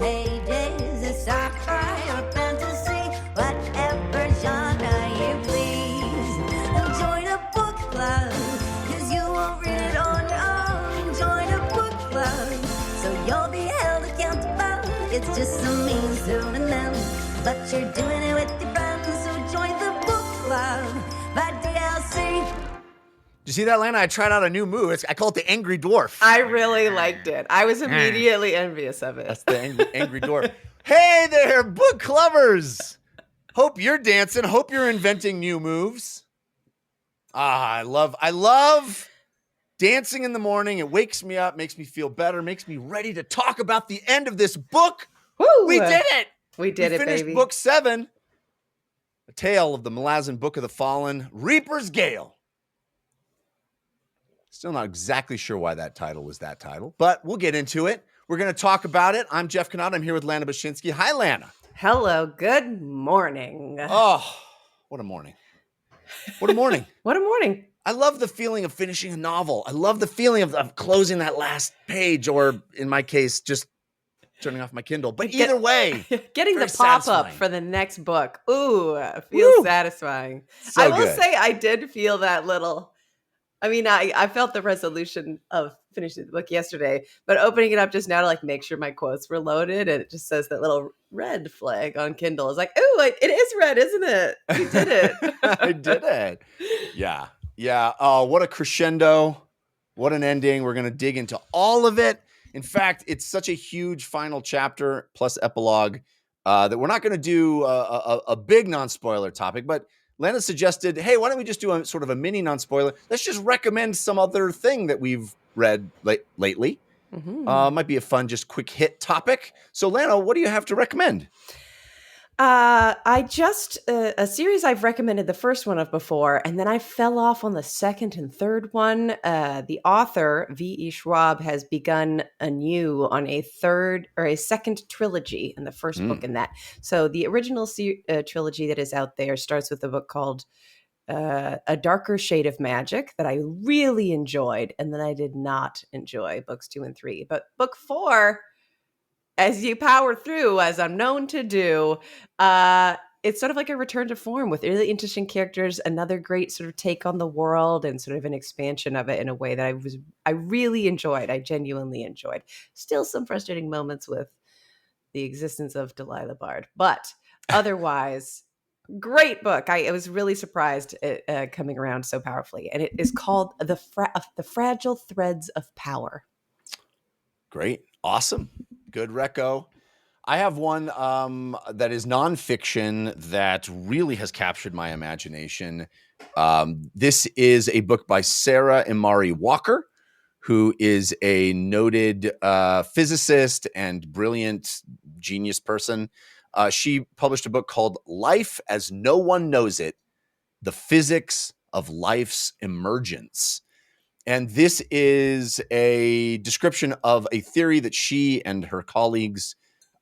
pages. It's sci-fi or fantasy, whatever genre you please. And join a book club, 'cause you won't read it on your own. Join a book club, so you'll be held accountable. It's just some means to an end, but you're doing it with your friends. So join the book club by DLC. Did you see that, Lana? I tried out a new move. I call it the Angry Dwarf. I really liked it. I was immediately envious of it. That's the angry Dwarf. Hey there, book clubbers. Hope you're dancing. Hope you're inventing new moves. I love dancing in the morning. It wakes me up, makes me feel better, makes me ready to talk about the end of this book. Woo! We did it. We did it, finished baby. book 7, A Tale of the Malazan Book of the Fallen, Reaper's Gale. Still not exactly sure why that title was that title, but we'll get into it. We're going to talk about it. I'm Jeff Canada. I'm here with Lana Bashinsky. Hi, Lana. Hello. Good morning. Oh, what a morning. What a morning. What a morning. I love the feeling of finishing a novel. I love the feeling of closing that last page, or in my case, just turning off my Kindle. But either way, getting the pop-up satisfying. for the next book. Ooh, feels satisfying. So I will good. say I did feel that little... I mean, I felt the resolution of finishing the book yesterday, but opening it up just now to like make sure my quotes were loaded, and it just says that little red flag on Kindle. It's like, oh, it is red, isn't it? You did it. I did it. Yeah. Yeah. Oh, what a crescendo. What an ending. We're going to dig into all of it. In fact, it's such a huge final chapter plus epilogue that we're not going to do a big non-spoiler topic, but Lana suggested, hey, why don't we just do a sort of a mini non-spoiler? Let's just recommend some other thing that we've read lately. Mm-hmm. Might be a fun, just quick hit topic. So, Lana, what do you have to recommend? I just, a series I've recommended the first one of before, and then I fell off on the second and third one. The author, V.E. Schwab, has begun anew on a second trilogy, and the first book in that. So the original trilogy that is out there starts with a book called A Darker Shade of Magic that I really enjoyed, and then I did not enjoy books 2 and 3. But book 4... as you power through, as I'm known to do, it's sort of like a return to form with really interesting characters, another great sort of take on the world, and sort of an expansion of it in a way that I really enjoyed. I genuinely enjoyed. Still some frustrating moments with the existence of Delilah Bard, but otherwise, great book. I was really surprised at coming around so powerfully, and it is called The Fragile Threads of Power. Great. Awesome. Good reco. I have one that is nonfiction that really has captured my imagination. This is a book by Sarah Imari Walker, who is a noted physicist and brilliant genius person. She published a book called Life as No One Knows It, The Physics of Life's Emergence. And this is a description of a theory that she and her colleagues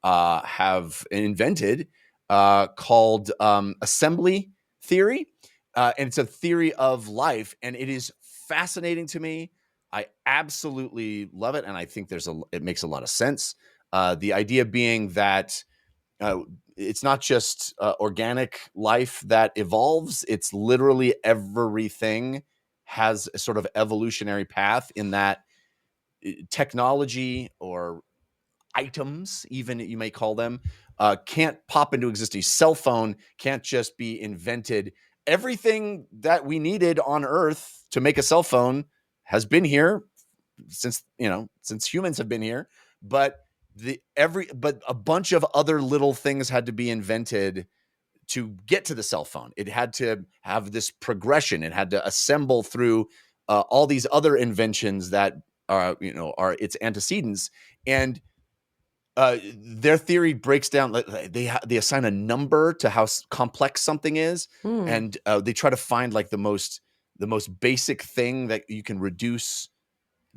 have invented called assembly theory. And it's a theory of life. And it is fascinating to me. I absolutely love it. And I think it makes a lot of sense. The idea being that it's not just organic life that evolves. It's literally everything has a sort of evolutionary path in that technology or items, even you may call them, can't pop into existence. Cell phone can't just be invented. Everything that we needed on Earth to make a cell phone has been here since humans have been here, but a bunch of other little things had to be invented to get to the cell phone. It had to have this progression. It had to assemble through all these other inventions that are its antecedents. And their theory breaks down. They assign a number to how complex something is, and they try to find like the most basic thing that you can reduce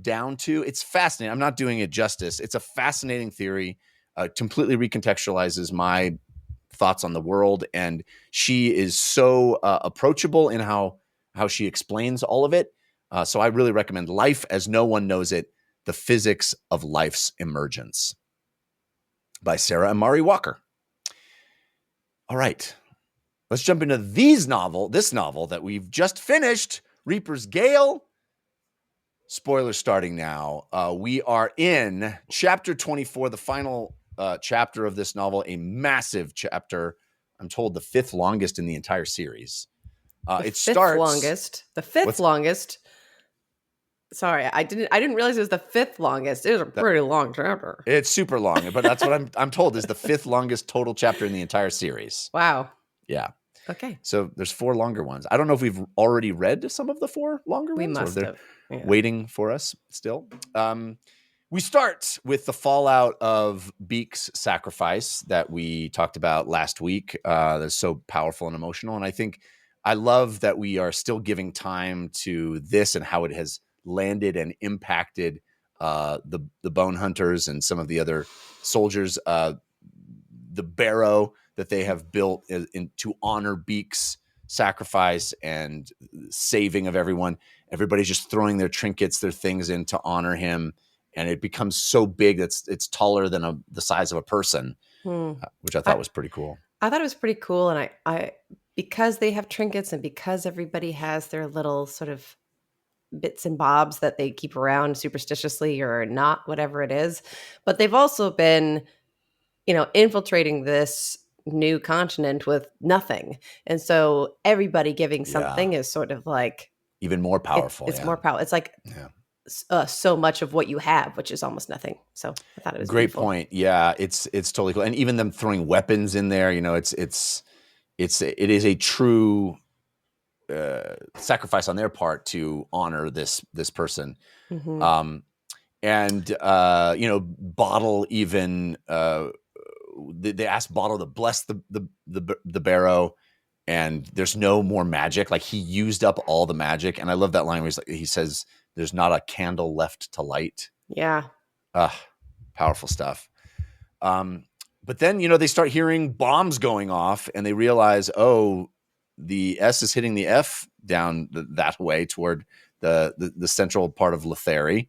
down to. It's fascinating. I'm not doing it justice. It's a fascinating theory. Completely recontextualizes my thoughts on the world, and she is so approachable in how she explains all of it. So I really recommend Life as No One Knows It, The Physics of Life's Emergence. by Sarah and Mari Walker. All right. Let's jump into this novel that we've just finished, Reaper's Gale. Spoilers starting now. We are in chapter 24, the final chapter of this novel, a massive chapter. I'm told the 5th longest in the entire series. The fifth longest. Sorry, I didn't realize it was the 5th longest. It was a pretty long chapter. It's super long, but that's what I'm told is the 5th longest total chapter in the entire series. Wow. Yeah. Okay. So there's 4 longer ones. I don't know if we've already read some of the 4 longer ones. We must have. Yeah. Waiting for us still. We start with the fallout of Beak's sacrifice that we talked about last week. That's so powerful and emotional. And I love that we are still giving time to this and how it has landed and impacted the Bone Hunters and some of the other soldiers. The barrow that they have built to honor Beak's sacrifice and saving of everyone. Everybody's just throwing their trinkets, their things in to honor him. And it becomes so big that it's taller than the size of a person, which I thought was pretty cool. I thought it was pretty cool. And I because they have trinkets and because everybody has their little sort of bits and bobs that they keep around superstitiously or not, whatever it is. But they've also been, infiltrating this new continent with nothing. And so everybody giving something is sort of like even more powerful. It's more powerful. It's like so much of what you have, which is almost nothing. So I thought it was great beautiful. point. Yeah, it's totally cool. And even them throwing weapons in there, it is a true sacrifice on their part to honor this person. Mm-hmm. Bottle even they asked Bottle to bless the barrow, and there's no more magic. Like he used up all the magic, and I love that line where he says, "There's not a candle left to light." Yeah, powerful stuff. But then they start hearing bombs going off, and they realize, oh, the S is hitting the F down that way toward the central part of Letheri.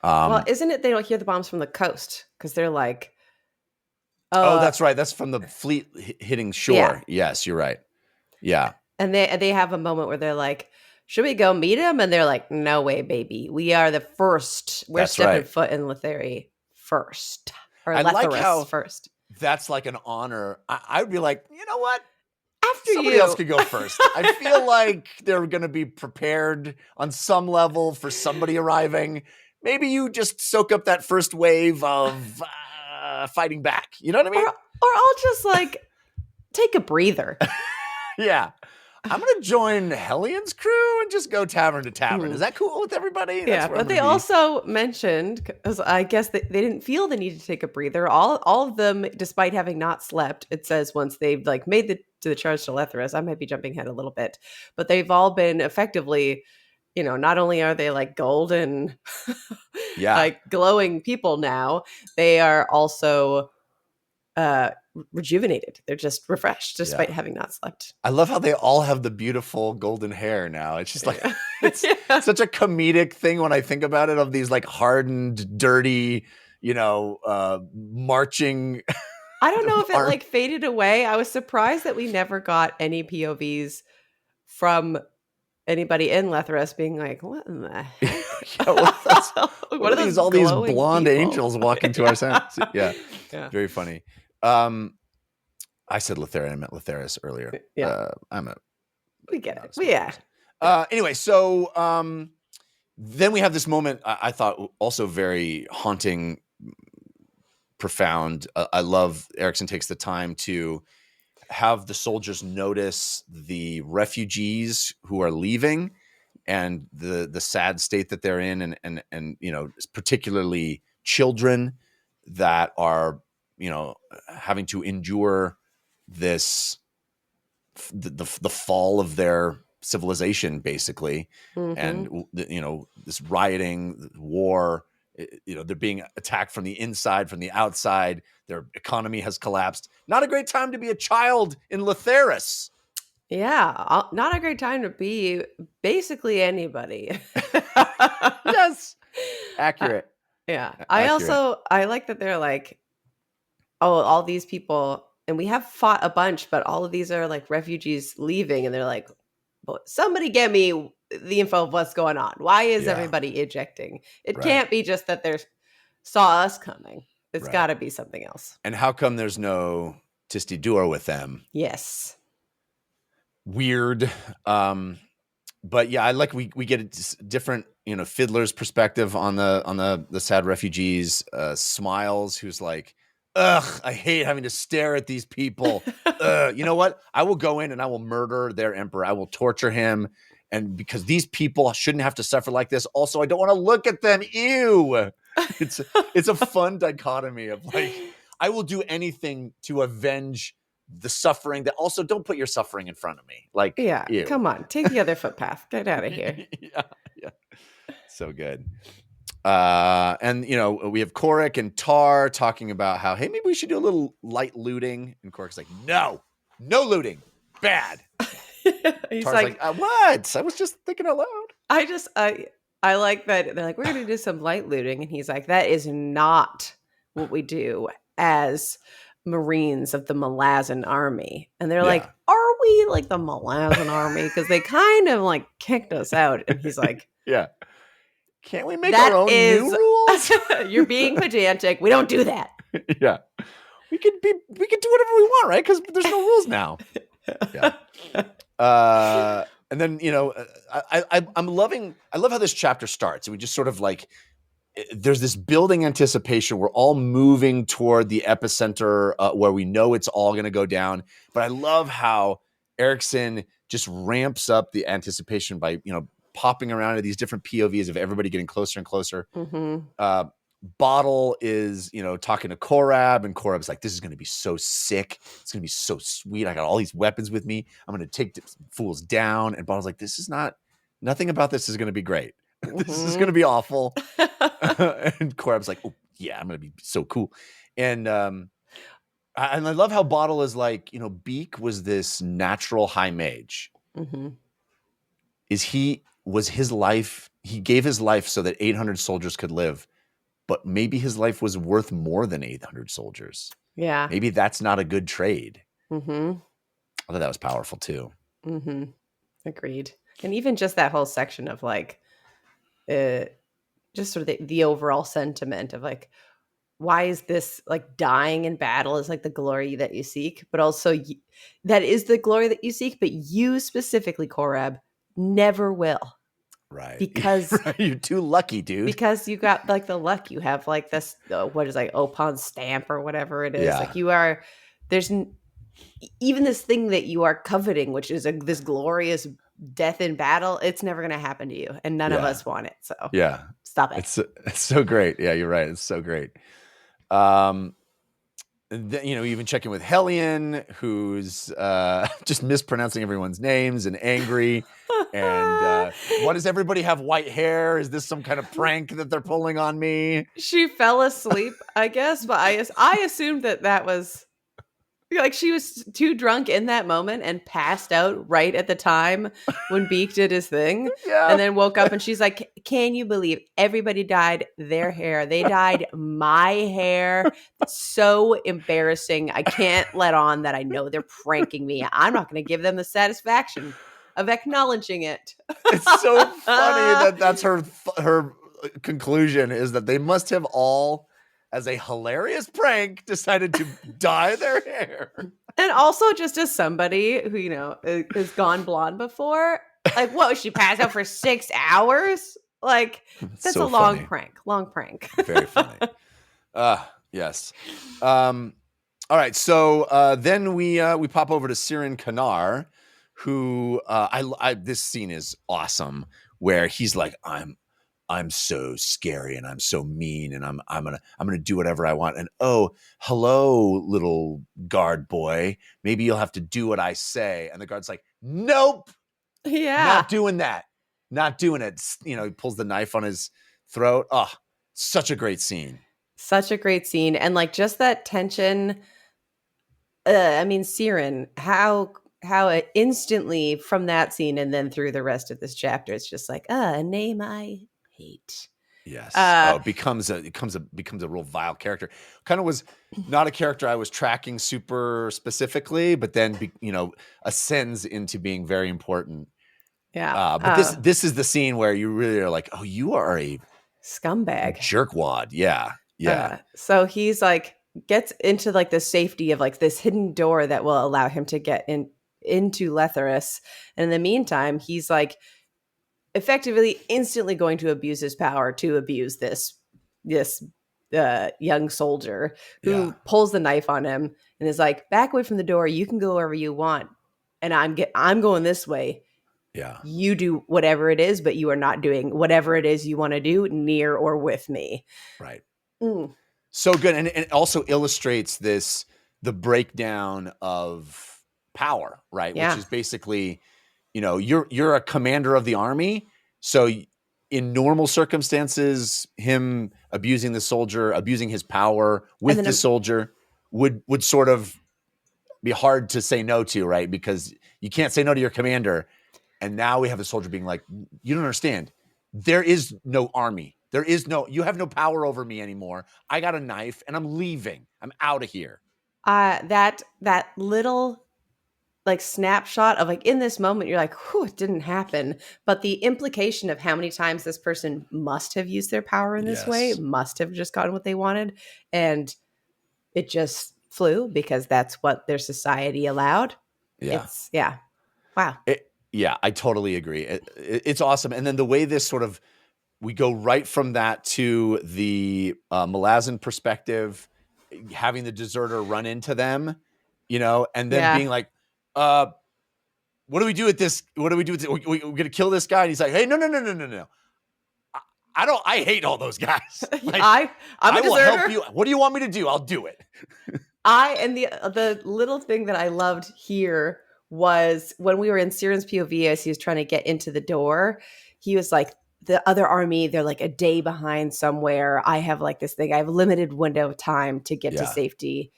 Well, isn't it they don't hear the bombs from the coast because they're like, oh, that's right. That's from the fleet hitting shore. Yeah. Yes, you're right. Yeah. And they have a moment where they're like, should we go meet him? And they're like, no way, baby. We are the first. We're That's stepping right. foot in Letheri first. Or I like Letheris how first. That's like an honor. I'd be like, you know what? After Somebody else could go first. I feel like they're going to be prepared on some level for somebody arriving. Maybe you just soak up that first wave of fighting back. You know what I mean? Or I'll just like take a breather. Yeah. I'm going to join Hellion's crew and just go tavern to tavern. Is that cool with everybody? Yeah, but they also mentioned, because I guess they didn't feel the need to take a breather. All of them, despite having not slept, it says once they've like made the charge to Letheris, I might be jumping ahead a little bit, but they've all been effectively, not only are they like golden, like glowing people now, they are also rejuvenated. They're just refreshed despite having not slept. I love how they all have the beautiful golden hair now. It's just like it's such a comedic thing when I think about it, of these like hardened, dirty, marching. I don't know if it like faded away. I was surprised that we never got any POVs from anybody in Letheris being like, what in the heck? What are these all these blonde angels walking to our sense? Yeah. Very funny. I said Letheri, I meant Letheris earlier. Yeah. We get it. Anyway, so then we have this moment I thought also very haunting, profound. I love Erikson takes the time to have the soldiers notice the refugees who are leaving and the sad state that they're in, and particularly children that are having to endure this the fall of their civilization, basically. Mm-hmm. And this rioting, war, they're being attacked from the inside, from the outside. Their economy has collapsed. Not a great time to be a child in Letheris. Yeah, not a great time to be basically anybody. Yes, accurate. Yeah. Accurate. I like that they're like, oh, all these people, and we have fought a bunch, but all of these are like refugees leaving, and they're like, well, somebody get me the info of what's going on. Why is Yeah. everybody ejecting? It Right. can't be just that they saw us coming. It's Right. got to be something else. And how come there's no Tisti Dur with them? Yes. Weird. But yeah, I like we get a different, Fiddler's perspective on the sad refugees. Smiles, who's like, ugh, I hate having to stare at these people. You know what? I will go in and I will murder their emperor. I will torture him. And because these people shouldn't have to suffer like this. Also, I don't want to look at them. Ew. It's a fun dichotomy of like, I will do anything to avenge the suffering that also don't put your suffering in front of me. Like, Yeah. ew. Come on. Take the other footpath. Get out of here. Yeah. So good. And we have Korik and Tar talking about how, hey, maybe we should do a little light looting. And Korik's like, no looting. Bad. He's Tar's like, what? I was just thinking out loud. I like that. They're like, we're going to do some light looting. And he's like, that is not what we do as Marines of the Malazan army. And they're like, are we like the Malazan army? Because they kind of like kicked us out. And he's like, yeah. Can't we make our own new rules? You're being pedantic. We don't do that. Yeah. We could do whatever we want, right? Because there's no rules now. Yeah. And then, I love how this chapter starts. And we just sort of like, there's this building anticipation. We're all moving toward the epicenter where we know it's all going to go down. But I love how Erikson just ramps up the anticipation by, popping around to these different POVs of everybody getting closer and closer. Mm-hmm. Bottle is, talking to Korab, and Korab's like, this is going to be so sick. It's going to be so sweet. I got all these weapons with me. I'm going to take the fools down. And Bottle's like, nothing about this is going to be great. This is going to be awful. And Korab's like, oh yeah, I'm going to be so cool. And I love how Bottle is like, Beak was this natural high mage. Mm-hmm. Was his life, he gave his life so that 800 soldiers could live, but maybe his life was worth more than 800 soldiers. Yeah. Maybe that's not a good trade. Mm-hmm. I thought that was powerful too. Mm-hmm. Agreed. And even just that whole section of like, just sort of the overall sentiment of like, why is this like dying in battle is like the glory that you seek, but also that is the glory that you seek, but you specifically, Korab, never will. Right. Because you're too lucky, dude. Because you got like the luck. You have like this, what is like Opon stamp or whatever it is. Yeah. Like you are, there's even this thing that you are coveting, which is this glorious death in battle. It's never going to happen to you. And none of us want it. So yeah, stop it. It's so great. Yeah, you're right. It's so great. Even checking with Hellion, who's just mispronouncing everyone's names and angry. And why does everybody have white hair? Is this some kind of prank that they're pulling on me? She fell asleep, I guess, but I assumed that was like she was too drunk in that moment and passed out right at the time when Beak did his thing. Yeah. And then woke up and she's like, can you believe everybody dyed their hair? They dyed my hair. It's so embarrassing. I can't let on that I know they're pranking me. I'm not going to give them the satisfaction of acknowledging it. It's so funny that's her conclusion is that they must have all, as a hilarious prank, decided to dye their hair. And also just as somebody who, has gone blonde before, like, what, she passed out for 6 hours? Like, that's so a long funny. prank. Long prank. Very funny. Yes. All right. So then we pop over to Sirin Kanar, who this scene is awesome, where he's like, I'm so scary and I'm so mean and I'm gonna do whatever I want. And oh, hello, little guard boy. Maybe you'll have to do what I say. And the guard's like, nope. Yeah. Not doing that. Not doing it. He pulls the knife on his throat. Oh, such a great scene. Such a great scene. And like just that tension. Sirin, how it instantly from that scene and then through the rest of this chapter, it's just like, a name I hate. Yes. Uh, Becomes a real vile character. Kind of was not a character I was tracking super specifically, but then ascends into being very important. yeah. But this is the scene where you really are like, oh, you are a Scumbag. jerkwad. Yeah. Yeah. So he's like gets into like the safety of like this hidden door that will allow him to get into Letherus. And in the meantime, he's like effectively instantly going to abuse his power to abuse this young soldier who Yeah. pulls the knife on him and is like, back away from the door, you can go wherever you want. And I'm going this way. Yeah. You do whatever it is, but you are not doing whatever it is you want to do near or with me. Right. Mm. So good. And it also illustrates the breakdown of power, right? Yeah. Which is basically, you're a commander of the army. So in normal circumstances, him abusing the soldier, abusing his power with the soldier would sort of be hard to say no to, right? Because you can't say no to your commander. And now we have the soldier being like, you don't understand. There is no army. You have no power over me anymore. I got a knife and I'm leaving. I'm out of here. That little like snapshot of like in this moment, you're like, whew, it didn't happen. But the implication of how many times this person must have used their power in this way, must have just gotten what they wanted. And it just flew because that's what their society allowed. Yeah. Wow. Yeah, I totally agree. It's awesome. And then the way this sort of, we go right from that to the Malazan perspective, having the deserter run into them, and then being like, what do we do with this? What do we do with this? We're going to kill this guy. And he's like, hey, no. I hate all those guys. Like, I'm a deserter. Will help you. What do you want me to do? I'll do it. And the little thing that I loved here was when we were in Siren's POV as he was trying to get into the door, he was like, the other army, they're like a day behind somewhere. I have like this thing. I have a limited window of time to get to safety.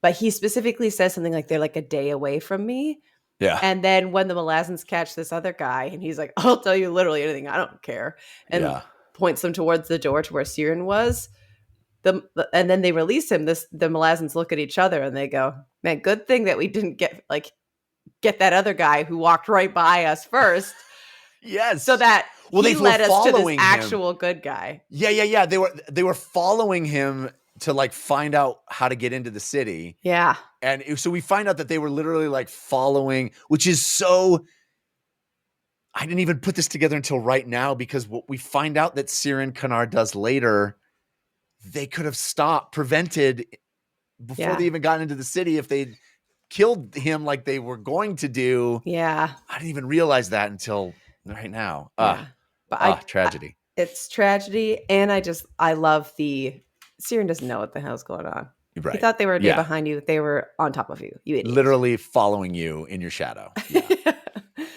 But he specifically says something like they're like a day away from me. Yeah. And then when the Malazans catch this other guy and he's like, I'll tell you literally anything. I don't care. And points them towards the door to where Siren was. And then they release him. The Malazans look at each other and they go, man, good thing that we didn't get that other guy who walked right by us first. Yes. So that he led us to this actual him. Good guy. Yeah. They were following him to like find out how to get into the city. Yeah. And so we find out that they were literally like following, which is so, I didn't even put this together until right now, because what we find out that Siren Kanar does later, they could have prevented before they even got into the city if they'd killed him like they were going to do. Yeah. I didn't even realize that until right now. Tragedy. It's tragedy. And I love Siren doesn't know what the hell's going on. Right. He thought they were a day behind you. They were on top of you. You idiot. Literally following you in your shadow. Yeah.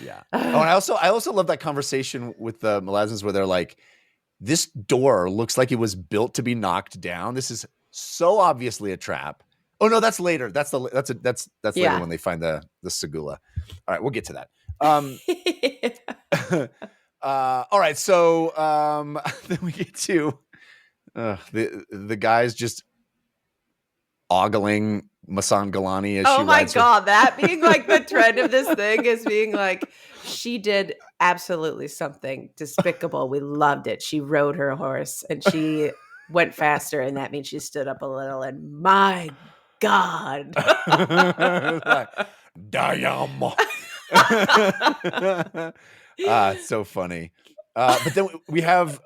Yeah. Oh, and I also love that conversation with the Malazans where they're like, this door looks like it was built to be knocked down. This is so obviously a trap. Oh no, that's later. That's later when they find the Segula. All right, we'll get to that. All right, so then we get to the guys just ogling Masan Galani as she rides. Oh my God, that being like the trend of this thing is being like, she did absolutely something despicable. We loved it. She rode her horse and she went faster, and that means she stood up a little, and my God. Damn. It's so funny. But then we have,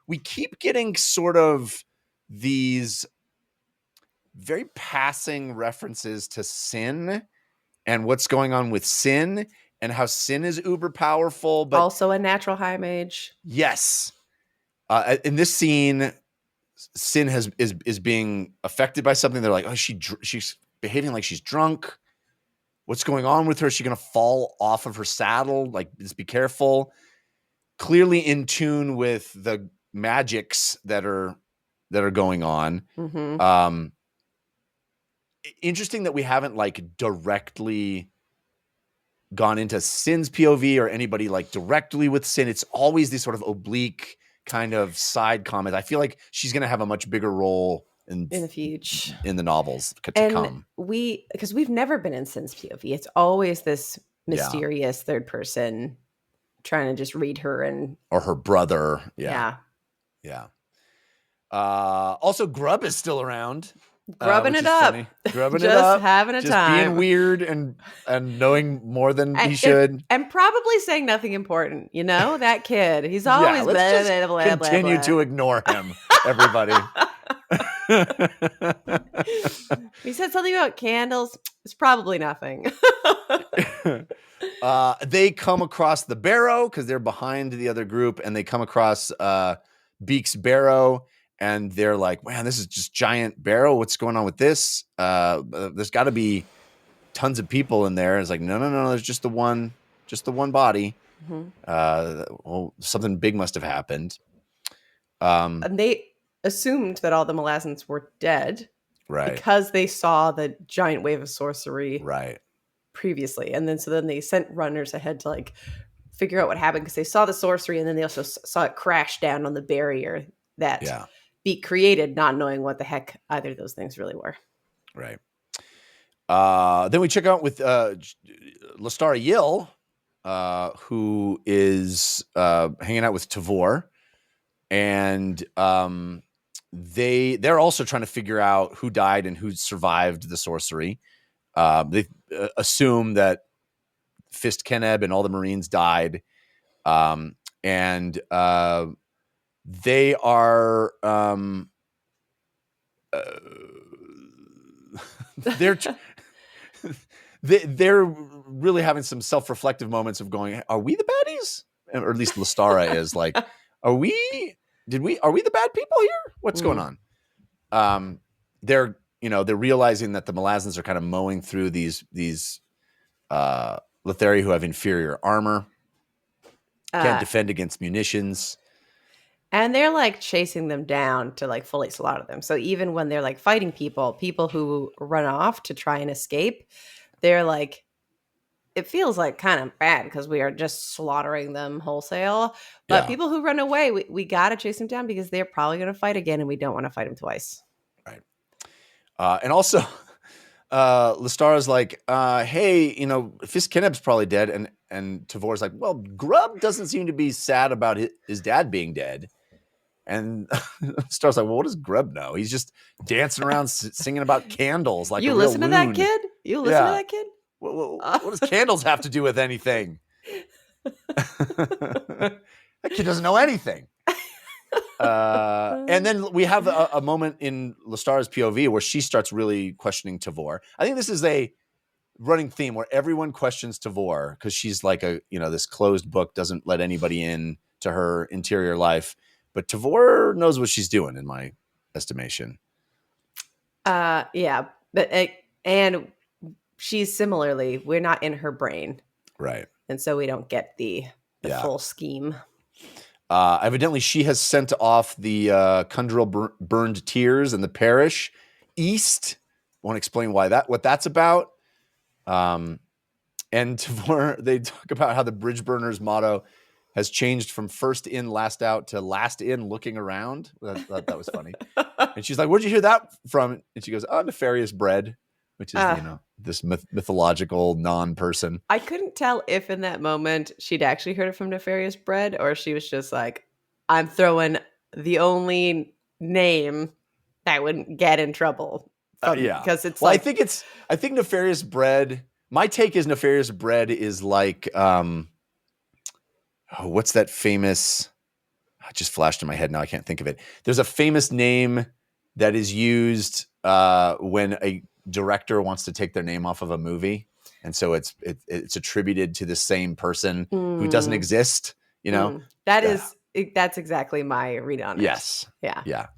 we keep getting sort of these very passing references to Sin and what's going on with Sin and how Sin is uber powerful, but also a natural high mage. Yes. In this scene, Sin is being affected by something. They're like, oh, she's behaving like she's drunk. What's going on with her? Is she going to fall off of her saddle? Like, just be careful. Clearly in tune with the magics that are going on. Mm-hmm. Interesting that we haven't like directly gone into Sin's POV or anybody like directly with Sin. It's always these sort of oblique kind of side comment. I feel like she's going to have a much bigger role in the future, in the novels to and come. because we've never been in Sin's POV. It's always this mysterious third person trying to just read her or her brother. Yeah. Also, Grub is still around. Grubbing which it is up. funny. Grubbing it Just up. having a just time. being weird and knowing more than he should. And probably saying nothing important. You know, that kid. He's always let's blah, just blah, blah, continue blah, blah. to ignore him, everybody. He said something about candles. It's probably nothing. They come across the barrow because they're behind the other group, and they come across Beak's barrow, and they're like, man, this is just giant barrow. What's going on with this? There's got to be tons of people in there. It's like, no, there's just the one body. Well, something big must have happened. And they assumed that all the Malazans were dead. Right. Because they saw the giant wave of sorcery previously. And then they sent runners ahead to like figure out what happened because they saw the sorcery, and then they also saw it crash down on the barrier that Beak created, not knowing what the heck either of those things really were. Right. Then we check out with Lestara Yill, who is hanging out with Tavor, and they're also trying to figure out who died and who survived the sorcery. They assume that Fist Keneb and all the Marines died, and they are they're really having some self-reflective moments of going, are we the baddies? Or at least Lestara is like, are we the bad people here? What's going on? They're realizing that the Malazans are kind of mowing through these Lethari who have inferior armor, can't defend against munitions. And they're like chasing them down to like fully slaughter them. So even when they're like fighting people who run off to try and escape, they're like, it feels like kind of bad because we are just slaughtering them wholesale. But people who run away, we got to chase them down because they're probably going to fight again, and we don't want to fight them twice. Right. And also, Lestara's like, hey, Fist Keneb's probably dead. And Tavor's like, well, Grub doesn't seem to be sad about his dad being dead. And Lestara's like, well, what does Grub know? He's just dancing around singing about candles like you a real listen to loon. that kid? You listen to that kid? What does candles have to do with anything? That kid doesn't know anything. And then we have a moment in Lestara's POV where she starts really questioning Tavor. I think this is a running theme where everyone questions Tavor because she's like this closed book, doesn't let anybody in to her interior life. But Tavor knows what she's doing, in my estimation. Yeah, but and she's similarly, we're not in her brain, right? And so we don't get the full scheme. Evidently, she has sent off the Kundril burned tears in the parish east. Won't explain what that's about. And Tavor, they talk about how the bridge burners motto has changed from first in, last out to last in, looking around. That was funny. And she's like, where'd you hear that from? And she goes, nefarious bread, which is, this mythological non-person. I couldn't tell if in that moment she'd actually heard it from Nefarious Bread, or she was just like, I'm throwing the only name that wouldn't get in trouble. Because it's I think Nefarious Bread, my take is Nefarious Bread is like, what's that famous, it just flashed in my head now, I can't think of it. There's a famous name that is used when a director wants to take their name off of a movie, and so it's attributed to the same person who doesn't exist. That's exactly my read on it. Yes. Yeah.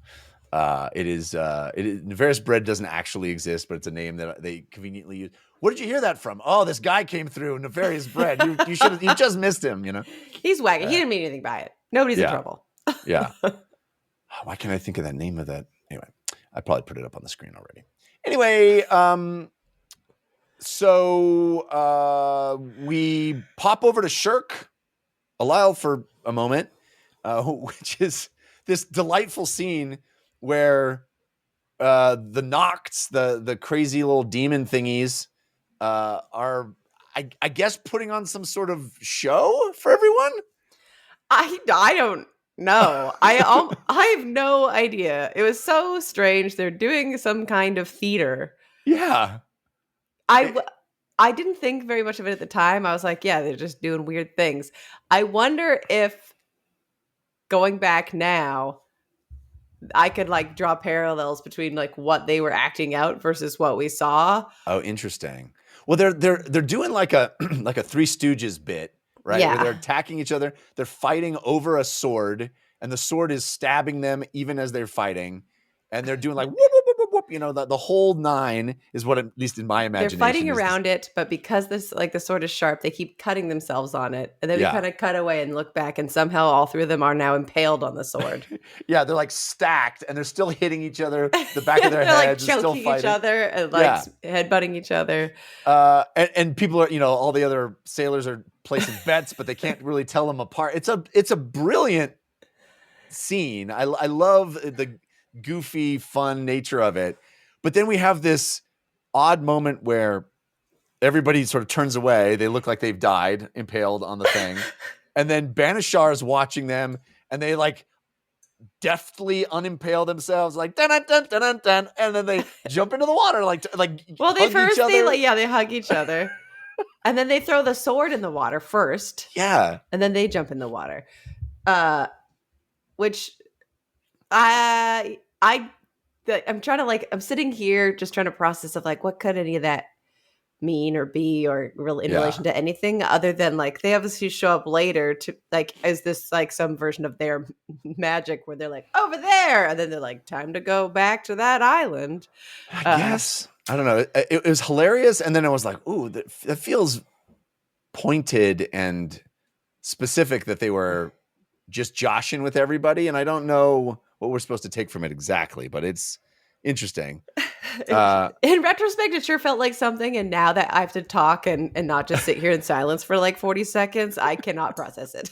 It is Nefarious Bread doesn't actually exist, but it's a name that they conveniently use. Where did you hear that from? Oh, this guy came through, Nefarious Bread. You just missed him. He's wagging. He didn't mean anything by it. Nobody's in trouble. Yeah. Why can't I think of that name of that? Anyway, I probably put it up on the screen already. Anyway, so we pop over to Shirk Alile for a moment. which is this delightful scene where the Nocts, the crazy little demon thingies, are I guess putting on some sort of show for everyone. I don't know. I have no idea. It was so strange. They're doing some kind of theater. Yeah. I didn't think very much of it at the time. I was like, yeah, they're just doing weird things. I wonder if going back now, I could like draw parallels between like what they were acting out versus what we saw. Oh, interesting. Well, they're doing like a like a Three Stooges bit, right? Where Yeah. they're attacking each other. They're fighting over a sword, and the sword is stabbing them even as they're fighting. And they're doing like whoop, whoop, whoop, whoop, whoop. You know, the whole nine is what, at least in my They're imagination, fighting is this- around it, but because this like the sword is sharp, they keep cutting themselves on it. And then Yeah. we kind of cut away and look back, and somehow all three of them are now impaled on the sword. Yeah, they're like stacked, and they're still hitting each other. The back of their They're like heads is still choking fighting. each other and like headbutting each other. And people are, all the other sailors are placing bets, but they can't really tell them apart. It's a brilliant scene. I love the goofy, fun nature of it. But then we have this odd moment where everybody sort of turns away. They look like they've died, impaled on the thing. And then Banishar is watching them, and they like deftly unimpale themselves, like dun dun dun dun dun, dun, and then they jump into the water, like Well, they hug first each other. they hug each other, and then they throw the sword in the water first, Yeah, and then they jump in the water. Which I'm trying to I'm sitting here just trying to process of like what could any of that mean or be or really in relation to anything other than like they obviously show up later to like is this like some version of their magic where they're like over there and then they're like time to go back to that island. I guess I don't know. It was hilarious, and then I was like, "Ooh, that feels pointed and specific that they were just joshing with everybody." And I don't know what we're supposed to take from it exactly, but it's interesting. In retrospect, it sure felt like something. And now that I have to talk and not just sit here in silence for like 40 seconds, I cannot process it.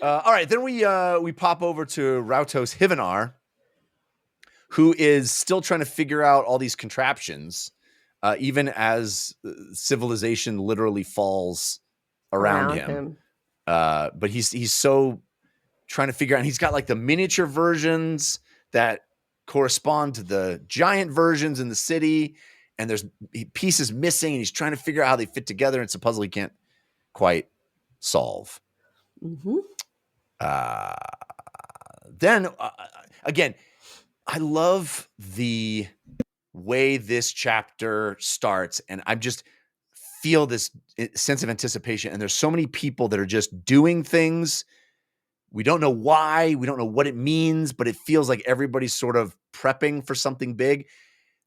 All right, then we pop over to Rautos Hivenar, who is still trying to figure out all these contraptions, even as civilization literally falls around him. But he's so trying to figure out. And he's got like the miniature versions that correspond to the giant versions in the city, and there's pieces missing, and he's trying to figure out how they fit together. And it's a puzzle he can't quite solve. Mm-hmm. Then again, I love the way this chapter starts, and I just feel this sense of anticipation. And there's so many people that are just doing things. We don't know why. We don't know what it means, but it feels like everybody's sort of prepping for something big.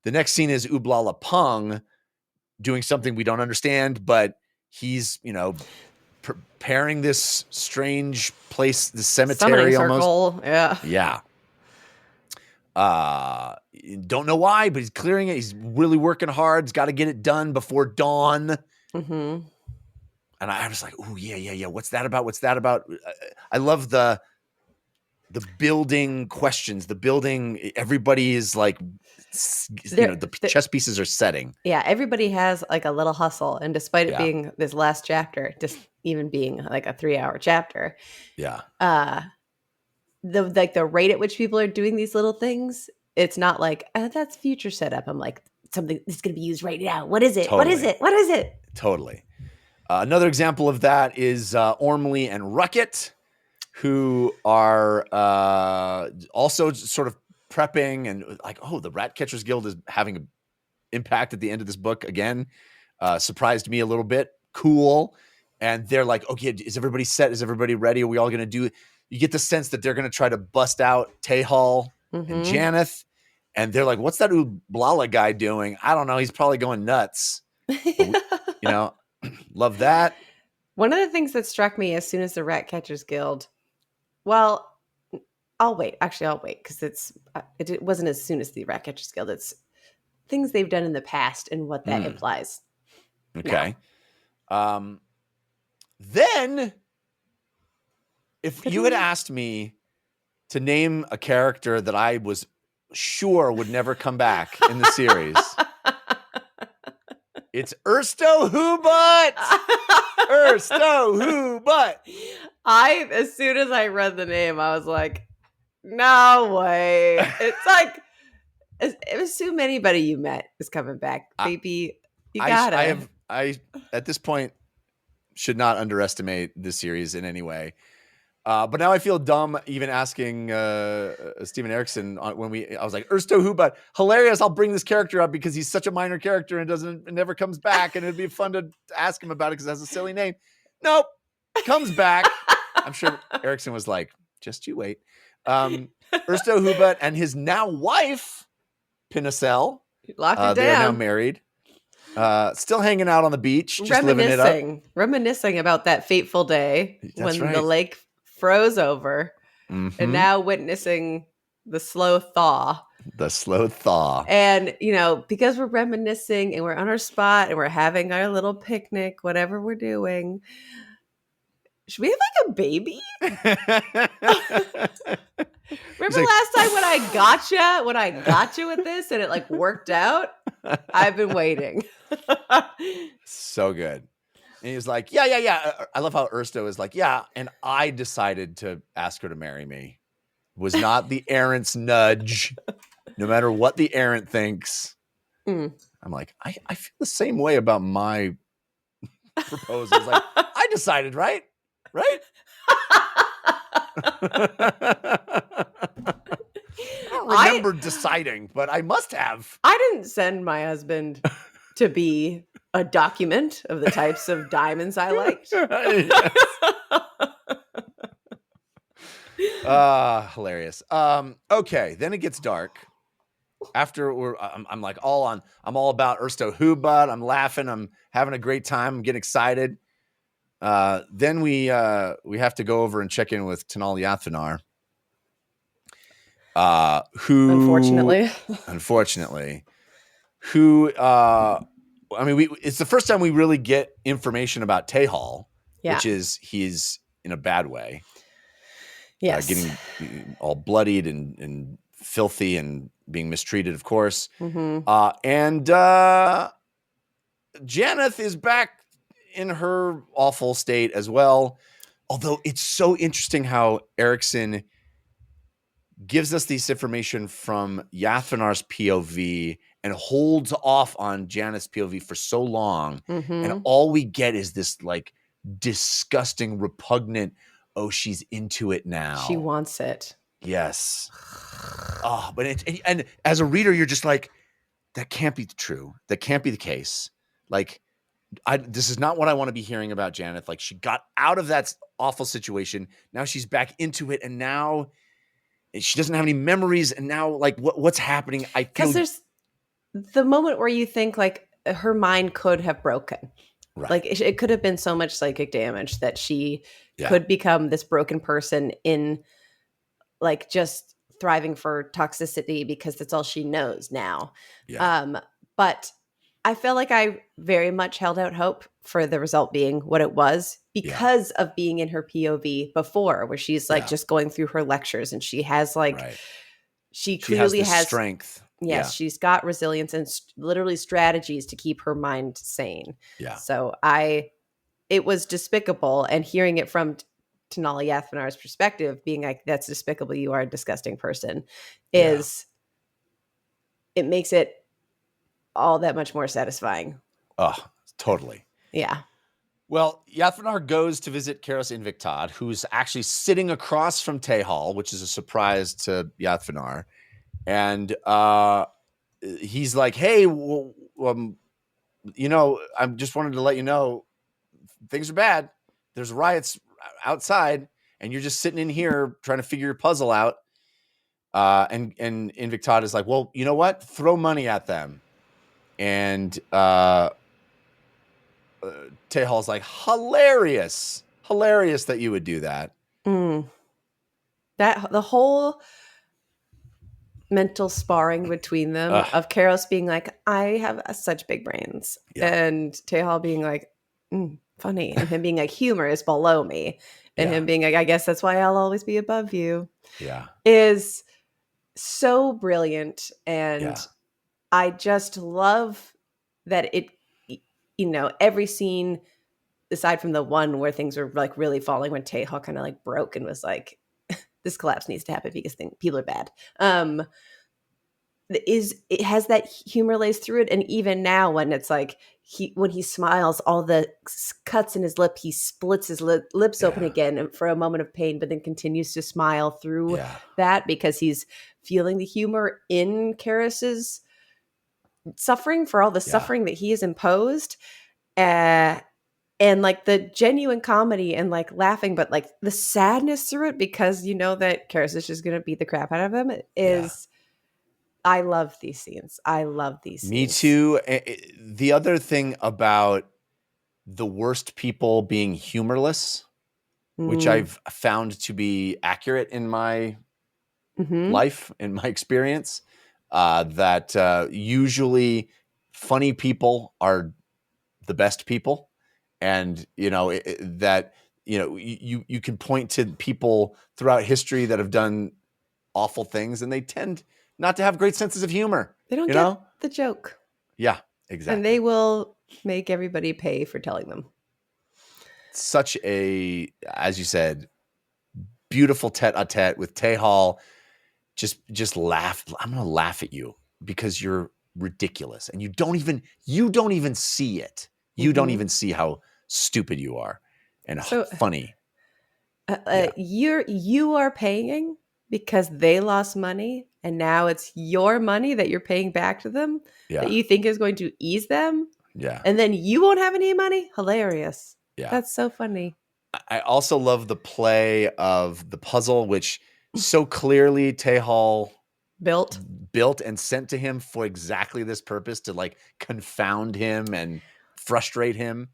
The next scene is Ublala Pung doing something we don't understand, but he's, preparing this strange place, this cemetery almost. Yeah. Don't know why, but he's clearing it. He's really working hard. He's got to get it done before dawn. Mm-hmm. And I was like, "Oh yeah. What's that about? What's that about?" I love the building questions. The building. Everybody is like, the chess pieces are setting. Yeah, everybody has like a little hustle, and despite it being this last chapter, just even being like a 3-hour chapter, the rate at which people are doing these little things, it's not like that's future setup. I'm like something that's going to be used right now. What is it? Totally. What is it? Totally. Another example of that is Ormley and Ruckett, who are also sort of prepping and like, oh, the Ratcatchers Guild is having an impact at the end of this book again. Surprised me a little bit. Cool. And they're like, okay, is everybody set? Is everybody ready? Are we all going to do? You get the sense that they're going to try to bust out Tehal and Janeth. And they're like, what's that Ublala guy doing? I don't know. He's probably going nuts. Love that. One of the things that struck me as soon as the Ratcatchers Guild, well, I'll wait because it wasn't as soon as the Ratcatchers Guild. It's things they've done in the past and what that implies. Okay. Then If you had asked me to name a character that I was sure would never come back in the series, it's Ersto Whobutt. Ersto Whobutt. As soon as I read the name, I was like, no way. It's like, assume anybody you met is coming back. Baby, you gotta. I at this point should not underestimate this series in any way. But now I feel dumb even asking Steven Erikson I was like, Ersto Whobutt, hilarious. I'll bring this character up because he's such a minor character and never comes back. And it'd be fun to ask him about it because it has a silly name. Nope. Comes back. I'm sure Erikson was like, just you wait. Ersto Whobutt and his now wife, Pinnacell. Lock it down. They're now married. Still hanging out on the beach, just living it up. Reminiscing about that fateful day when the lake froze over, and now witnessing the slow thaw. And, because we're reminiscing and we're on our spot and we're having our little picnic, whatever we're doing, should we have like a baby? Remember last time when I got you with this and it like worked out? I've been waiting. So good. And he's like, yeah. I love how Ersto is like, yeah. And I decided to ask her to marry me. It was not the errant's nudge. No matter what the errant thinks. I'm like, I feel the same way about my proposals. Like, I decided, right? I don't remember deciding, but I must have. I didn't send my husband to be a document of the types of diamonds I liked. Hilarious. Okay, then it gets dark. After I'm like I'm all about Ersto Whobutt. I'm laughing. I'm having a great time. I'm getting excited. Then we have to go over and check in with Tanal Yathvanar. Who unfortunately, it's the first time we really get information about Tehal, which is he's in a bad way. Yes. Getting all bloodied and filthy and being mistreated, of course. And Janeth is back in her awful state as well. Although it's so interesting how Erikson gives us this information from Yathvanar's POV and holds off on Janeth's POV for so long. And all we get is this like disgusting, repugnant, oh, she's into it now. She wants it. Yes. Oh, but and as a reader, you're just like, that can't be true. That can't be the case. Like, this is not what I want to be hearing about Janeth. Like, she got out of that awful situation. Now she's back into it. And now she doesn't have any memories. And now, like, what's happening? I feel because there's the moment where you think like her mind could have broken. Right. Like it could have been so much psychic damage that she could become this broken person in like just thriving for toxicity because that's all she knows now. Yeah. But I felt like I very much held out hope for the result being what it was because of being in her POV before, where she's like just going through her lectures and she has like, she clearly has strength. Yes, she's got resilience and literally strategies to keep her mind sane. Yeah. So it was despicable, and hearing it from Tanal Yathvanar's perspective, being like, "That's despicable. You are a disgusting person," it makes it all that much more satisfying. Oh, totally. Yeah. Well, Yathvanar goes to visit Karos Invictad, who's actually sitting across from Tehal, which is a surprise to Yathvanar. And he's like, hey, I just wanted to let you know things are bad. There's riots outside, and you're just sitting in here trying to figure your puzzle out. And Invictad is like, well, you know what? Throw money at them. And Tehal's like, hilarious that you would do that. That the whole mental sparring between them of Karos being like, I have such big brains, and Tehal being like, funny. And him being like, humor is below me. And Yeah. him being like, I guess that's why I'll always be above you, Yeah. is so brilliant. And Yeah. I just love that every scene, aside from the one where things were like really falling, when Taeho kind of like broke and was like, this collapse needs to happen because people are bad. It has that humor laced through it. And even now, when it's like when he smiles, all the cuts in his lip, he splits his lips open again for a moment of pain, but then continues to smile through that because he's feeling the humor in Karis's suffering for all the suffering that he has imposed. And like the genuine comedy and like laughing, but like the sadness through it, because you know that Karis is just going to beat the crap out of him, is I love these scenes. I love these scenes. Me too. The other thing about the worst people being humorless, which I've found to be accurate in my life, in my experience, that usually funny people are the best people. And, you can point to people throughout history that have done awful things, and they tend not to have great senses of humor. They don't get the joke. Yeah, exactly. And they will make everybody pay for telling them. Such a, as you said, beautiful tete-a-tete with Tae-hall. Just laugh. I'm going to laugh at you because you're ridiculous, and you don't even see it. You don't even see how stupid you are and funny. You are paying because they lost money, and now it's your money that you're paying back to them that you think is going to ease them. Yeah. And then you won't have any money? Hilarious. Yeah. That's so funny. I also love the play of the puzzle, which so clearly Tae-hall built and sent to him for exactly this purpose, to like confound him and frustrate him.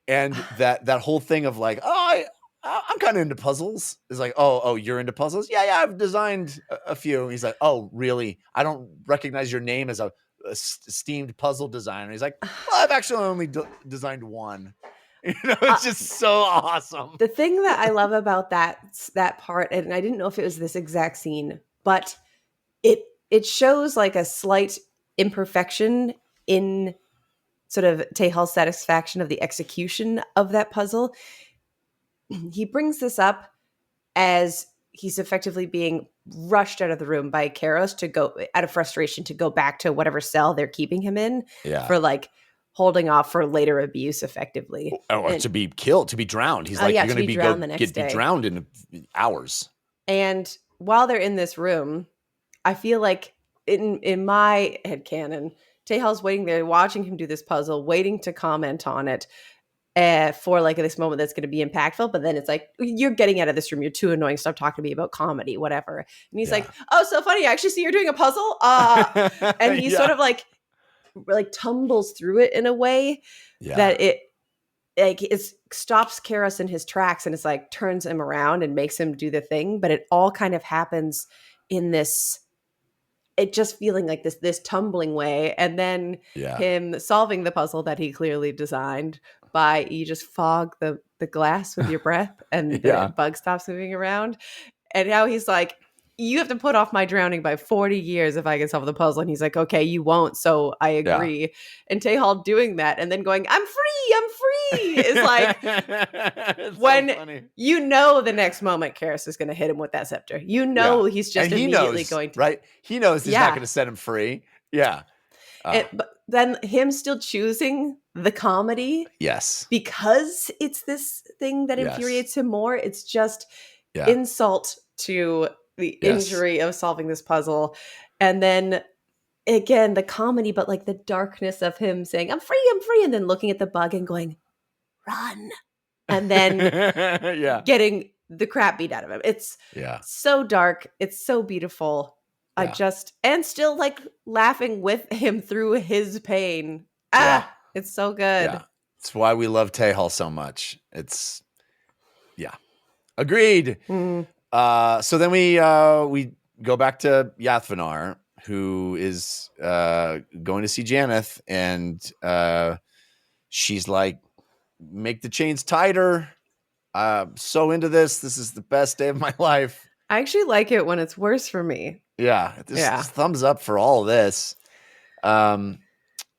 And that whole thing of like, I'm kind of into puzzles, is like, oh, you're into puzzles? Yeah, I've designed a few. He's like, oh, really? I don't recognize your name as a esteemed puzzle designer. He's like, well, I've actually only designed one. It's just so awesome. The thing that I love about that part, and I didn't know if it was this exact scene, but it shows like a slight imperfection in sort of Tae-hall's satisfaction of the execution of that puzzle. He brings this up as he's effectively being rushed out of the room by Karos to go out of frustration to go back to whatever cell they're keeping him in for like holding off for later abuse, effectively. Or to be killed, to be drowned. He's like, you're going to be drowned the next day. Be drowned in hours. And while they're in this room, I feel like in my headcanon, Tae-hall's waiting there, watching him do this puzzle, waiting to comment on it. For like this moment that's going to be impactful, but then it's like, you're getting out of this room, you're too annoying, stop talking to me about comedy, whatever. And he's like, oh, so funny, I actually see you're doing a puzzle. And he sort of like tumbles through it in a way that it stops Karos in his tracks, and it's like turns him around and makes him do the thing. But it all kind of happens in this, it just feeling like this tumbling way, and then him solving the puzzle that he clearly designed by you just fog the glass with your breath and the bug stops moving around. And now he's like, you have to put off my drowning by 40 years if I can solve the puzzle. And he's like, okay, you won't, so I agree. And Tae-hall doing that and then going, I'm free is like when so the next moment Karis is going to hit him with that scepter. He's just immediately going to. Right? He knows he's not going to set him free. Yeah. But then him still choosing the comedy. Yes. Because it's this thing that infuriates him more. It's just insult to the injury of solving this puzzle. And then again, the comedy, but like the darkness of him saying, I'm free. And then looking at the bug and going, run. And then getting the crap beat out of him. It's so dark. It's so beautiful. And still like laughing with him through his pain. It's so good. Yeah. It's why we love Tae-hall so much. It's agreed. So then we go back to Yathvanar, who is going to see Janeth, and she's like, make the chains tighter. I'm so into this. This is the best day of my life. I actually like it when it's worse for me. Yeah, this thumbs up for all of this. And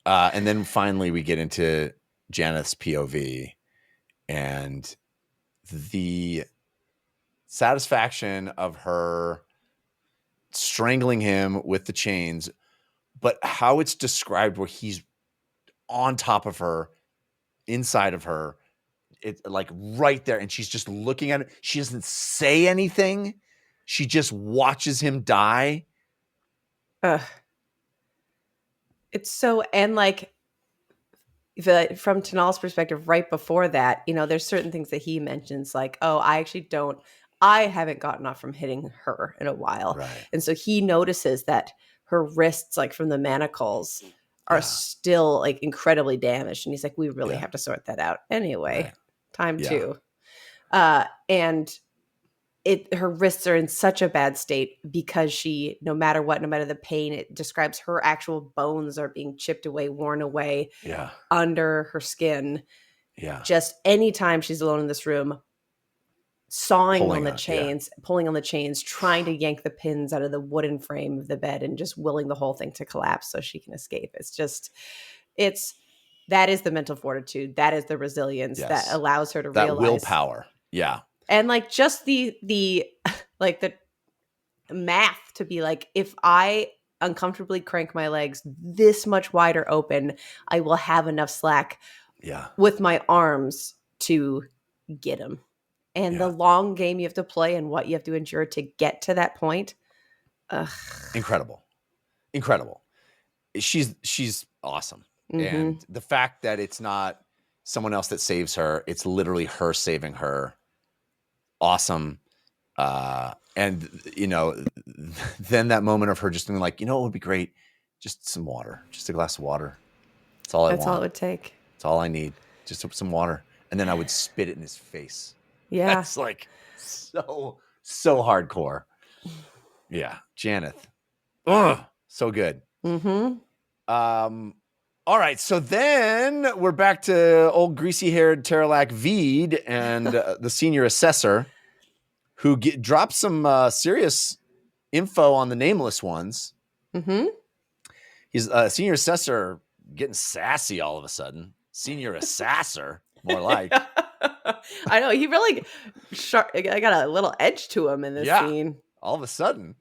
then finally we get into Janeth's POV and the satisfaction of her strangling him with the chains, but how it's described where he's on top of her, inside of her, it's like right there, and she's just looking at it. She doesn't say anything. She just watches him die. Ugh. It's so, and like from Tanal's perspective, right before that, there's certain things that he mentions, like, oh, I haven't gotten off from hitting her in a while. Right. And so he notices that her wrists, like from the manacles, are still like incredibly damaged. And he's like, we really have to sort that out. Anyway, time to. And her wrists are in such a bad state because she, no matter what, no matter the pain, it describes her actual bones are being chipped away, worn away under her skin. Just anytime she's alone in this room, pulling on the chains, trying to yank the pins out of the wooden frame of the bed and just willing the whole thing to collapse so she can escape. That is the mental fortitude. That is the resilience that allows her to realize. That willpower. Yeah. And like just the like the math to be like, if I uncomfortably crank my legs this much wider open, I will have enough slack with my arms to get him. And the long game you have to play and what you have to endure to get to that point. Incredible. She's awesome. Mm-hmm. And the fact that it's not someone else that saves her, it's literally her saving her. Awesome. And then that moment of her just being like, it would be great. Just some water, just a glass of water. That's all I want. That's all it would take. That's all I need. Just some water. And then I would spit it in his face. Yeah. That's like so hardcore. Yeah. Janeth. Ugh. So good. Mm-hmm. All right. So then we're back to old greasy-haired Terralac Veed and the senior assessor who drops some serious info on the nameless ones. Mm-hmm. He's senior assessor getting sassy all of a sudden. Senior assessor, more like. I know, he really I got a little edge to him in this scene. All of a sudden,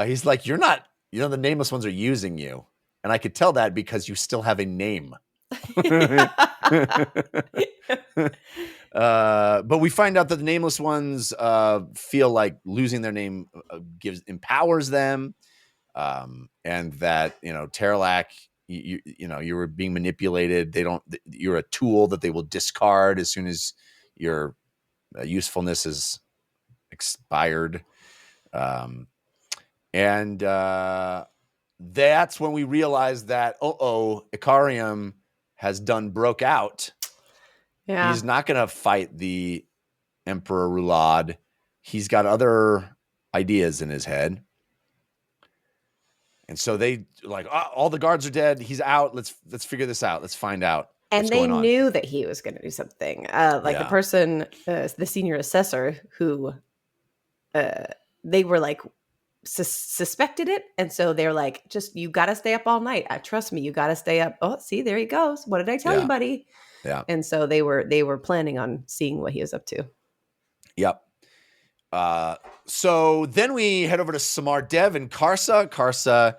he's like, "You're not. The nameless ones are using you, and I could tell that because you still have a name." But we find out that the nameless ones feel like losing their name empowers them, and that Terralac, you were being manipulated. You're a tool that they will discard as soon as your usefulness is expired. And that's when we realize that, Icarium has broke out. Yeah. He's not going to fight the Emperor Roulade. He's got other ideas in his head. And so they like, all the guards are dead. He's out. Let's figure this out. Let's find out. And they knew that he was going to do something. The person, the senior assessor, who they were like suspected it, and so they're like, "Just you got to stay up all night. Trust me, you got to stay up." Oh, see, there he goes. What did I tell you, buddy? Yeah. And so they were planning on seeing what he was up to. Yep. So then we head over to Samar, Dev, and Karsa. Karsa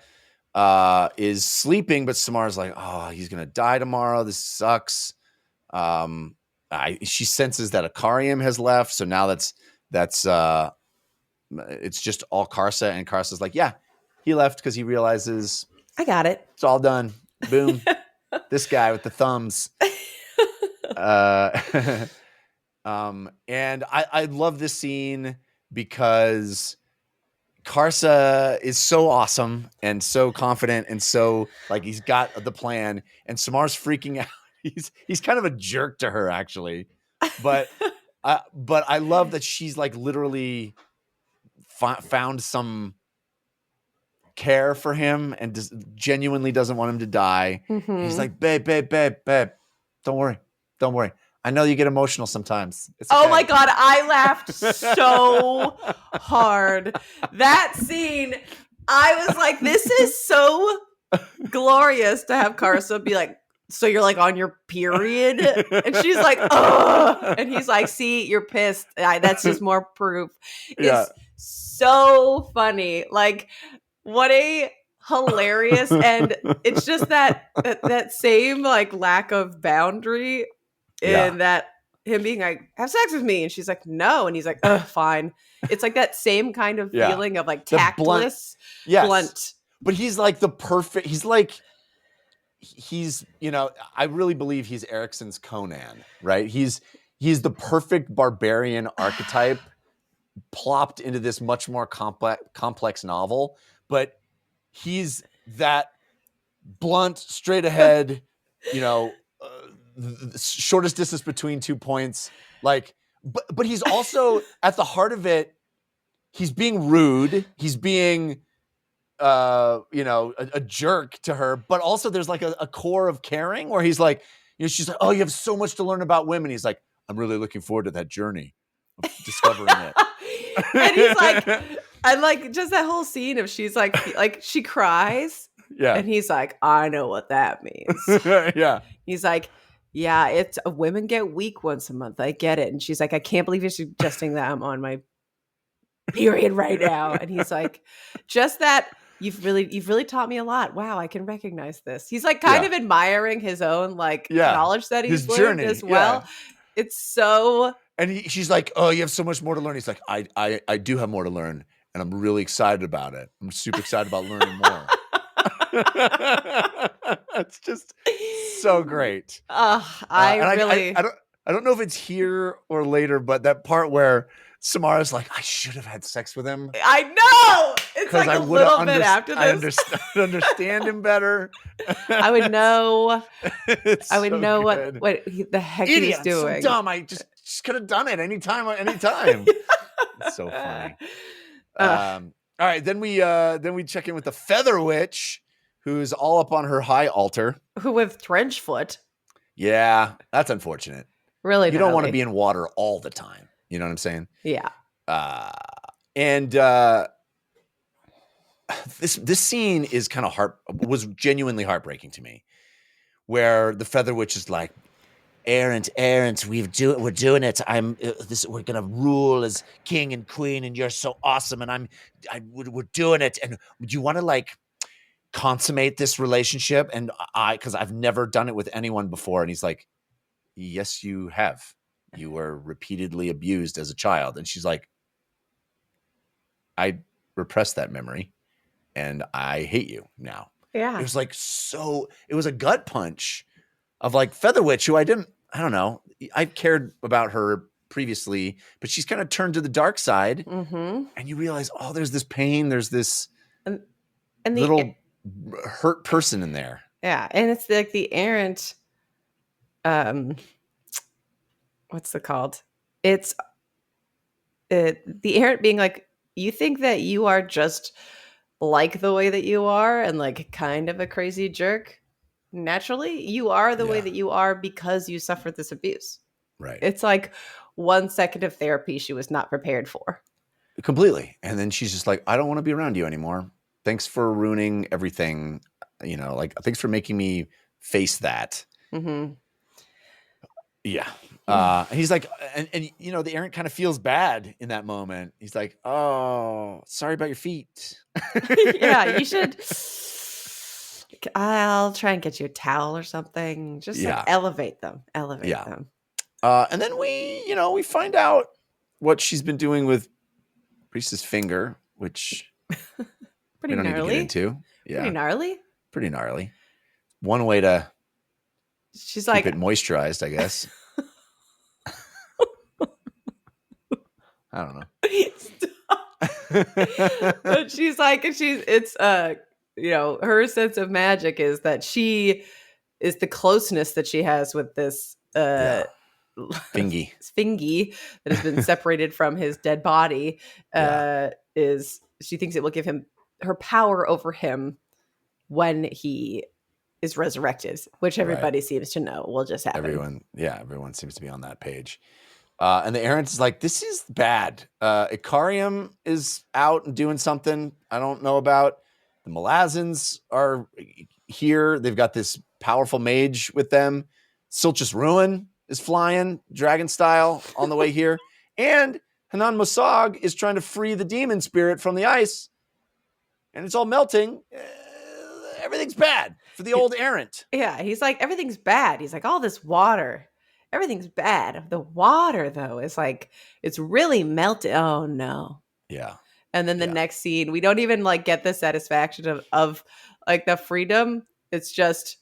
is sleeping, but Samar's like, "Oh, he's gonna die tomorrow. This sucks." She senses that Icarium has left, so now that's it's just all Karsa, and Karsa's like, "Yeah, he left because he realizes I got it. It's all done. Boom." This guy with the thumbs. And I love this scene because Karsa is so awesome and so confident and so like he's got the plan, and Samar's freaking out. He's kind of a jerk to her actually, but I love that she's like literally found some care for him and genuinely doesn't want him to die. Mm-hmm. He's like, babe, don't worry. Don't worry. I know you get emotional sometimes. It's Oh okay." my God, I laughed so hard. That scene, I was like, this is so glorious to have Carissa be like, so you're like on your period? And she's like, oh. And he's like, see, you're pissed. That's just more proof. Yeah. It's so funny. Like, what a hilarious, and it's just that same like lack of boundary in that him being like, have sex with me, and she's like, no, and he's like, ugh, fine. It's like that same kind of feeling of like The blunt- tactless, Yes. blunt. But he's like he's I really believe he's Erikson's Conan, right? He's the perfect barbarian archetype plopped into this much more complex novel, but he's that blunt, straight ahead, the shortest distance between 2 points, like, but he's also at the heart of it. He's being rude. He's being a jerk to her, but also there's like a core of caring where he's like, she's like, oh, you have so much to learn about women. He's like, I'm really looking forward to that journey of discovering it. And he's like, and like just that whole scene of she's like she cries. Yeah. And he's like, I know what that means. Yeah. He's like, yeah, it's women get weak once a month. I get it. And she's like, I can't believe you're suggesting that I'm on my period right now. And he's like, just that. You've really taught me a lot. Wow, I can recognize this. He's like kind of admiring his own like knowledge that he's learned as well. Yeah. It's so. And she's like, "Oh, you have so much more to learn." He's like, "I do have more to learn, and I'm really excited about it. I'm super excited about learning more." It's just so great. I don't know if it's here or later, but that part where Samara's like, I should have had sex with him. I know. It's like a little bit after this. I understand him better. I would know. I would so know good. what the heck Idiot, he's doing. I'm so dumb. I just could have done it anytime. It's so funny. All right, then we check in with the Feather Witch, who's all up on her high altar. Who with trench foot. Yeah, that's unfortunate. Really, you don't want to be in water all the time. You know what I'm saying? Yeah. And this scene is kind of was genuinely heartbreaking to me, where the Feather Witch is like, Errant, we're doing it. We're gonna rule as king and queen, and you're so awesome, and we're doing it. And do you want to like consummate this relationship? And because I've never done it with anyone before. And he's like, yes, you have. You were repeatedly abused as a child. And she's like, I repressed that memory and I hate you now. Yeah. It was like, it was a gut punch of like Feather Witch, who I don't know. I cared about her previously, but she's kind of turned to the dark side. Mm-hmm. And you realize, oh, there's this pain. There's this and little hurt person in there. Yeah. And it's like the errant, what's it called? It's the errant being like, you think that you are just like the way that you are and like kind of a crazy jerk naturally. You are the way that you are because you suffered this abuse. Right. It's like 1 second of therapy she was not prepared for. Completely. And then she's just like, I don't want to be around you anymore. Thanks for ruining everything. Like, thanks for making me face that. Mm-hmm. Yeah. And he's like, and the errant kind of feels bad in that moment. He's like, oh, sorry about your feet. Yeah, you should. I'll try and get you a towel or something. Just like elevate them. Elevate them. And then we find out what she's been doing with Priestess Finger, which pretty we don't gnarly. need to get into. Yeah. Pretty gnarly. One way to keep it moisturized, I guess. I don't know. But she's like, her sense of magic is that she is the closeness that she has with this Fingy that has been separated from his dead body. Is she thinks it will give him her power over him when he is resurrected, which everybody seems to know will just happen. Everyone seems to be on that page. And the errant is like, this is bad. Ikariam is out and doing something I don't know about. The Malazans are here. They've got this powerful mage with them. Silchus Ruin is flying dragon style on the way here. And Hanan Mosag is trying to free the demon spirit from the ice. And it's all melting. Everything's bad for the old errant. Yeah, he's like, everything's bad. He's like, all this water. Everything's bad. The water, though, is like, it's really melted. Oh, no. Yeah. And then the next scene, we don't even like get the satisfaction of like the freedom. It's just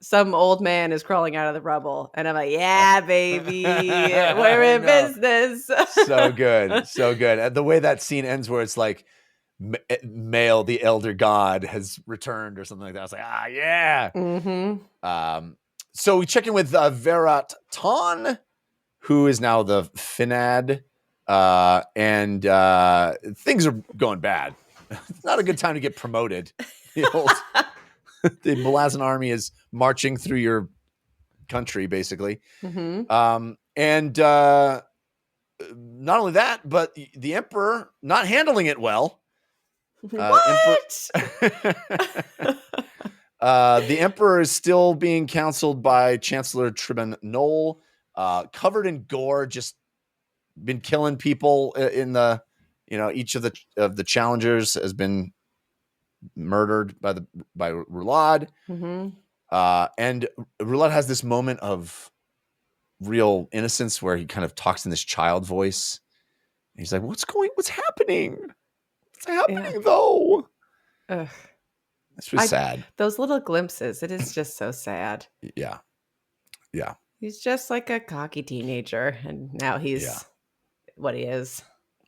some old man is crawling out of the rubble. And I'm like, yeah, baby, we're in business. So good. So good. And the way that scene ends where it's like, Male, the elder god, has returned or something like that. I was like, yeah. Mm-hmm. So we check in with Verat Ton, who is now the Finad. And things are going bad. It's not a good time to get promoted. The Malazan army is marching through your country, basically. Mm-hmm. And not only that, but the Emperor not handling it well. What? The Emperor is still being counseled by Chancellor Tribun Knoll, covered in gore, just been killing people in the, each of the challengers has been murdered by Rulad. Mm-hmm. And Rulad has this moment of real innocence where he kind of talks in this child voice. He's like, what's happening? What's happening though? Ugh. It's really sad. Those little glimpses, it is just so sad. Yeah. Yeah. He's just like a cocky teenager, and now he's what he is.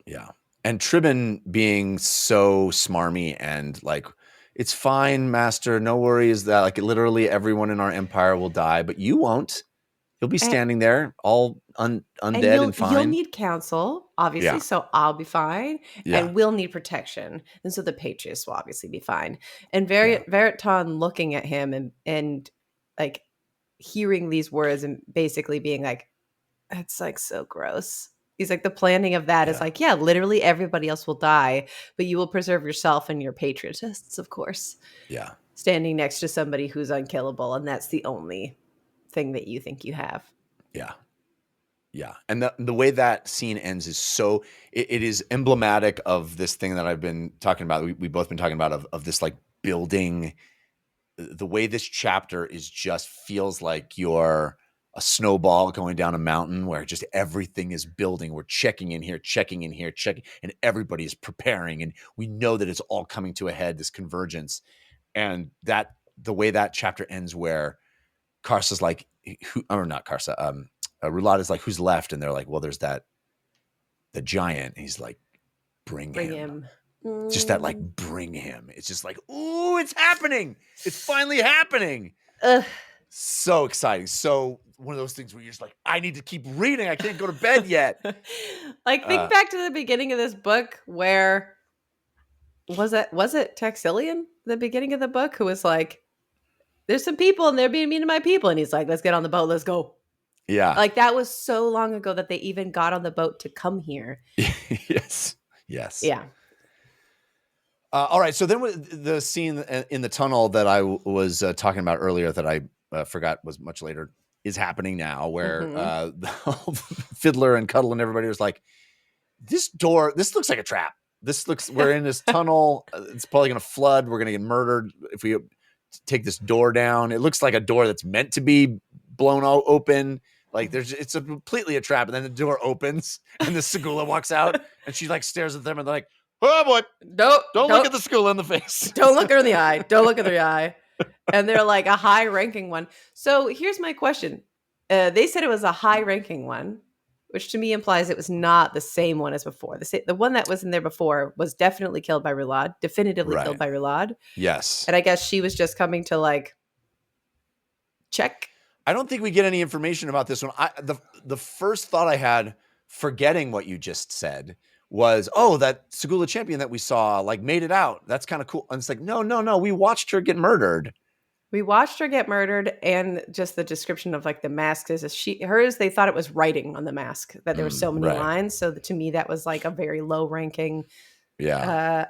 Yeah. And Tribun being so smarmy and like, it's fine, master. No worries that like literally everyone in our empire will die, but you won't. You'll be standing there all undead and fine. You'll need counsel, obviously, so I'll be fine. Yeah. And we'll need protection. And so the Patriots will obviously be fine. And Veriton looking at him and like hearing these words and basically being like, that's like so gross. He's like, the planning of that is like, literally everybody else will die, but you will preserve yourself and your patriotists, of course. Yeah. Standing next to somebody who's unkillable. And that's the only thing that you think you have. Yeah. Yeah. And the way that scene ends is so, it is emblematic of this thing that I've been talking about. We've both been talking about of this like building. The way this chapter is just feels like you're a snowball going down a mountain where just everything is building. We're checking in here, and everybody is preparing. And we know that it's all coming to a head, this convergence. And that the way that chapter ends where Karsa's like, Rulad is like, who's left? And they're like, well, there's the giant. And he's like, bring him. Just that, like, bring him. It's just like, ooh, it's happening. It's finally happening. So exciting. So one of those things where you're just like, I need to keep reading. I can't go to bed yet. Like, think back to the beginning of this book where, was it Taxilian, the beginning of the book, who was like, there's some people and they're being mean to my people. And he's like, let's get on the boat. Let's go. Yeah. Like, that was so long ago that they even got on the boat to come here. Yes. Yeah. All right. So then the scene in the tunnel that I was talking about earlier that I forgot was much later is happening now, where Fiddler and Cuddle and everybody was like, this looks like a trap. We're in this tunnel. It's probably going to flood. We're going to get murdered if we take this door down. It looks like a door that's meant to be blown open. Like it's completely a trap. And then the door opens and the Segula walks out and she like stares at them and they're like, oh boy, don't look at the Segula in the face. Don't look her in the eye. Don't look at the eye. And they're like a high ranking one. So here's my question. They said it was a high ranking one, which to me implies it was not the same one as before. The one that was in there before was definitely killed by Rulad, definitively killed by Rulad. Yes. And I guess she was just coming to like check. I don't think we get any information about this one. The first thought I had, forgetting what you just said, was, oh, that Segula champion that we saw like made it out. That's kind of cool. And it's like, no. We watched her get murdered. We watched her get murdered, and just the description of like the mask is hers. They thought it was writing on the mask that there were so many right. lines. So to me, that was like a very low ranking Yeah.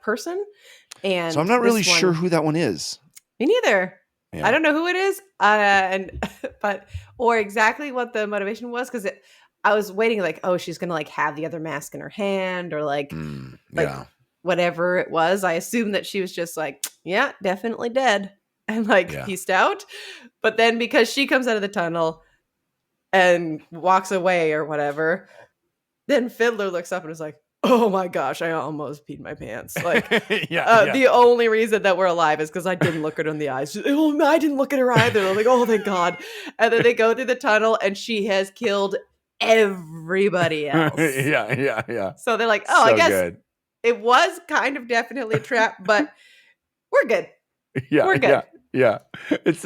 person. And So I'm not this really sure one- who that one is. Me neither. Yeah. I don't know who it is, or exactly what the motivation was, because I was waiting like, oh, she's gonna like have the other mask in her hand, or like Yeah. whatever it was. I assumed that she was just like, yeah, definitely dead, and like pieced out. But then because she comes out of the tunnel and walks away or whatever, then Fiddler looks up and is like, oh my gosh, I almost peed my pants. Like, the only reason that we're alive is because I didn't look her in the eyes. She's, oh, I didn't look at her either. I'm like, oh, thank God. And then they go through the tunnel and she has killed everybody else. Yeah. So they're like, So oh, I guess good. it was kind of definitely a trap, but we're good. Yeah, We're good. Yeah. It's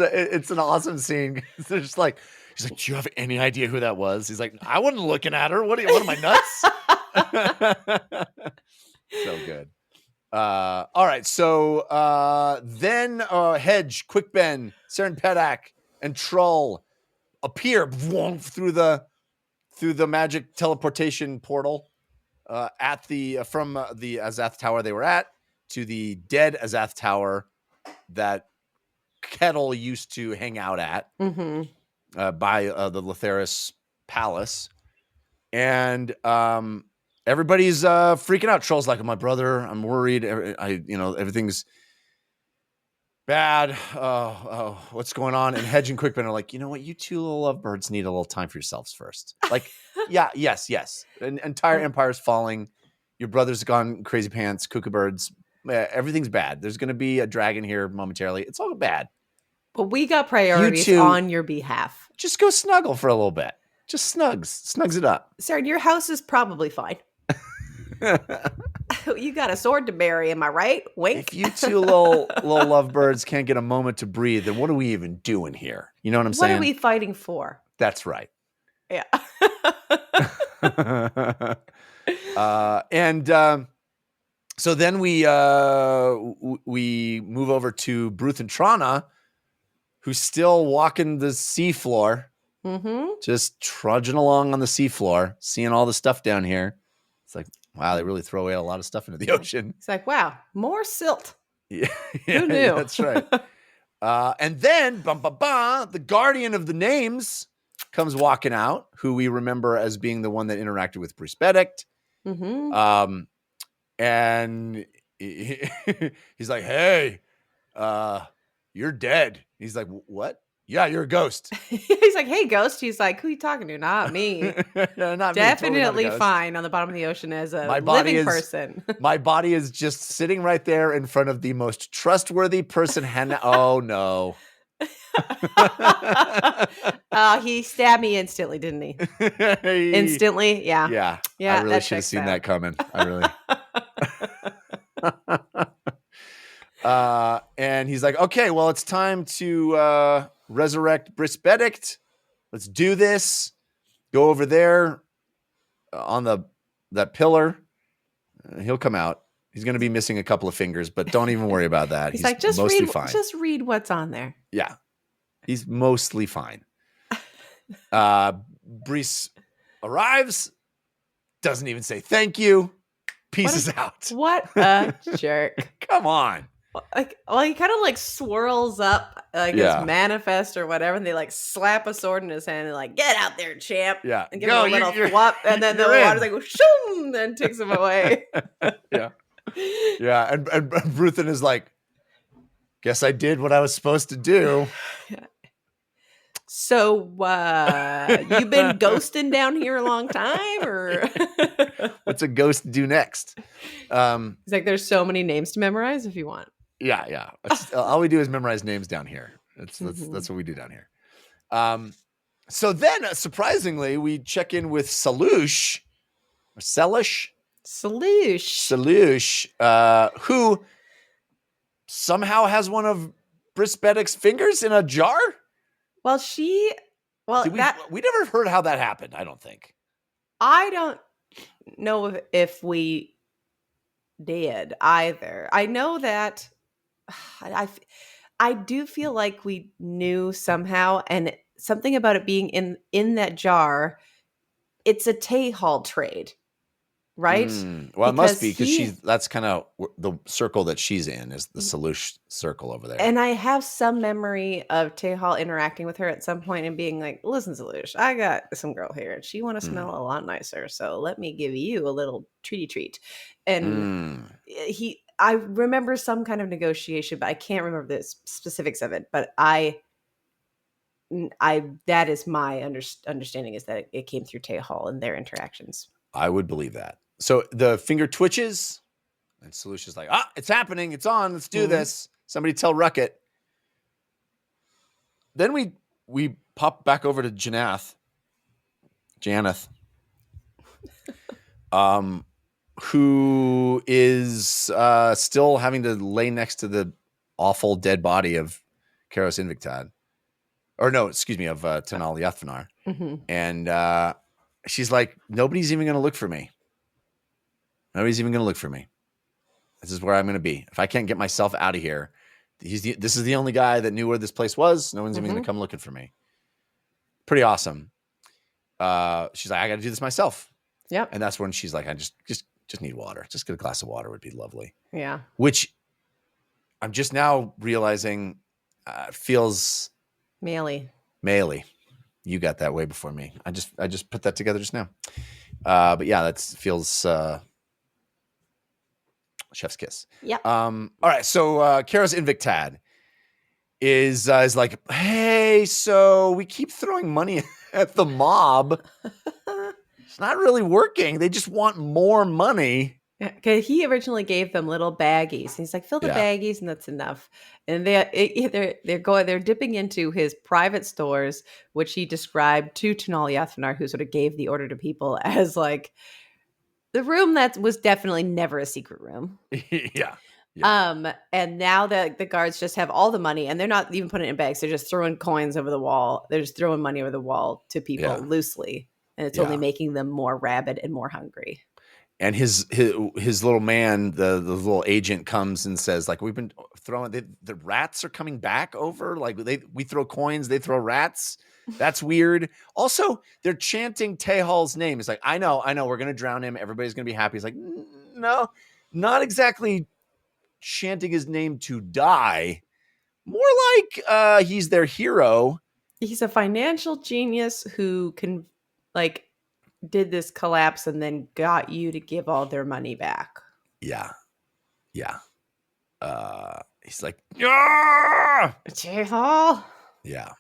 an awesome scene. They're just like, he's like, do you have any idea who that was? He's like, I wasn't looking at her. What am I nuts? So good. All right. So then Hedge, Quick Ben, Saren Pedak, and Troll appear through the magic teleportation portal at the from the Azath Tower they were at to the dead Azath Tower that Kettle used to hang out at by the Letheris Palace. And everybody's freaking out. Troll's like, my brother, I'm worried. Everything's bad. Oh, what's going on? And Hedge and Quickben are like, you know what? You two little lovebirds need a little time for yourselves first. Like, yes. An entire empire's falling. Your brother's gone crazy pants, cuckoo birds. Everything's bad. There's going to be a dragon here momentarily. It's all bad. But we got priorities on your behalf. Just go snuggle for a little bit. Just snugs it up. Saren, your house is probably fine. You got a sword to bury, am I right? Wink. If you two little lovebirds can't get a moment to breathe, then what are we even doing here? You know what I'm saying? What are we fighting for? That's right. Yeah. So then we move over to Bruth and Trana, who's still walking the seafloor, just trudging along on the seafloor, seeing all the stuff down here. It's like, wow, they really throw away a lot of stuff into the ocean. It's like, wow, more silt. Yeah, who knew? That's right. And then, the guardian of the names comes walking out, who we remember as being the one that interacted with Bruce Benedict. And he's like, hey, you're dead. He's like, what? Yeah, you're a ghost. He's like, hey, ghost. He's like, who are you talking to? Not me. Not Definitely me, totally not a fine on the bottom of the ocean as a living person. My body is just sitting right there in front of the most trustworthy person. Oh, no. He stabbed me instantly, didn't he? Instantly? Yeah. I really should have seen that coming. I really. And he's like, okay, well, it's time to resurrect Briss Benedict. Let's do this. Go over there on that pillar. He'll come out. He's going to be missing a couple of fingers, but don't even worry about that. He's like, just fine. Just read what's on there. Yeah. He's mostly fine. Brice arrives, doesn't even say thank you, pieces out. What a jerk. Come on. He kind of like swirls up like his manifest or whatever, and they like slap a sword in his hand and like, get out there, champ. Yeah. And give him a little flop, and then the water's like, shoom, and takes him away. Yeah. Yeah. And Bruthen is like, guess I did what I was supposed to do. So, you've been ghosting down here a long time, or what's a ghost do next? It's like, there's so many names to memorize if you want. Yeah. All we do is memorize names down here. That's what we do down here. So then, surprisingly, we check in with Salush, or Selish, who somehow has one of Briss Benedict's fingers in a jar. Well, we never heard how that happened. I don't think. I don't know if we did either. I know that I do feel like we knew somehow, and something about it being in that jar. It's a Tehal trade, right? Well, it must Because be because he that's kind of the circle that she's in is the Solush circle over there. and I have some memory of Tehal interacting with her at some point and being like, "Listen, Solush, I got some girl here, and she want to smell a lot nicer. So let me give you a little treaty treat." And I remember some kind of negotiation, but I can't remember the specifics of it. But that is my understanding is that it came through Tehal and their interactions. I would believe that. So the finger twitches, and Solush is like, it's happening. It's on. Let's do this. Somebody tell Ruckett. Then we pop back over to Janeth, who is still having to lay next to the awful dead body of Karos Invictad. Or no, excuse me, of Tanal Yathnar. And she's like, nobody's even going to look for me. Nobody's even going to look for me. This is where I'm going to be. If I can't get myself out of here, this is the only guy that knew where this place was. No one's even going to come looking for me. Pretty awesome. She's like, I got to do this myself. Yep. And that's when she's like, I just need water. Just get a glass of water would be lovely. Yeah. Which I'm just now realizing feels Maley. You got that way before me. I just put that together just now. But yeah, that feels chef's kiss. Yeah. All right. So Karos Invictad is like, hey, so we keep throwing money at the mob. It's not really working. They just want more money. Yeah, because he originally gave them little baggies. He's like, fill the baggies, and that's enough. And they're dipping into his private stores, which he described to Tanal Yathnar, who sort of gave the order to people as like the room that was definitely never a secret room. Yeah. And now the guards just have all the money, and they're not even putting it in bags. They're just throwing coins over the wall. They're just throwing money over the wall to people loosely, and it's only making them more rabid and more hungry. And his little man, the little agent, comes and says, like, we've been throwing the rats are coming back over. Like we throw coins, they throw rats. That's weird. Also, they're chanting Tehal's name. It's like, I know, we're gonna drown him. Everybody's gonna be happy. He's like, no, not exactly chanting his name to die. More like he's their hero. He's a financial genius who can did this collapse and then got you to give all their money back. Yeah. He's like, Tehal. Yeah.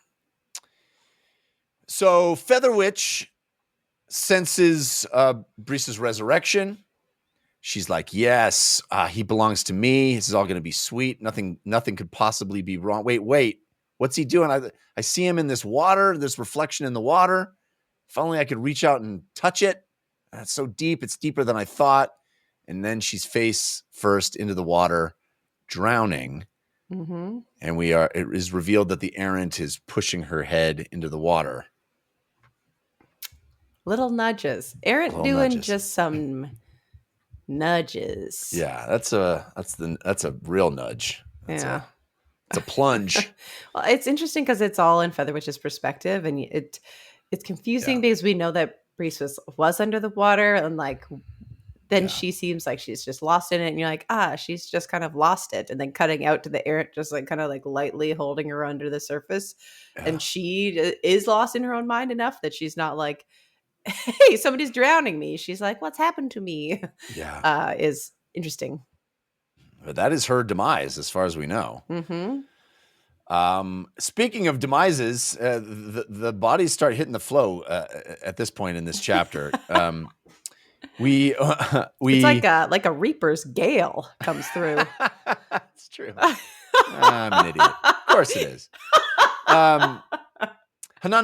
So Featherwitch senses Breeze's resurrection. She's like, yes, he belongs to me. This is all going to be sweet. Nothing could possibly be wrong. Wait. What's he doing? I see him in this water, this reflection in the water. If only I could reach out and touch it. It's so deep. It's deeper than I thought. And then she's face first into the water, drowning. Mm-hmm. And it is revealed that the errant is pushing her head into the water. Little nudges. Errant doing just some nudges. Yeah, that's a real nudge. It's a plunge. Well, it's interesting because it's all in Featherwitch's perspective, and it's confusing because we know that Breeze was under the water, and then she seems like she's just lost in it, and you're like, she's just kind of lost it, and then cutting out to the errant just lightly holding her under the surface, and she is lost in her own mind enough that she's not like, hey, somebody's drowning me. She's like, what's happened to me? Yeah, is interesting. But that is her demise, as far as we know. Mm-hmm. Speaking of demises, the bodies start hitting the flow at this point in this chapter. It's like a Reaper's Gale comes through. It's true. I'm an idiot. Of course it is. Hanan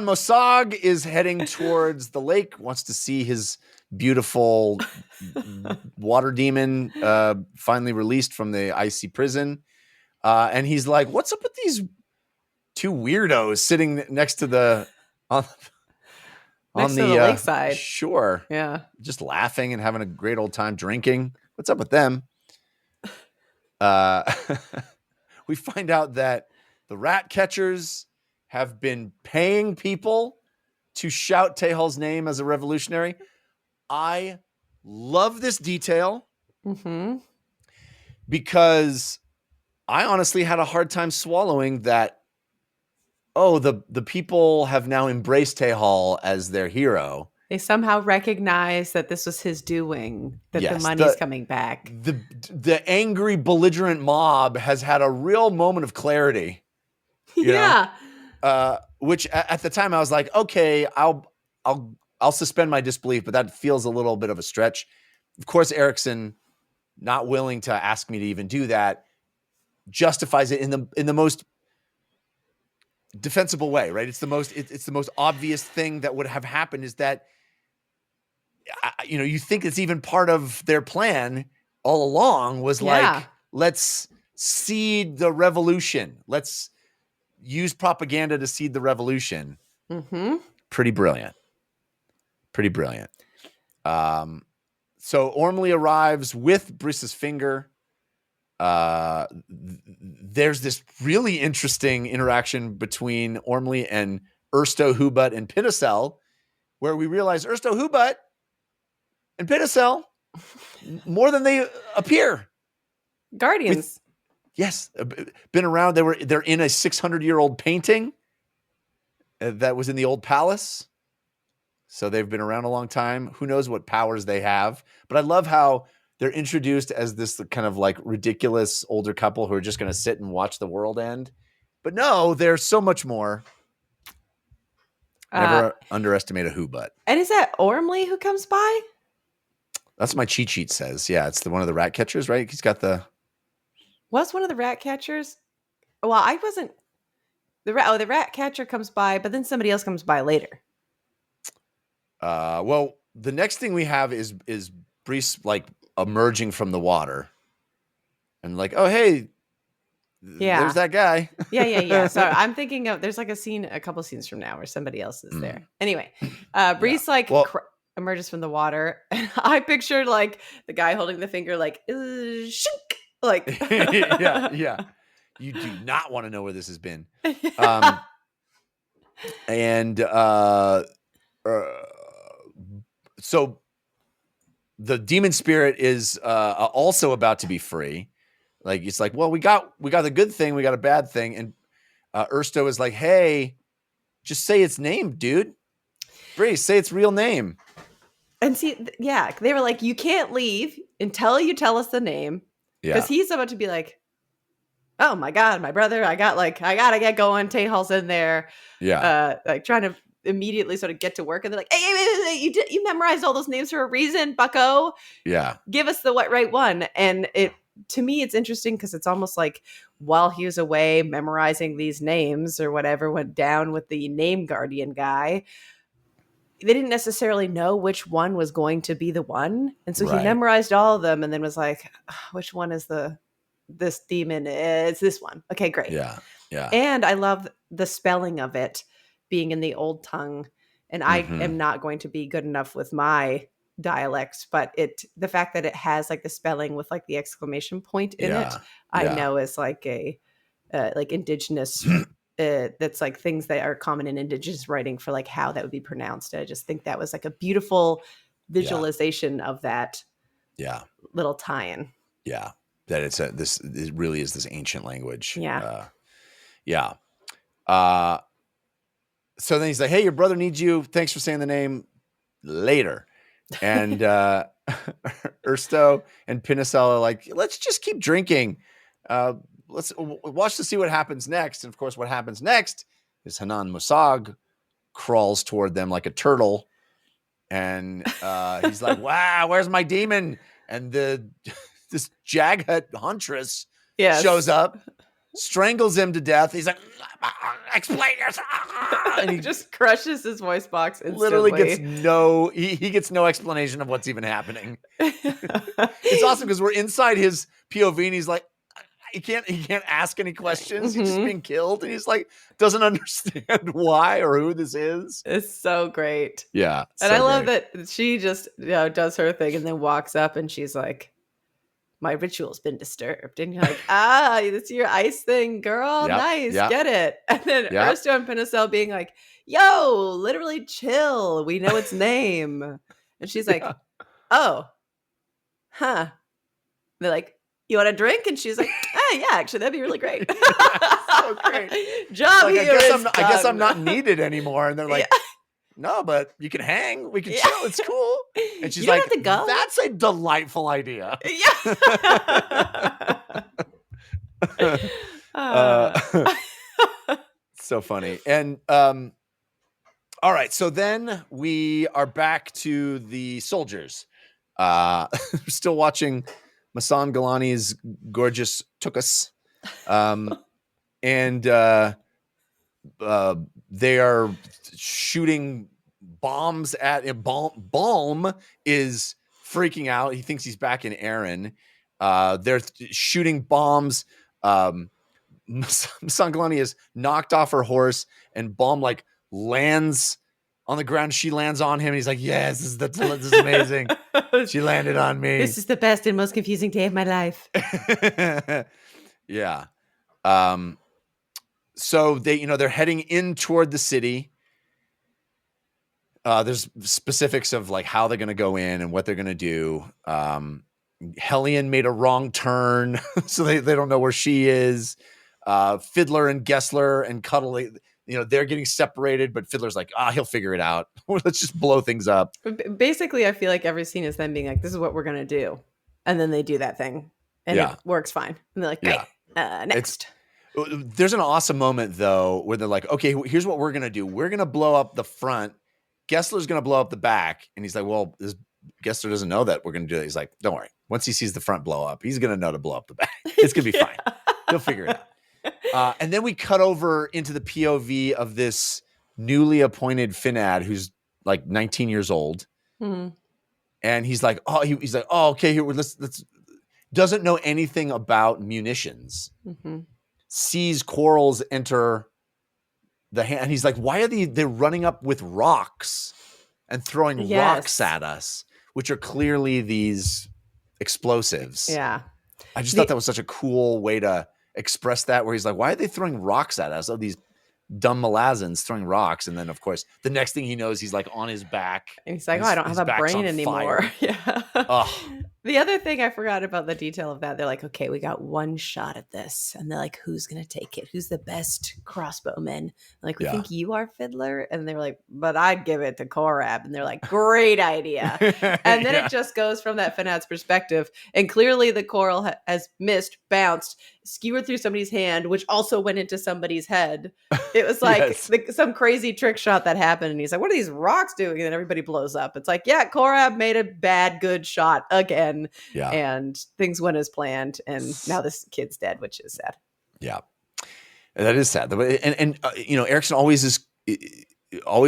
Mosag is heading towards the lake, wants to see his beautiful water demon finally released from the icy prison. And he's like, what's up with these two weirdos sitting next to the lakeside shore? Yeah. Just laughing and having a great old time drinking. What's up with them? We find out that The rat catchers have been paying people to shout Tejal's name as a revolutionary. I love this detail because I honestly had a hard time swallowing that. Oh, the people have now embraced Tejal as their hero. They somehow recognize that this was his doing, that the Yes, money's coming back. The angry, belligerent mob has had a real moment of clarity. Yeah. Which at the time I was like, okay, I'll suspend my disbelief, but that feels a little bit of a stretch. Of course, Erikson, not willing to ask me to even do that, justifies it in the most defensible way, right? It's the most obvious thing that would have happened is that, you think it's even part of their plan all along was like, let's seed the revolution. Let's use propaganda to seed the revolution. Pretty brilliant. So Ormley arrives with Briss's finger. There's this really interesting interaction between Ormley and Ersto, Hubut, and Pinocel, where we realize Ersto, Hubut, and Pinocel more than they appear. Guardians. Yes, been around. They're in a 600-year-old painting that was in the old palace. So they've been around a long time. Who knows what powers they have? But I love how they're introduced as this kind of like ridiculous older couple who are just going to sit and watch the world end. But no, there's so much more. Never underestimate a Hubut. And is that Ormley who comes by? That's what my cheat sheet says. Yeah, it's one of the rat catchers, right? He's got the... Was one of the rat catchers? Well, I wasn't... The rat catcher comes by, but then somebody else comes by later. Well, the next thing we have is Brice like emerging from the water, and like, oh hey, there's that guy. Yeah. So I'm thinking of there's like a couple scenes from now where somebody else is there. Anyway, Brice emerges from the water, and I pictured like the guy holding the finger, like shink, like yeah. You do not want to know where this has been. So the demon spirit is also about to be free. Like it's like, well, we got the good thing, we got a bad thing, and Ersto is like, hey, just say its name, dude. Brice, say its real name. And see, they were like, you can't leave until you tell us the name, because he's about to be like, oh my god, my brother, I gotta get going. Tejal's in there, like trying to immediately sort of get to work, and they're like, hey, you memorized all those names for a reason, bucko. Yeah, give us the right one. And to me it's interesting because it's almost like while he was away memorizing these names or whatever went down with the name guardian guy, they didn't necessarily know which one was going to be the one, and so he memorized all of them and then was like, which one is this demon? It's this one. Okay, great. Yeah. And I love the spelling of it being in the old tongue, and I am not going to be good enough with my dialects, but the fact that it has like the spelling with like the exclamation point in it, I know is like a like indigenous that's like things that are common in indigenous writing for like how that would be pronounced. I just think that was like a beautiful visualization of that little tie-in. Yeah, that it really is this ancient language. So then he's like, hey, your brother needs you. Thanks for saying the name. Later. And Ersto and Pinocel are like, let's just keep drinking. Let's watch to see what happens next. And of course, what happens next is Hanan Musag crawls toward them like a turtle. And he's like, wow, where's my demon? And this Jaghut huntress shows up, strangles him to death. He's like, explain yourself. And he just crushes his voice box instantly. Literally he gets no explanation of what's even happening. It's awesome because we're inside his POV and he's like, he can't ask any questions. He's just being killed. And he's like, doesn't understand why or who this is. It's so great. Yeah. And I love that she just does her thing and then walks up and she's like, my ritual's been disturbed. And you're like, ah, it's your ice thing, girl. Yep, Nice. yep. Get it. And then Yep. Ernesto and Pinicel being like, yo, literally chill. We know its name. And she's like, oh, huh. They're like, you want a drink? And she's like, yeah, actually, that'd be really great. So great. Job Like, here is I guess I'm done. not needed anymore. And they're like, Yeah. no, but you can hang. We can Yeah. chill. It's cool. And she's You don't like, have to go. that's a delightful idea. Yeah. So funny. And all right, so then we are back to the soldiers. Still watching Masan Galani's gorgeous Tukas. And they are shooting bombs at Balm is freaking out. He thinks he's back in Aaron. They're shooting bombs. Sangalani is knocked off her horse, and Balm like lands on the ground. She lands on him, and he's like, "Yes, this is amazing. She landed on me. This is the best and most confusing day of my life." Yeah. So they're heading in toward the city. There's specifics of like how they're going to go in and what they're going to do. Hellion made a wrong turn, so they don't know where she is. Fiddler and Gessler and Cuddly, they're getting separated, but Fiddler's like, he'll figure it out. Let's just blow things up. Basically, I feel like every scene is them being like, this is what we're going to do. And then they do that thing and it works fine. And they're like, great, next. There's an awesome moment though, where they're like, okay, here's what we're going to do. We're going to blow up the front. Gessler's going to blow up the back. And he's like, well, Gessler doesn't know that we're going to do that. He's like, don't worry. Once he sees the front blow up, he's going to know to blow up the back. It's going to be fine. He'll figure it out. And then we cut over into the POV of this newly appointed Finad who's like 19 years old. Mm-hmm. And he's like, he's like, okay, here, let's doesn't know anything about munitions. Mm-hmm. Sees Quarles enter the hand. And he's like, why are they're running up with rocks and throwing rocks at us, which are clearly these explosives. Yeah. I just thought that was such a cool way to express that, where he's like, why are they throwing rocks at us? Oh, these dumb Malazans throwing rocks. And then of course the next thing he knows, he's like on his back. And he's like, I don't have a brain anymore. Yeah. The other thing I forgot about the detail of that, they're like, okay, we got one shot at this. And they're like, who's going to take it? Who's the best crossbowman? Like, we think you are, Fiddler. And they were like, but I'd give it to Korab. And they're like, great idea. And then it just goes from that Finad's perspective. And clearly the coral has missed, bounced, skewered through somebody's hand, which also went into somebody's head. It was like some crazy trick shot that happened. And he's like, what are these rocks doing? And then everybody blows up. It's like, yeah, Korab made a bad, good shot again. Yeah. And things went as planned. And now this kid's dead, which is sad. Yeah. That is sad. And Erikson always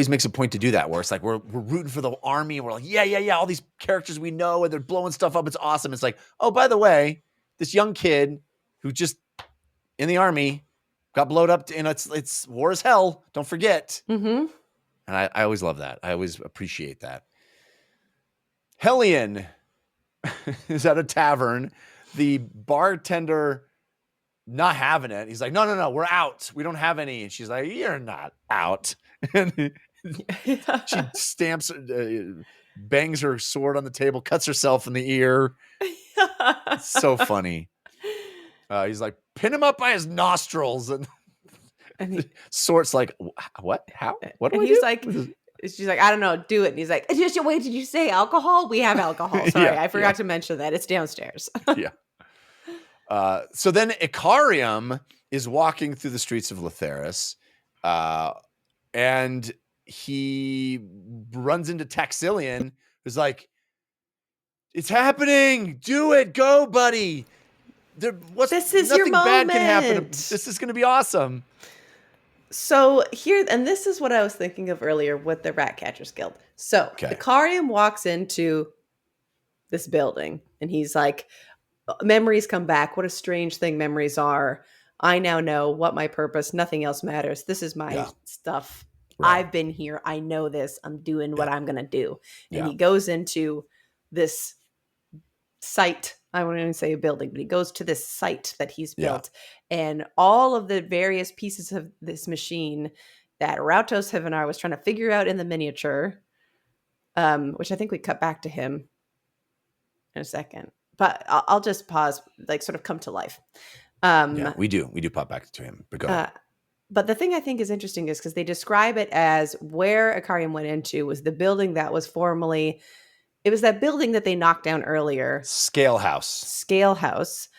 makes a point to do that, where it's like, we're rooting for the army. And we're like, yeah. All these characters we know, and they're blowing stuff up. It's awesome. It's like, oh, by the way, this young kid who just in the army got blowed up, and it's war as hell. Don't forget. Mm-hmm. And I always love that. I always appreciate that. Hellion is at a tavern. The bartender not having it. He's like, no, we're out. We don't have any. And she's like, you're not out. And she stamps, bangs her sword on the table, cuts herself in the ear. So funny. He's like, pin him up by his nostrils. And Sort's like, what? How? What do I do? He's like, she's like, I don't know, do it. And he's like, wait, did you say alcohol? We have alcohol. Sorry, I forgot to mention that. It's downstairs. Yeah. So then Icarium is walking through the streets of Letheris, and he runs into Taxilian, who's like, it's happening. Do it. Go, buddy. This is your moment. Nothing bad can happen. This is going to be awesome. So here, and this is what I was thinking of earlier with the Ratcatchers Guild. So Icarium walks into this building and he's like, memories come back. What a strange thing memories are. I now know what my purpose, nothing else matters. This is my stuff. Right. I've been here. I know this. I'm doing what I'm going to do. And he goes into this site. I wouldn't even say a building, but he goes to this site that he's Yeah. built, and all of the various pieces of this machine that Rautos Hivenar was trying to figure out in the miniature, which I think we cut back to him in a second, but I'll just pause, like sort of come to life. Yeah, we do pop back to him, but go ahead. But the thing I think is interesting is because they describe it as where Ikariam went into was the building that was formerly, it was that building that they knocked down earlier. Scale House. Scale House.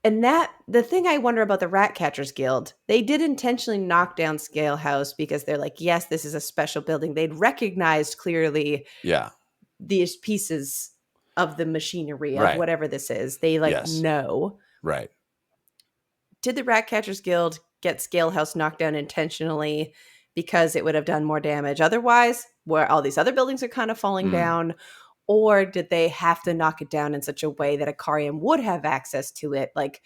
And that, the thing I wonder about the Ratcatchers Guild, they did intentionally knock down Scale House because they're like, yes, this is a special building. They'd recognized clearly Yeah. these pieces of the machinery of Right. whatever this is. They like Yes. know. Right. Did the Ratcatchers Guild get Scale House knocked down intentionally because it would have done more damage otherwise, where all these other buildings are kind of falling down? Or did they have to knock it down in such a way that Ikariam would have access to it? Like,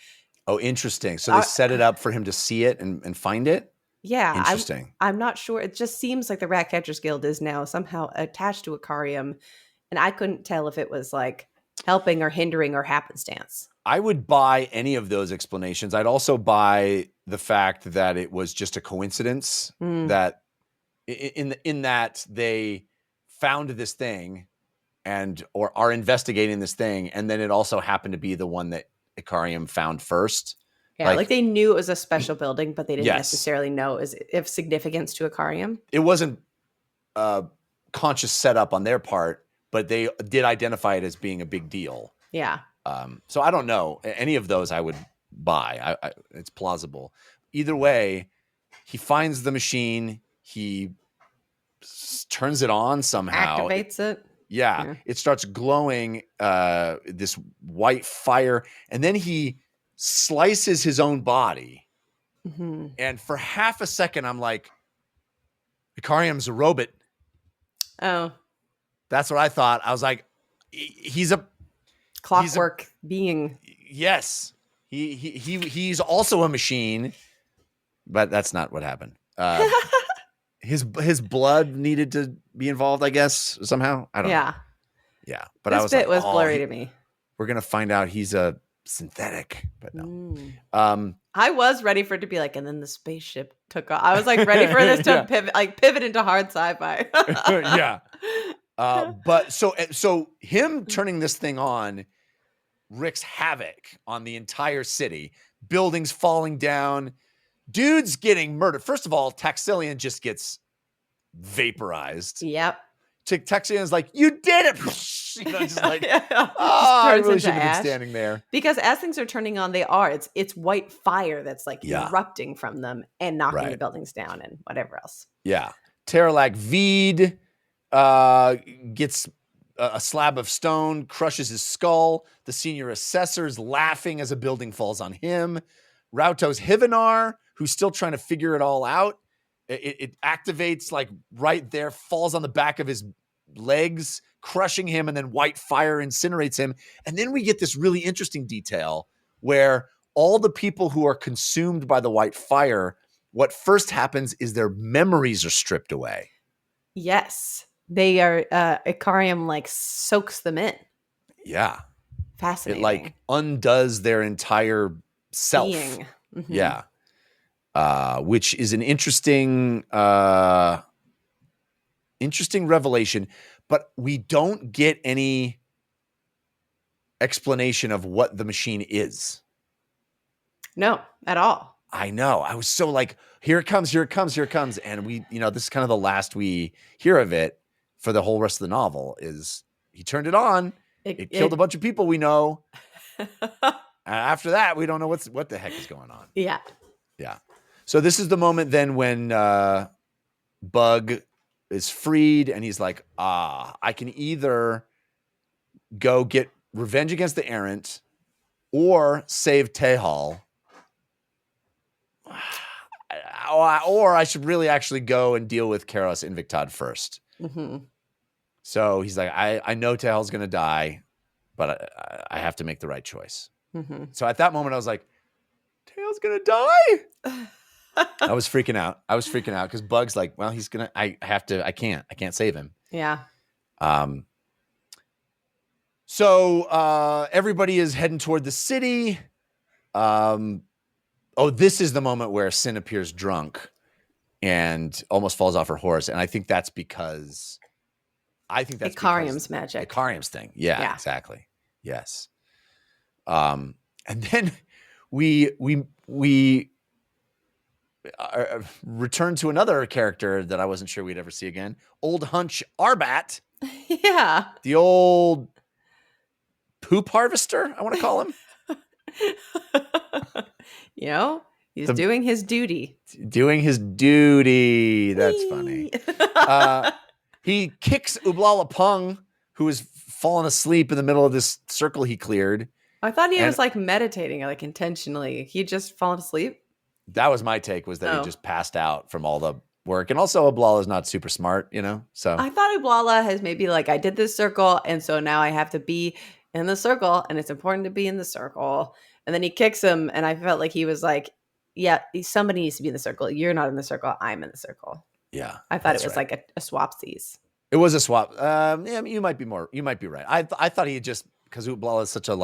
Oh, interesting. So they set it up for him to see it and find it? yeah, Interesting. I'm not sure. It just seems like the Ratcatchers Guild is now somehow attached to Ikariam, and I couldn't tell if it was like helping or hindering or happenstance. I would buy any of those explanations. I'd also buy the fact that it was just a coincidence that in that they found this thing or are investigating this thing, and then it also happened to be the one that Ikariam found first. Yeah, like they knew it was a special building, but they didn't Yes. necessarily know it was of significance to Ikariam. It wasn't conscious setup on their part, but they did identify it as being a big deal. Yeah. So I don't know. Any of those I would buy. It's plausible. Either way, he finds the machine. He turns it on somehow. Activates it. Yeah. It starts glowing this white fire. And then he slices his own body. Mm-hmm. And for half a second, I'm like, Ikariam's a robot. Oh. That's what I thought. I was like, he's a clockwork being. Yes. He's also a machine, but that's not what happened. His blood needed to be involved, I guess, somehow. I don't know. Yeah. But this I was bit like, was blurry to me. We're gonna find out he's a synthetic, but no. I was ready for it to be like, and then the spaceship took off. I was like ready for this to pivot into hard sci-fi. Yeah. But so him turning this thing on wreaks havoc on the entire city. Buildings falling down, dudes getting murdered. First of all, Taxilian just gets vaporized. Yep. Taxilian's like, you did it. Just like, I really shouldn't have been standing there. Because as things are turning on, it's white fire that's like erupting from them and knocking the buildings down and whatever else. Yeah. Terralak Veed gets a slab of stone, crushes his skull. The senior assessor's laughing as a building falls on him. Rautos Hivenar, who's still trying to figure it all out, it activates like right there, falls on the back of his legs, crushing him, and then white fire incinerates him. And then we get this really interesting detail where all the people who are consumed by the white fire, what first happens is their memories are stripped away. Yes. They are, Ikariam like soaks them in. Yeah. Fascinating. It like undoes their entire self. Being. Mm-hmm. Yeah. Which is an interesting revelation, but we don't get any explanation of what the machine is. No, at all. I know. I was so like, here it comes. And we, this is kind of the last we hear of it for the whole rest of the novel is he turned it on. It killed a bunch of people we know. After that, we don't know what the heck is going on. Yeah. Yeah. So this is the moment then when Bug is freed and he's like, I can either go get revenge against the Errant or save Tehal. Or I should really actually go and deal with Karos Invictad first. Mm-hmm. So he's like, I know Tehal's going to die, but I have to make the right choice. Mm-hmm. So at that moment, I was like, Tehal's going to die? I was freaking out because Bug's like, well, he's going to, I can't save him. Yeah. So everybody is heading toward the city. This is the moment where Sin appears drunk and almost falls off her horse. And I think that's because Ikariam's magic. Ikariam's thing. Yeah, Yeah. exactly. Yes. And then we return to another character that I wasn't sure we'd ever see again. Old Hunch Arbat. Yeah. The old poop harvester, I want to call him. He's doing his duty. Doing his duty. That's Whee! funny. He kicks Ublala Pung, who is fallen asleep in the middle of this circle he cleared. I thought he was like meditating, like intentionally. He just fallen asleep. That was my take, was that he just passed out from all the work. And also Ublala is not super smart, so. I thought Ublala has maybe like, I did this circle, and so now I have to be in the circle, and it's important to be in the circle. And then he kicks him, and I felt like he was like, yeah, somebody needs to be in the circle. You're not in the circle. I'm in the circle. Yeah. I thought it was like a swapsies. It was a swap. Yeah, you might be right. I thought he just, because Ublala is such a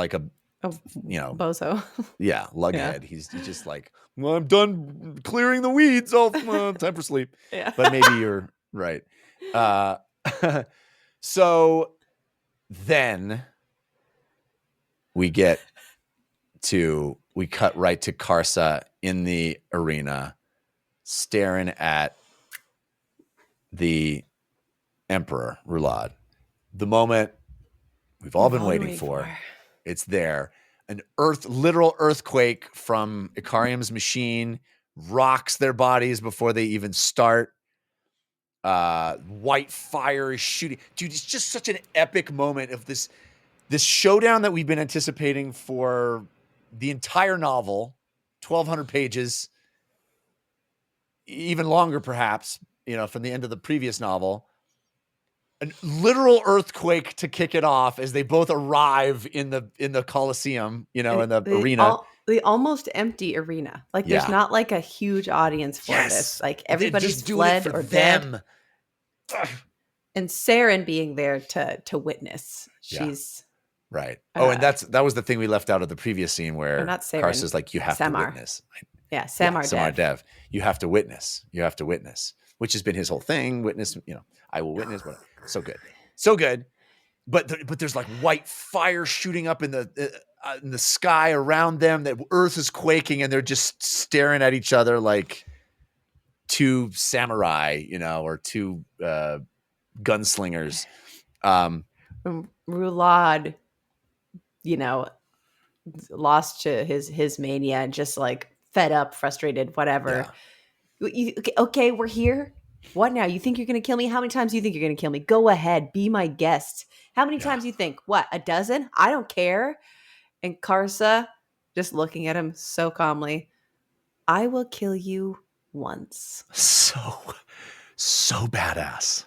bozo. Yeah, lughead. Yeah. He's just like, well, I'm done clearing the weeds. Time for sleep. Yeah. But maybe you're right. So then we cut right to Karsa in the arena, staring at the Emperor Rulad. The moment we've all been waiting for. It's there. An literal earthquake from Ikariam's machine rocks their bodies before they even start. White fire is shooting. Dude, it's just such an epic moment of this showdown that we've been anticipating for the entire novel, 1,200 pages, even longer perhaps, from the end of the previous novel. A literal earthquake to kick it off as they both arrive in the Colosseum, in the arena. The almost empty arena. Like there's not like a huge audience for this. Like everybody's fled or dead. And Saren being there to witness. She's right. And that was the thing we left out of the previous scene where Karsa's like, you have Samar. to witness. Yeah, Samar Dev. You have to witness. Which has been his whole thing. Witness, I will witness. Whatever. So good. But there's like white fire shooting up in the sky around them. The earth is quaking, and they're just staring at each other like two samurai, or two gunslingers. Rulad, lost to his mania and just like fed up, frustrated, whatever. Yeah. Okay, we're here. What now? You think you're going to kill me? How many times do you think you're going to kill me? Go ahead. Be my guest. How many times do you think? What, a dozen? I don't care. And Karsa just looking at him so calmly. I will kill you once. So badass.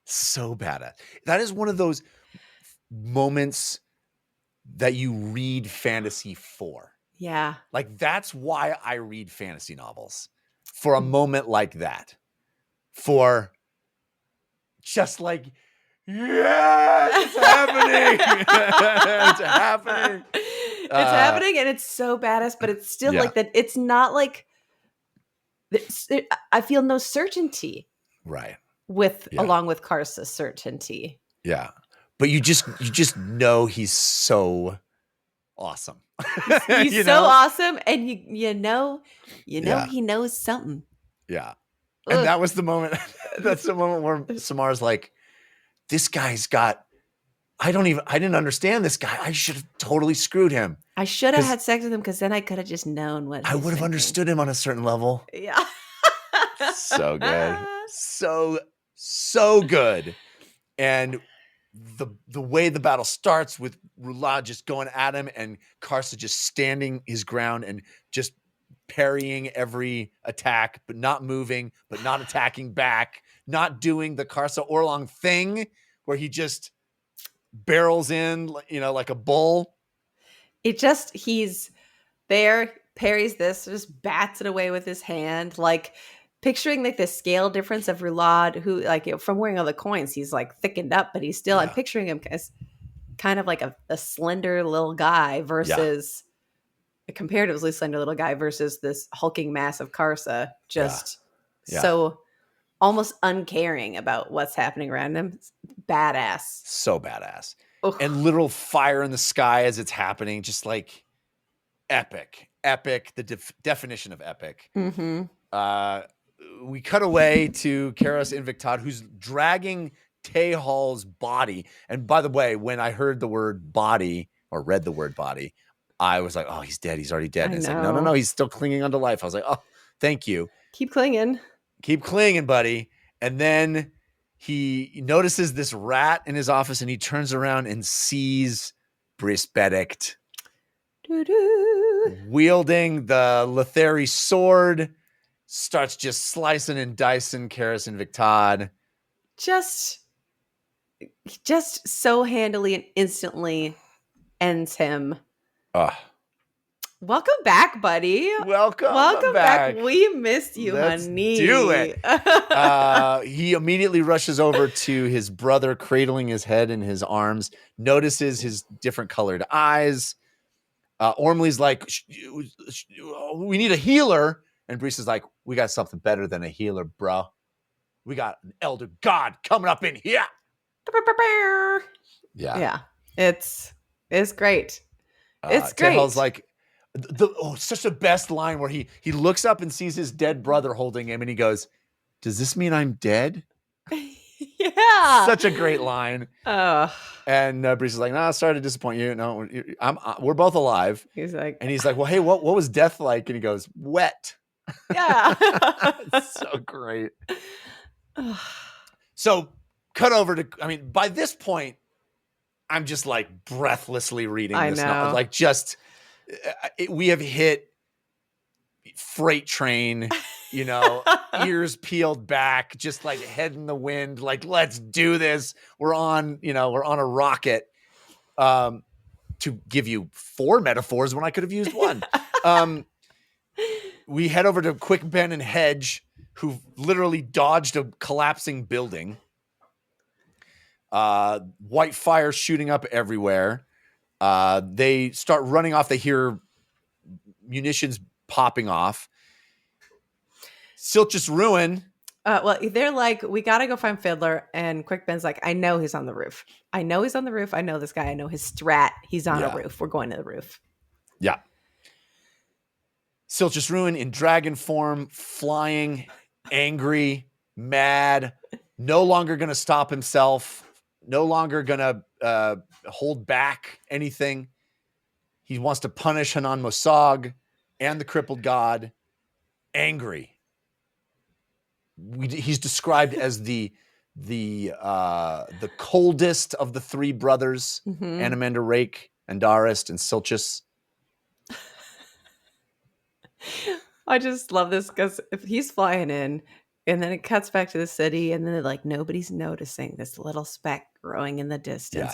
So badass. That is one of those moments that you read fantasy for. Yeah. Like that's why I read fantasy novels. For a moment like that. For just like, yes, it's happening. It's happening. It's happening, and it's so badass, but it's still like that. It's not like I feel no certainty. Right. Along with Karsa's certainty. Yeah. But you just know he's so awesome. He's so awesome, and you know he knows something. Yeah. And that was the moment. That's the moment where Samar's like, this guy's got, I didn't understand this guy. I should have totally screwed him. I should have had sex with him because then I could have just known what I would have understood him on a certain level. Yeah. So good. So good. And the way the battle starts with Rulad just going at him and Karsa just standing his ground and just parrying every attack, but not moving, but not attacking back, not doing the Karsa Orlong thing where he just barrels in, like a bull. He's there, parries this, just bats it away with his hand, like picturing like the scale difference of Rulad, who like from wearing all the coins, he's like thickened up, but he's still, I'm picturing him as kind of like a slender little guy versus a comparatively slender little guy versus this hulking mass of Karsa, just Yeah. so almost uncaring about what's happening around him. It's badass. So badass. Oof. And literal fire in the sky as it's happening, just like epic, the definition of epic. We cut away to Karos Invictad, who's dragging Tehal's body. And by the way, when I heard the word body or read the word body, I was like, oh, he's dead. He's already dead. And it's like, no, he's still clinging onto life. I was like, oh, thank you. Keep clinging, buddy. And then he notices this rat in his office and he turns around and sees Brice Benedict wielding the Letheri sword, starts just slicing and dicing Karos Invictad. Just so handily and instantly ends him. Welcome back, buddy. Welcome back. We missed you, honey. Do it. He immediately rushes over to his brother, cradling his head in his arms, notices his different colored eyes. Ormley's like, we need a healer. And Brice is like, we got something better than a healer, bro. We got an elder god coming up in here. Yeah. It's great. It's great. Tehal's like, such the best line where he looks up and sees his dead brother holding him and he goes, does this mean I'm dead? Yeah. Such a great line. And Brice is like, no, sorry to disappoint you. No, we're both alive. He's like, well, hey, what was death like? And he goes, wet. Yeah. It's so great. So cut over to, by this point, I'm just like breathlessly reading this. I know. We have hit freight train, ears peeled back, just like head in the wind. Like, let's do this. We're on a rocket. To give you 4 metaphors when I could have used 1. We head over to Quick Ben and Hedge, who literally dodged a collapsing building. White fire shooting up everywhere. They start running off. They hear munitions popping off. Silch's ruin. Well, they're like, we got to go find Fiddler. And Quick Ben's like, I know he's on the roof. I know this guy. I know his strat. He's on a roof. We're going to the roof. Yeah. Silch's ruin in dragon form, flying, angry, mad, no longer going to stop himself, no longer going to hold back anything. He wants to punish Hanan Mosag and the crippled god. Angry. He's described as the coldest of the 3 brothers, Anamander, Rake, Andarist, and Silchus. I just love this because if he's flying in and then it cuts back to the city and then like nobody's noticing this little speck growing in the distance,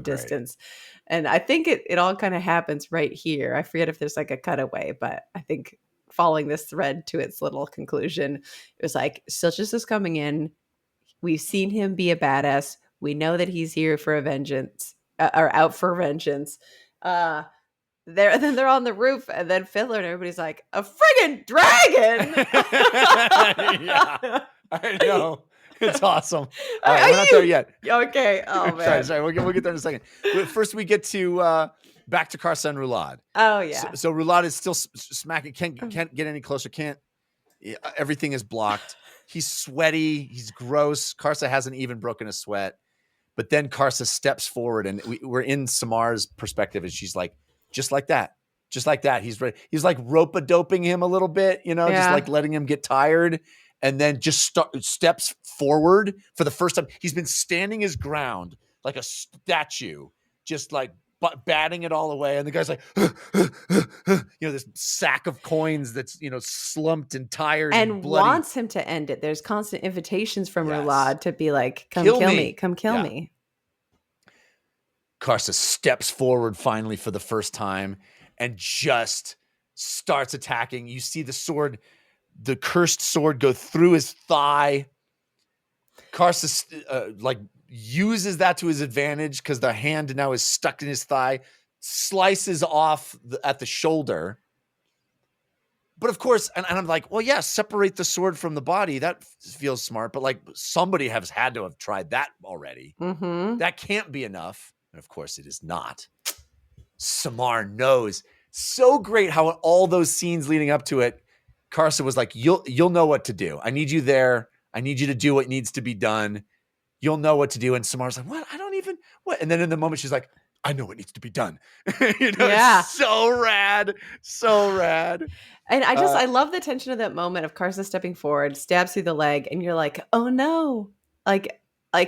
distance. And I think it all kind of happens right here. I forget if there's like a cutaway, but I think following this thread to its little conclusion, it was like, Silchus is coming in. We've seen him be a badass. We know that he's here for a vengeance or out for vengeance. They're on the roof, and then Fiddler and everybody's like, a friggin' dragon! Yeah, I know. It's awesome. All right, we're not there yet. Okay. Oh, man. Sorry. We'll get there in a second. First, we get to back to Karsa and Rulad. Oh, yeah. So Rulad is still smacking. Can't get any closer. Everything is blocked. He's sweaty. He's gross. Karsa hasn't even broken a sweat. But then Karsa steps forward, and we're in Samar's perspective, and she's like, just like that. He's ready. He's like rope-a-doping him a little bit, just like letting him get tired. And then just steps forward for the first time. He's been standing his ground like a statue, just like batting it all away. And the guy's like, this sack of coins that's, slumped and tired and bloody. Wants him to end it. There's constant invitations from Rulad to be like, come kill me. Come kill me. Karsa steps forward finally for the first time and just starts attacking. You see the sword, the cursed sword, go through his thigh. Karsa uses that to his advantage because the hand now is stuck in his thigh, slices off at the shoulder. But of course, and I'm like, well, yeah, separate the sword from the body. That feels smart. But like somebody has had to have tried that already. Mm-hmm. That can't be enough. And of course, it is not. Samar knows. So great how in all those scenes leading up to it, Karsa was like, you'll know what to do. I need you there. I need you to do what needs to be done. You'll know what to do. And Samar's like, what? I don't even, what? And then in the moment, she's like, I know what needs to be done. Yeah. It's so rad. So rad. And I love the tension of that moment of Karsa stepping forward, stabs through the leg, and you're like, oh no. Like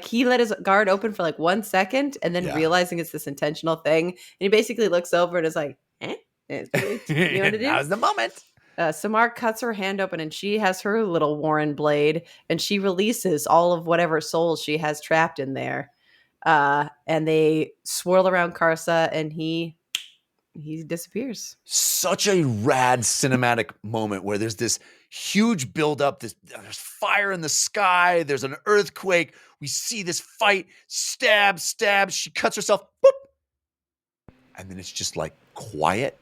he let his guard open for like 1 second and then realizing it's this intentional thing. And he basically looks over and is like, you know what to do? That was the moment. Samar cuts her hand open and she has her little Warren blade and she releases all of whatever souls she has trapped in there. And they swirl around Karsa and he disappears. Such a rad cinematic moment where there's this huge buildup. There's fire in the sky. There's an earthquake. We see this fight. Stab. She cuts herself. Boop. And then it's just like quiet.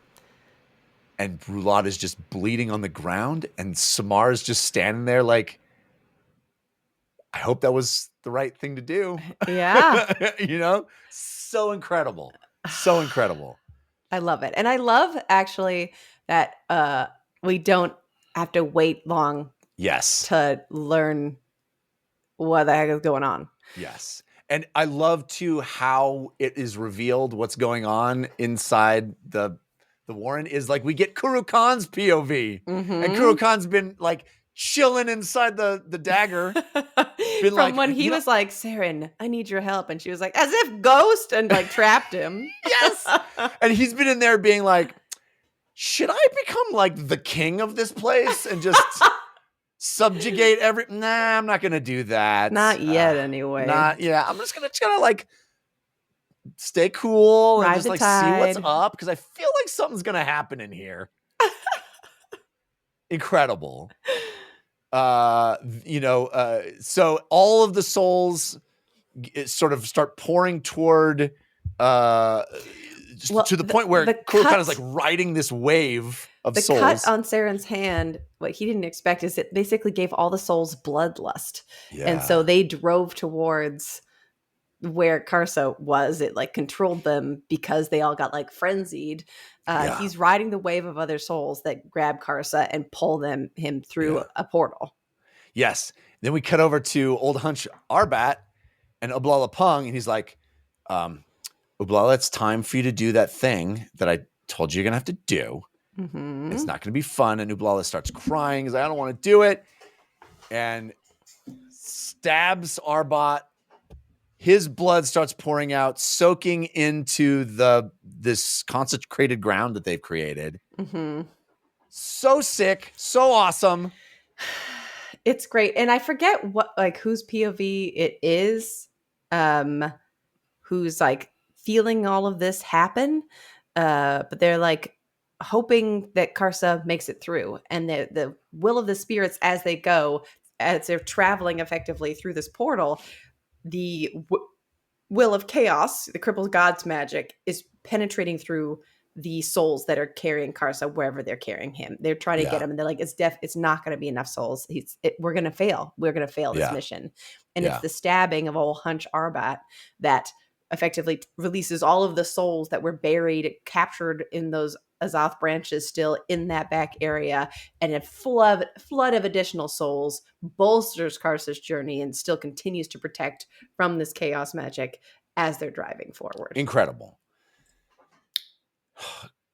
And Brulad is just bleeding on the ground. And Samar is just standing there like, I hope that was the right thing to do. Yeah. You know? So incredible. So incredible. I love it. And I love actually that we don't have to wait long to learn what the heck is going on. Yes. And I love too how it is revealed what's going on inside the Warren is like we get Kuru Khan's POV. Mm-hmm. And Kuru Khan's been like chilling inside the dagger. From like, when he was like, Saren, I need your help. And she was like, as if ghost, and like trapped him. Yes. And he's been in there being like, should I become like the king of this place and just subjugate nah, I'm not going to do that. Not yet anyway. I'm just going to like stay cool and just like see what's up because I feel like something's going to happen in here. Incredible. So all of the souls sort of start pouring toward to the point where Kuru Khan is like riding this wave of souls. The cut on Saren's hand, what he didn't expect is it basically gave all the souls bloodlust. Yeah. And so they drove towards where Karsa was. It like controlled them because they all got like frenzied. He's riding the wave of other souls that grab Karsa and pull him through a portal. Yes. Then we cut over to Old Hunch Arbat and Ublala Pung, and he's like, Ublala, it's time for you to do that thing that I told you you're going to have to do. Mm-hmm. It's not going to be fun. And Ublala starts crying. He's like, I don't want to do it. And stabs Arbat. His blood starts pouring out, soaking into this consecrated ground that they've created. Mm-hmm. So sick, so awesome. It's great. And I forget whose POV it is, who's like feeling all of this happen. But they're like hoping that Karsa makes it through. And the will of the spirits as they go, as they're traveling effectively through this portal, the will of chaos, the crippled god's magic, is penetrating through the souls that are carrying Karsa wherever they're carrying him. They're trying to get him, and they're like, it's not going to be enough souls. We're going to fail. We're going to fail this mission. And it's the stabbing of old Hunch Arbat that effectively releases all of the souls that were buried, captured in those Azoth branches still in that back area, and a flood of additional souls bolsters Karsa's journey and still continues to protect from this chaos magic as they're driving forward. Incredible.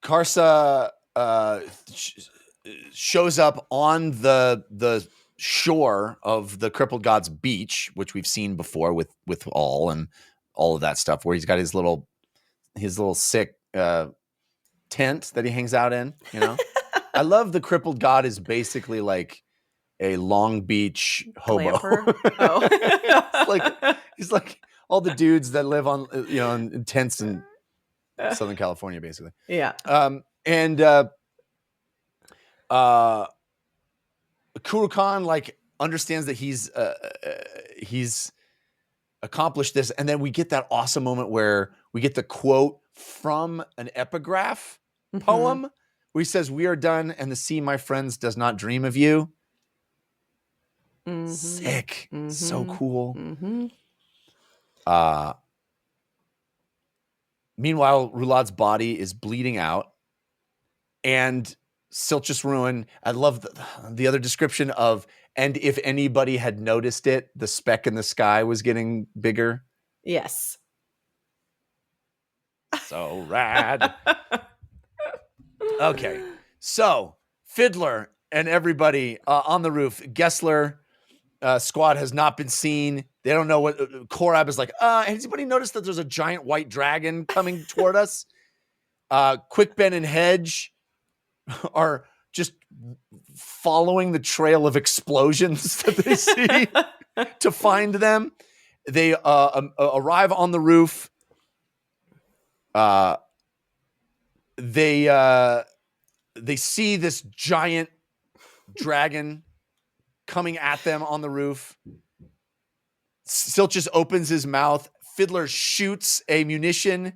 Karsa shows up on the shore of the Crippled God's beach, which we've seen before with All and all of that stuff, where he's got his little sick tent that he hangs out in, you know. I love the Crippled God is basically like a Long Beach hobo. He's like all the dudes that live on, in tents in Southern California, basically. Yeah. Kuru Khan like understands that he's accomplish this. And then we get that awesome moment where we get the quote from an epigraph poem where he says, "We are done, and the sea, my friends, does not dream of you." Sick. So cool. Meanwhile, Roulad's body is bleeding out, and Silchus Ruin. I love the other description of, and if anybody had noticed it, the speck in the sky was getting bigger. Yes. So rad. Okay. So Fiddler and everybody on the roof. Gessler squad has not been seen. They don't know what Korab is like. Has anybody noticed that there's a giant white dragon coming toward us? Quickben and Hedge are just following the trail of explosions that they see to find them. They arrive on the roof. They see this giant dragon coming at them on the roof. Silchus opens his mouth. Fiddler shoots a munition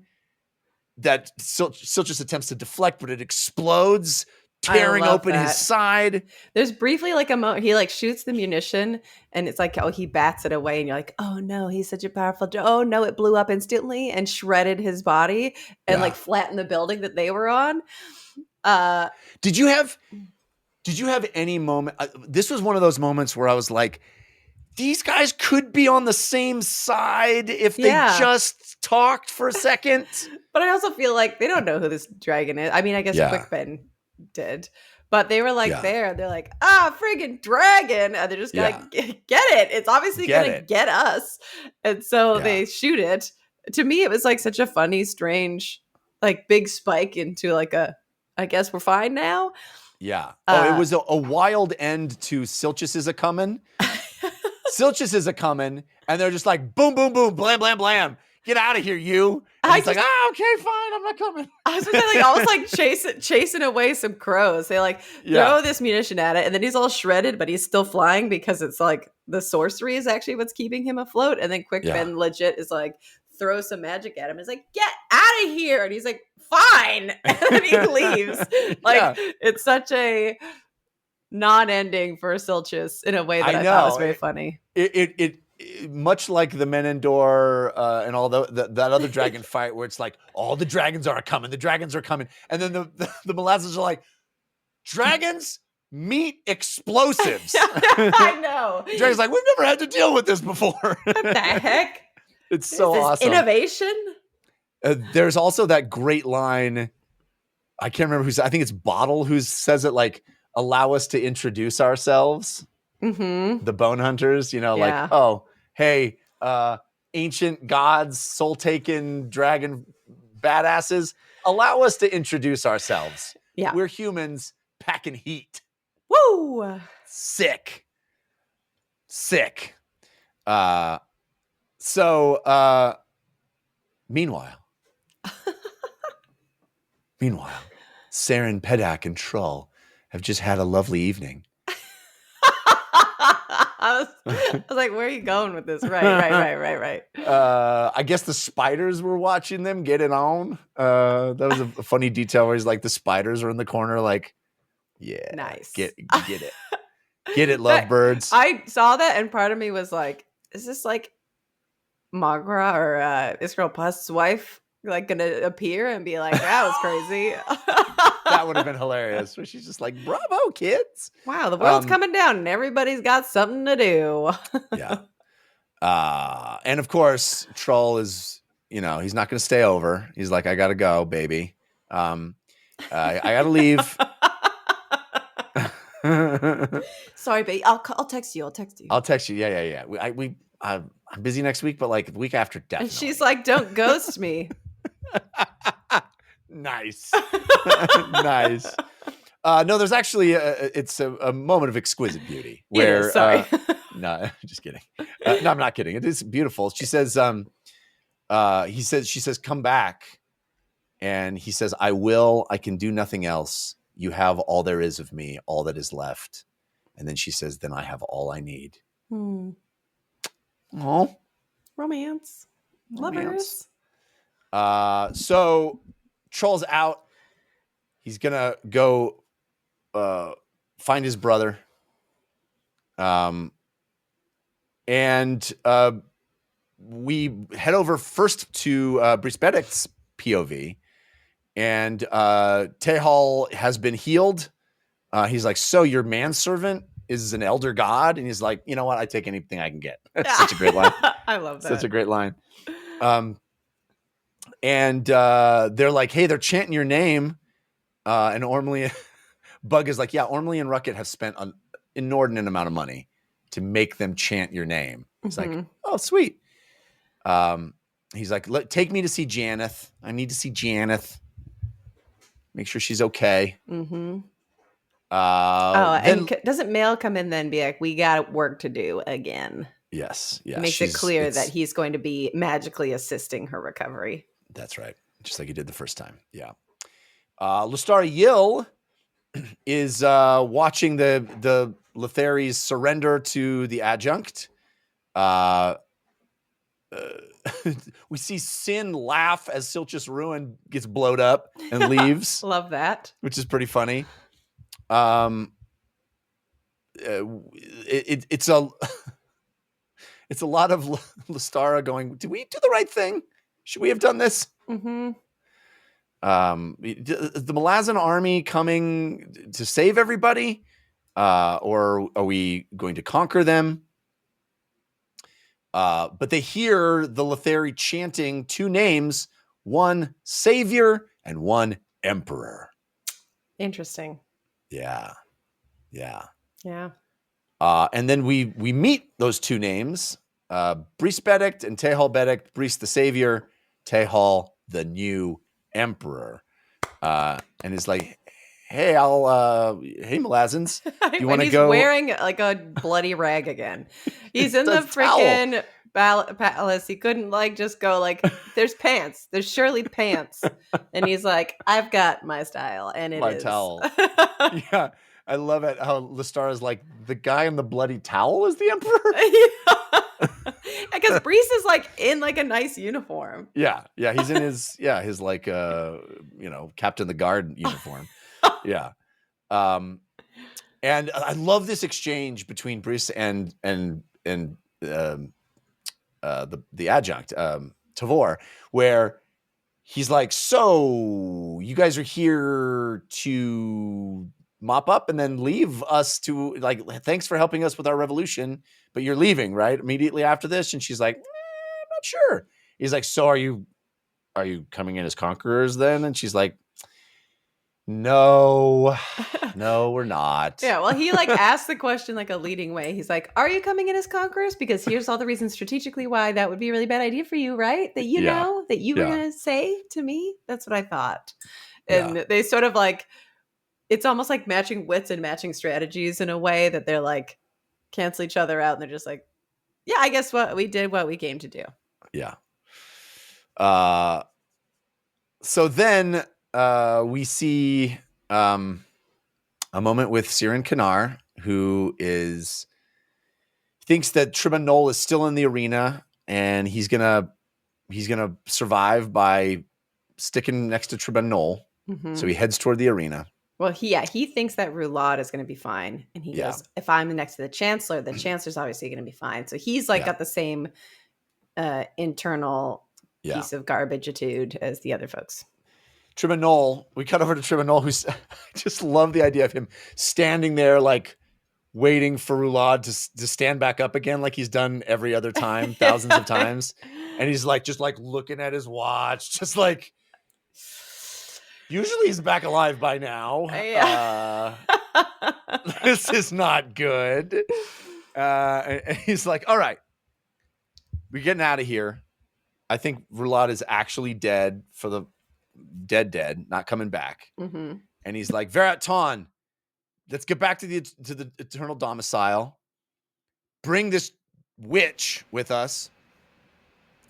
that Silchus attempts to deflect, but it explodes, tearing open his side. There's briefly like a moment he like shoots the munition and it's like, oh, he bats it away, and you're like, oh no, he's such a powerful. Oh no, it blew up instantly and shredded his body and like flattened the building that they were on. Did you have any moment? This was one of those moments where I was like, these guys could be on the same side if they just talked for a second. But I also feel like they don't know who this dragon is. I mean, I guess Quickben did. But they were like they're like, friggin' dragon. And they're just gonna get it. It's obviously gonna get us. And so they shoot it. To me, it was like such a funny, strange, like big spike into like I guess we're fine now. Yeah. It was a wild end to Silchus is a coming. Silchus is a coming, and they're just like, boom, boom, boom, blam, blam, blam. Get out of here, you. And he's like, okay, fine, I'm not coming. I was like almost like chasing away some crows. They like throw this munition at it, and then he's all shredded, but he's still flying because it's like the sorcery is actually what's keeping him afloat. And then Quickben legit is like, throw some magic at him. It's like, get out of here. And he's like, fine. And then he leaves. Like, it's such a non-ending for Silchus in a way that I thought was very funny. It much like the Menendor and all that other dragon fight where it's like, all the dragons are coming. The dragons are coming. And then the Malazans are like, dragons meet explosives. I know. Dragon's like, we've never had to deal with this before. What the heck? It's so awesome. Innovation? There's also that great line. I can't remember I think it's Bottle who says it, like, allow us to introduce ourselves. The Bone Hunters, like, oh, hey, ancient gods, soul-taken dragon badasses, allow us to introduce ourselves. Yeah. We're humans packing heat. Woo! Sick. Meanwhile, Saren, Pedak, and Trull have just had a lovely evening. I was like, where are you going with this? Right. I guess the spiders were watching them get it on. That was a funny detail where he's like, the spiders are in the corner, like, yeah, nice. Get it. Get it, lovebirds. I saw that, and part of me was like, is this like Magra or Israel Pust's wife like gonna appear and be like, that was crazy? That would have been hilarious. Where she's just like, bravo, kids. Wow, the world's coming down and everybody's got something to do. Yeah. And of course, Trull is, he's not going to stay over. He's like, I got to go, baby. I got to leave. Sorry, babe. I'll text you. I'll text you. Yeah. I'm busy next week, but like the week after, definitely. And she's like, don't ghost me. Nice. Nice. No, there's actually it's a moment of exquisite beauty where sorry. No, just kidding. No, I'm not kidding. It is beautiful. She says she says come back, and he says, I will. I can do nothing else. You have all there is of me, all that is left. And then she says, then I have all I need. Oh, Romance. Lovers. So Troll's out. He's gonna go find his brother. And we head over first to Brice Bedek's POV, and Tehal has been healed. He's like, so your manservant is an elder god? And he's like, you know what? I take anything I can get. That's such a great line. I love that. Such a great line. And they're like, hey, they're chanting your name. And Ormley, Bug is like, yeah, Ormley and Rucket have spent an inordinate amount of money to make them chant your name. It's like, oh, sweet. He's like, take me to see Janeth. I need to see Janeth. Make sure she's okay. Mm-hmm. Then, and doesn't Mail come in then and be like, we got work to do again? Yes. Yeah. Makes it clear that he's going to be magically assisting her recovery. That's right. Just like he did the first time. Yeah. Lestari Yill is watching the Letharies surrender to the adjunct. We see Sin laugh as Silchus Ruin gets blowed up and leaves. Love that. Which is pretty funny. It's a lot of Lestara going, did we do the right thing? Should we have done this? Mm-hmm. The Malazan army coming to save everybody? Or are we going to conquer them? But they hear the Lethari chanting two names, one savior and one emperor. Interesting. Yeah. And then we meet those two names, Brice Bedek and Tehal Bedek. Brice the savior, Tehal the new emperor. And is like, hey, hey Malazans, do you want to go? He's wearing like a bloody rag again. He's in the freaking palace. He couldn't just go there's pants. There's surely pants. And he's like, I've got my style, and it is. Towel. Yeah. I love it how Lestar is like, the guy in the bloody towel is the emperor. Because Brice is in a nice uniform. Yeah. He's in his Captain of the Guard uniform. Yeah. And I love this exchange between Brice and the adjunct, Tavor, where he's like, so you guys are here to mop up and then leave us to thanks for helping us with our revolution, but you're leaving right immediately after this. And she's like, I'm not sure. He's like, so are you coming in as conquerors then? And she's like, no, we're not. Yeah, well, he asked the question a leading way. He's like, are you coming in as conquerors? Because here's all the reasons strategically why that would be a really bad idea for you, right? That you know that you were going to say to me. That's what I thought. And they sort of it's almost like matching wits and matching strategies in a way that they're cancel each other out. And they're just like, yeah, I guess what we did, what we came to do. Yeah. So then we see a moment with Siren Kanar, who thinks that Tribunal is still in the arena, and he's gonna survive by sticking next to Tribunal. Mm-hmm. So he heads toward the arena. Well, he thinks that Roulade is going to be fine. And he goes, if I'm next to the Chancellor's obviously going to be fine. So he's got the same internal piece of garbage-itude as the other folks. Tribunal, we cut over to Tribunal, who's, I just love the idea of him standing there waiting for Roulade to stand back up again like he's done every other time, thousands of times. And he's just looking at his watch, just usually he's back alive by now. This is not good. And he's like, all right, we're getting out of here. I think Roulade is actually dead for the dead, not coming back. Mm-hmm. And he's like, Verat Ton, let's get back to the eternal domicile. Bring this witch with us.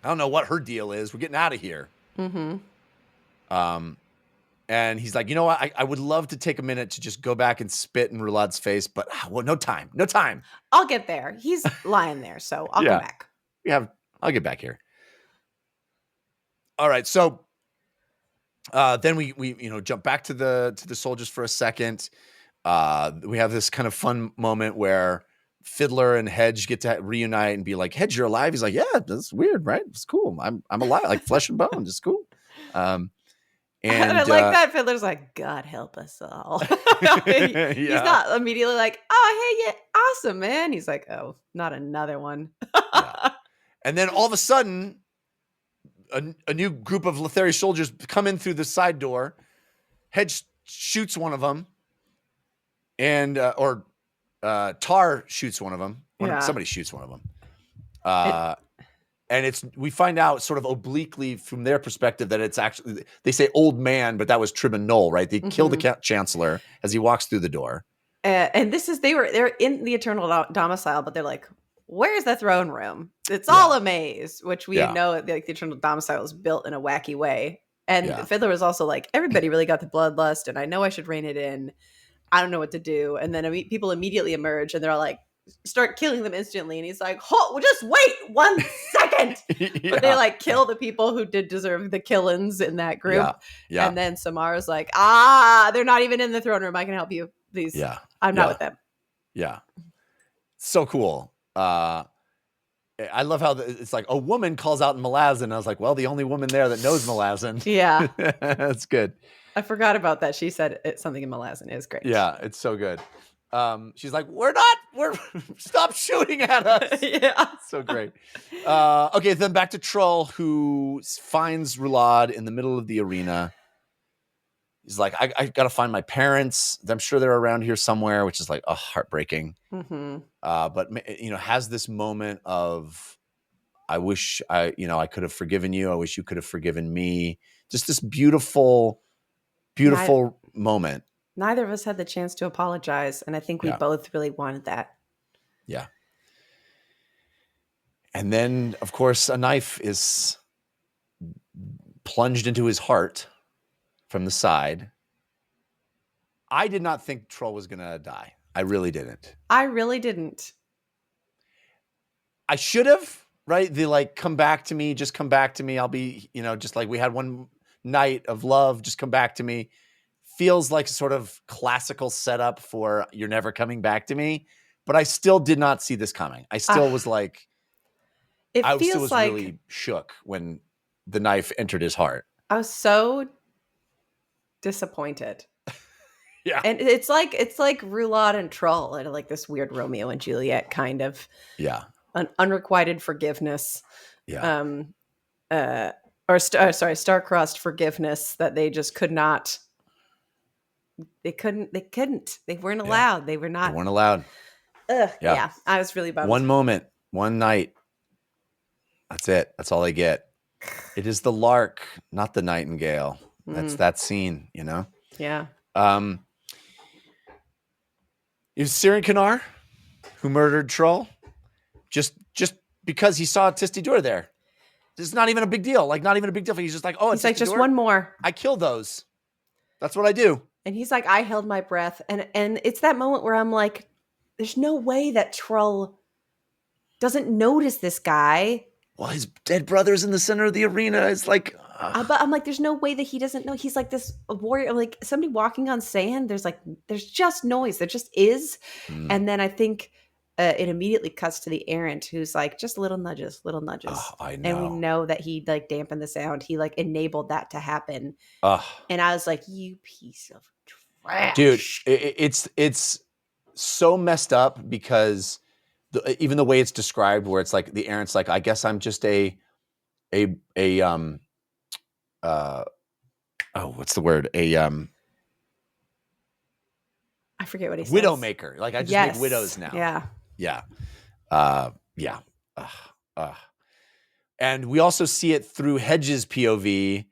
I don't know what her deal is. We're getting out of here. Mm-hmm. And he's like, you know what? I would love to take a minute to just go back and spit in Roulade's face, but no time. I'll get there. He's lying there, so I'll come back. I I'll get back here. All right, so then we jump back to the soldiers for a second. We have this kind of fun moment where Fiddler and Hedge get to reunite and be like, Hedge, you're alive. He's like, yeah, that's weird, right? It's cool. I'm alive, like flesh and bone. It's cool. And I like that Fiddler's like, God help us all. He's not immediately like, oh, hey, yeah, awesome, man. He's like, oh, not another one. Yeah. And then all of a sudden, a new group of Lethari soldiers come in through the side door. Hedge shoots one of them, and Tar shoots one of them. Somebody shoots one of them. And we find out sort of obliquely from their perspective that it's actually, they say old man, but that was Trib and Knoll, right? They kill the chancellor as he walks through the door. And they're in the Eternal Domicile, but they're like, where's the throne room? It's all a maze, which we know like the Eternal Domicile is built in a wacky way. And Fiddler was also like, everybody really got the bloodlust, and I know I should rein it in. I don't know what to do. And then people immediately emerge, and they're all like, start killing them instantly. And he's like, oh, just wait 1 second. But they like kill the people who did deserve the killings in that group. Yeah. And then Samara's like, they're not even in the throne room. I can help you. Please. Yeah. I'm not with them. Yeah. So cool. I love how it's like a woman calls out in Malazan. I was like, well, the only woman there that knows Malazan. Yeah. That's good. I forgot about that. She said something in Malazan. It was great. Yeah, it's so good. She's like, we're stop shooting at us. Yeah. So great. Okay, then back to Trull, who finds Rulad in the middle of the arena. He's like, I got to find my parents. I'm sure they're around here somewhere, which is like, heartbreaking. Mm-hmm. But has this moment of, I wish I could have forgiven you. I wish you could have forgiven me. Just this beautiful moment. Neither of us had the chance to apologize, and I think we both really wanted that. Yeah. And then, of course, a knife is plunged into his heart from the side. I did not think Trull was going to die. I really didn't. I really didn't. I should have, right? They like, come back to me. Just come back to me. I'll be, just like we had one night of love. Just come back to me. Feels like a sort of classical setup for you're never coming back to me. But I still did not see this coming. I still was like, I still was really shook when the knife entered his heart. I was so disappointed. Yeah. And it's like Rulad and Trull, and like this weird Romeo and Juliet kind of an unrequited forgiveness. Yeah. Star-crossed forgiveness that they just could not. They couldn't. They weren't allowed. Yeah. They were not. They weren't allowed. Yeah. I was really bummed. One moment, one night. That's it. That's all they get. It is the lark, not the nightingale. That's that scene, Yeah. It was Sirin Kanar who murdered Trull just because he saw Tistidur there. It's not even a big deal. Like, not even a big deal. He's just like, he's like, just one more. I killed those. That's what I do. And he's like, I held my breath. And it's that moment where I'm like, there's no way that Trull doesn't notice this guy. Well, his dead brother's in the center of the arena. It's like, but I'm like, there's no way that he doesn't know. He's like this warrior, like somebody walking on sand. There's just noise. There just is. And then I think it immediately cuts to the errant, who's like, just little nudges. Oh, I know. And we know that he like dampened the sound. He like enabled that to happen. And I was like, you piece of trash. Dude, it's so messed up because even the way it's described, where it's like the errant's like, I guess I'm just what's the word? I forget what he says. Widowmaker. Like, I just make widows now. Yeah. Yeah. And we also see it through Hedge's POV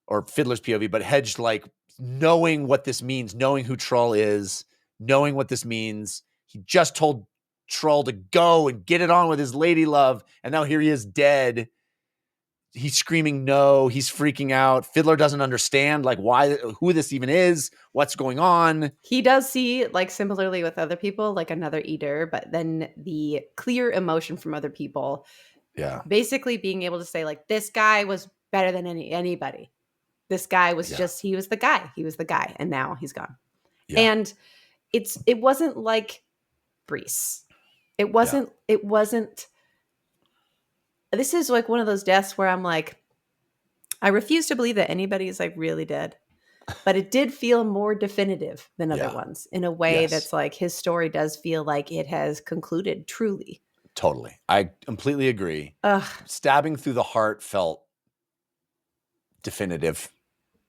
or Fiddler's POV, but Hedge like knowing what this means, knowing who Trull is, knowing what this means. He just told Trull to go and get it on with his lady love, and now here he is dead. He's screaming no. He's freaking out. Fiddler doesn't understand like who this even is, what's going on. He does see, like, similarly with other people, like another eater, but then the clear emotion from other people Yeah. Basically being able to say like, this guy was better than anybody. This guy was he was the guy. He was the guy. And now he's gone. Yeah. And it wasn't like Brees. It wasn't, this is like one of those deaths where I'm like, I refuse to believe that anybody is like really dead, but it did feel more definitive than other ones in a way that's like his story does feel like it has concluded truly. Totally. I completely agree. Stabbing through the heart felt definitive.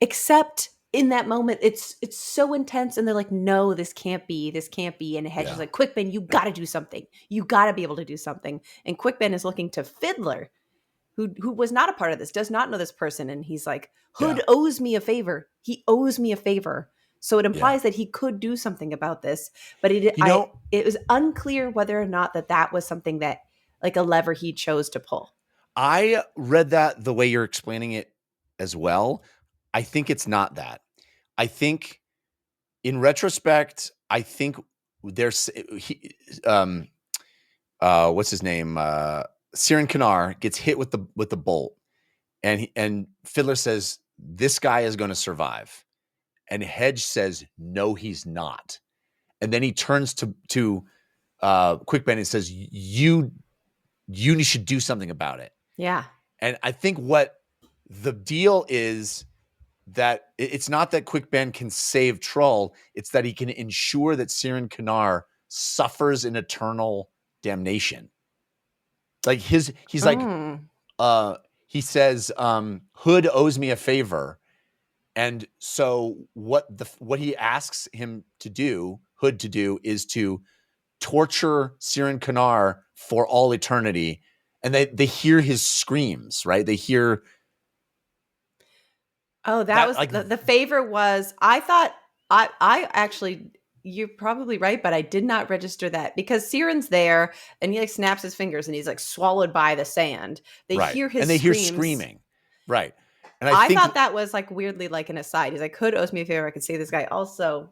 Except in that moment, it's so intense, and they're like, "No, this can't be. And Hedge is like, "Quickben, you got to do something. You got to be able to do something." And Quickben is looking to Fiddler, who was not a part of this, does not know this person, and he's like, "Hood owes me a favor. He owes me a favor." So it implies that he could do something about this, but it was unclear whether or not that was something that like a lever he chose to pull. I read that the way you're explaining it as well. I think it's not that. I think in retrospect, I think there's what's his name? Siren Kanar gets hit with the bolt, and Fiddler says, "This guy is going to survive," and Hedge says, "No, he's not." And then he turns to Quickben and says, "You should do something about it." Yeah. And I think what the deal is that it's not that Quickben can save Trull, it's that he can ensure that Siren Kanar suffers an eternal damnation. Like he says, Hood owes me a favor. And so what he asks him to do, Hood to do, is to torture Siren Kanar for all eternity. And they hear his screams, right? They hear. Oh, that was like, the favor was, I thought, I actually, you're probably right, but I did not register that because Siren's there and he like snaps his fingers and he's like swallowed by the sand. They hear his and they screams. hear screaming. Right. And I thought that was like weirdly like an aside. He's like, Hood owes me a favor. I could save this guy. Also,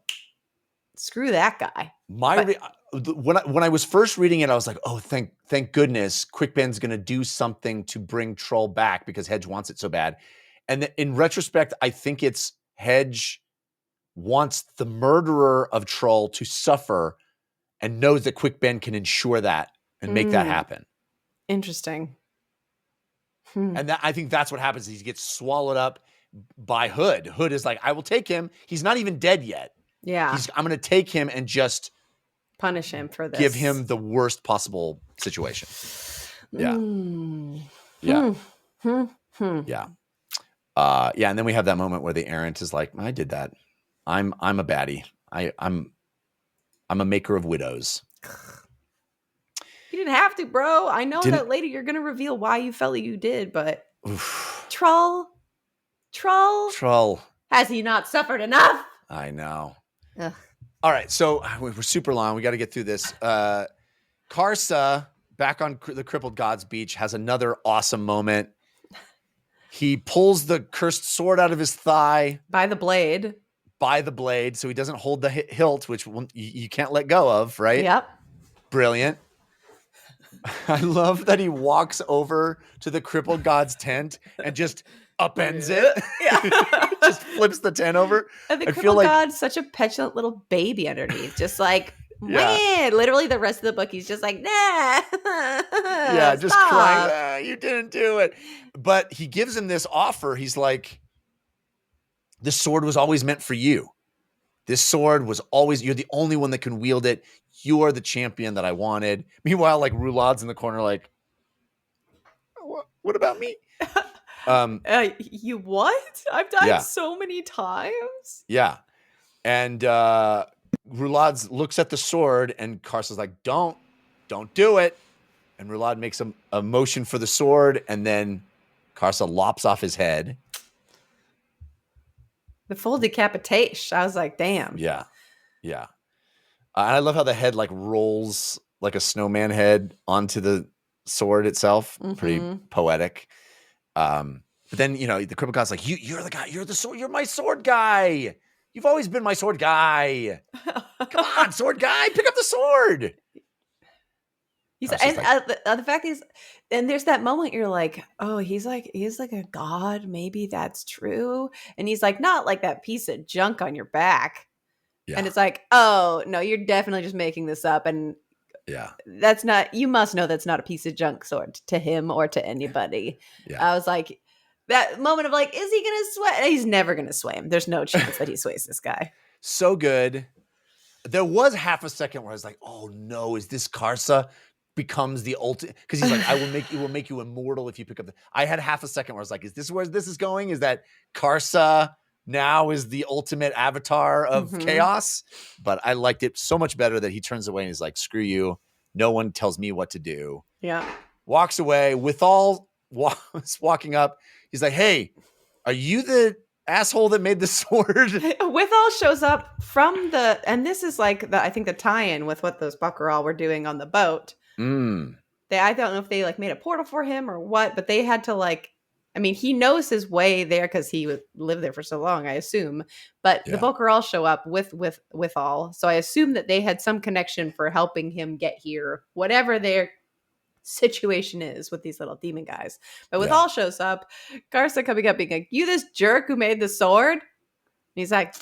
screw that guy. When I was first reading it, I was like, oh, thank goodness Quickben's going to do something to bring Trull back because Hedge wants it so bad. And in retrospect, I think it's Hedge wants the murderer of Trull to suffer and knows that Quickben can ensure that and make that happen. Interesting. And I think that's what happens. He gets swallowed up by Hood. Hood is like, I will take him. He's not even dead yet. Yeah. I'm going to take him and just punish him for this. Give him the worst possible situation. Yeah. Yeah. Yeah. And then we have that moment where the errant is like, I did that. I'm a baddie. I'm a maker of widows. You didn't have to, bro. I know that later you're going to reveal why you felt like you did, but Trull. Has he not suffered enough? I know. Ugh. All right. So we're super long. We got to get through this. Karsa, back on the Crippled Gods Beach, has another awesome moment. He pulls the cursed sword out of his thigh. By the blade. So he doesn't hold the hilt, which you can't let go of, right? Yep. Brilliant. I love that he walks over to the Crippled God's tent and just upends it. Yeah. Just flips the tent over. And the Crippled God's such a petulant little baby underneath. Just like, man, literally the rest of the book, he's just like, nah. Yeah, just crying. You didn't do it. But he gives him this offer. He's like, this sword was always meant for you. This sword was always, you're the only one that can wield it. You are the champion that I wanted. Meanwhile, like Roulad's in the corner, like, what about me? You what? I've died so many times. Yeah. And Roulade looks at the sword and Karsa's like, don't do it. And Roulade makes a motion for the sword, and then Karsa lops off his head. The full decapitation. I was like, damn. Yeah. Yeah. And I love how the head like rolls like a snowman head onto the sword itself. Mm-hmm. Pretty poetic. But then, the Crippled God's like, you're the guy, you're the sword, you're my sword guy. You've always been my sword guy. Come on, sword guy, pick up the sword. He's I was just and like, the fact is, and there's that moment you're like, oh, he's like a god. Maybe that's true. And he's like, not like that piece of junk on your back. And yeah, it's like, oh no, you're definitely just making this up. And yeah, that's not. You must know that's not a piece of junk sword to him or to anybody. yeah. I was like, that moment of like, is he gonna sway? He's never gonna sway him. There's no chance that he sways this guy. So good. There was half a second where I was like, "Oh no, is this Karsa becomes the ultimate?" Because he's like, "I will make you immortal if you pick up the." I had half a second where I was like, "Is this where this is going? Is that Karsa now is the ultimate avatar of chaos?" But I liked it so much better that he turns away and he's like, "Screw you! No one tells me what to do." Yeah. Walks away. Withal walking up, he's like, "Hey, are you the asshole that made the sword?" Withal shows up from the, and this is like I think the tie-in with what those Buckarall were doing on the boat. Mm. I don't know if they like made a portal for him or what, but they had to like, I mean, he knows his way there because he lived there for so long, I assume. But the Yeah. Buckarall show up with all, so I assume that they had some connection for helping him get here, whatever their situation is with these little demon guys. But with all shows up, Karsa coming up being like, "You this jerk who made the sword?" And he's like,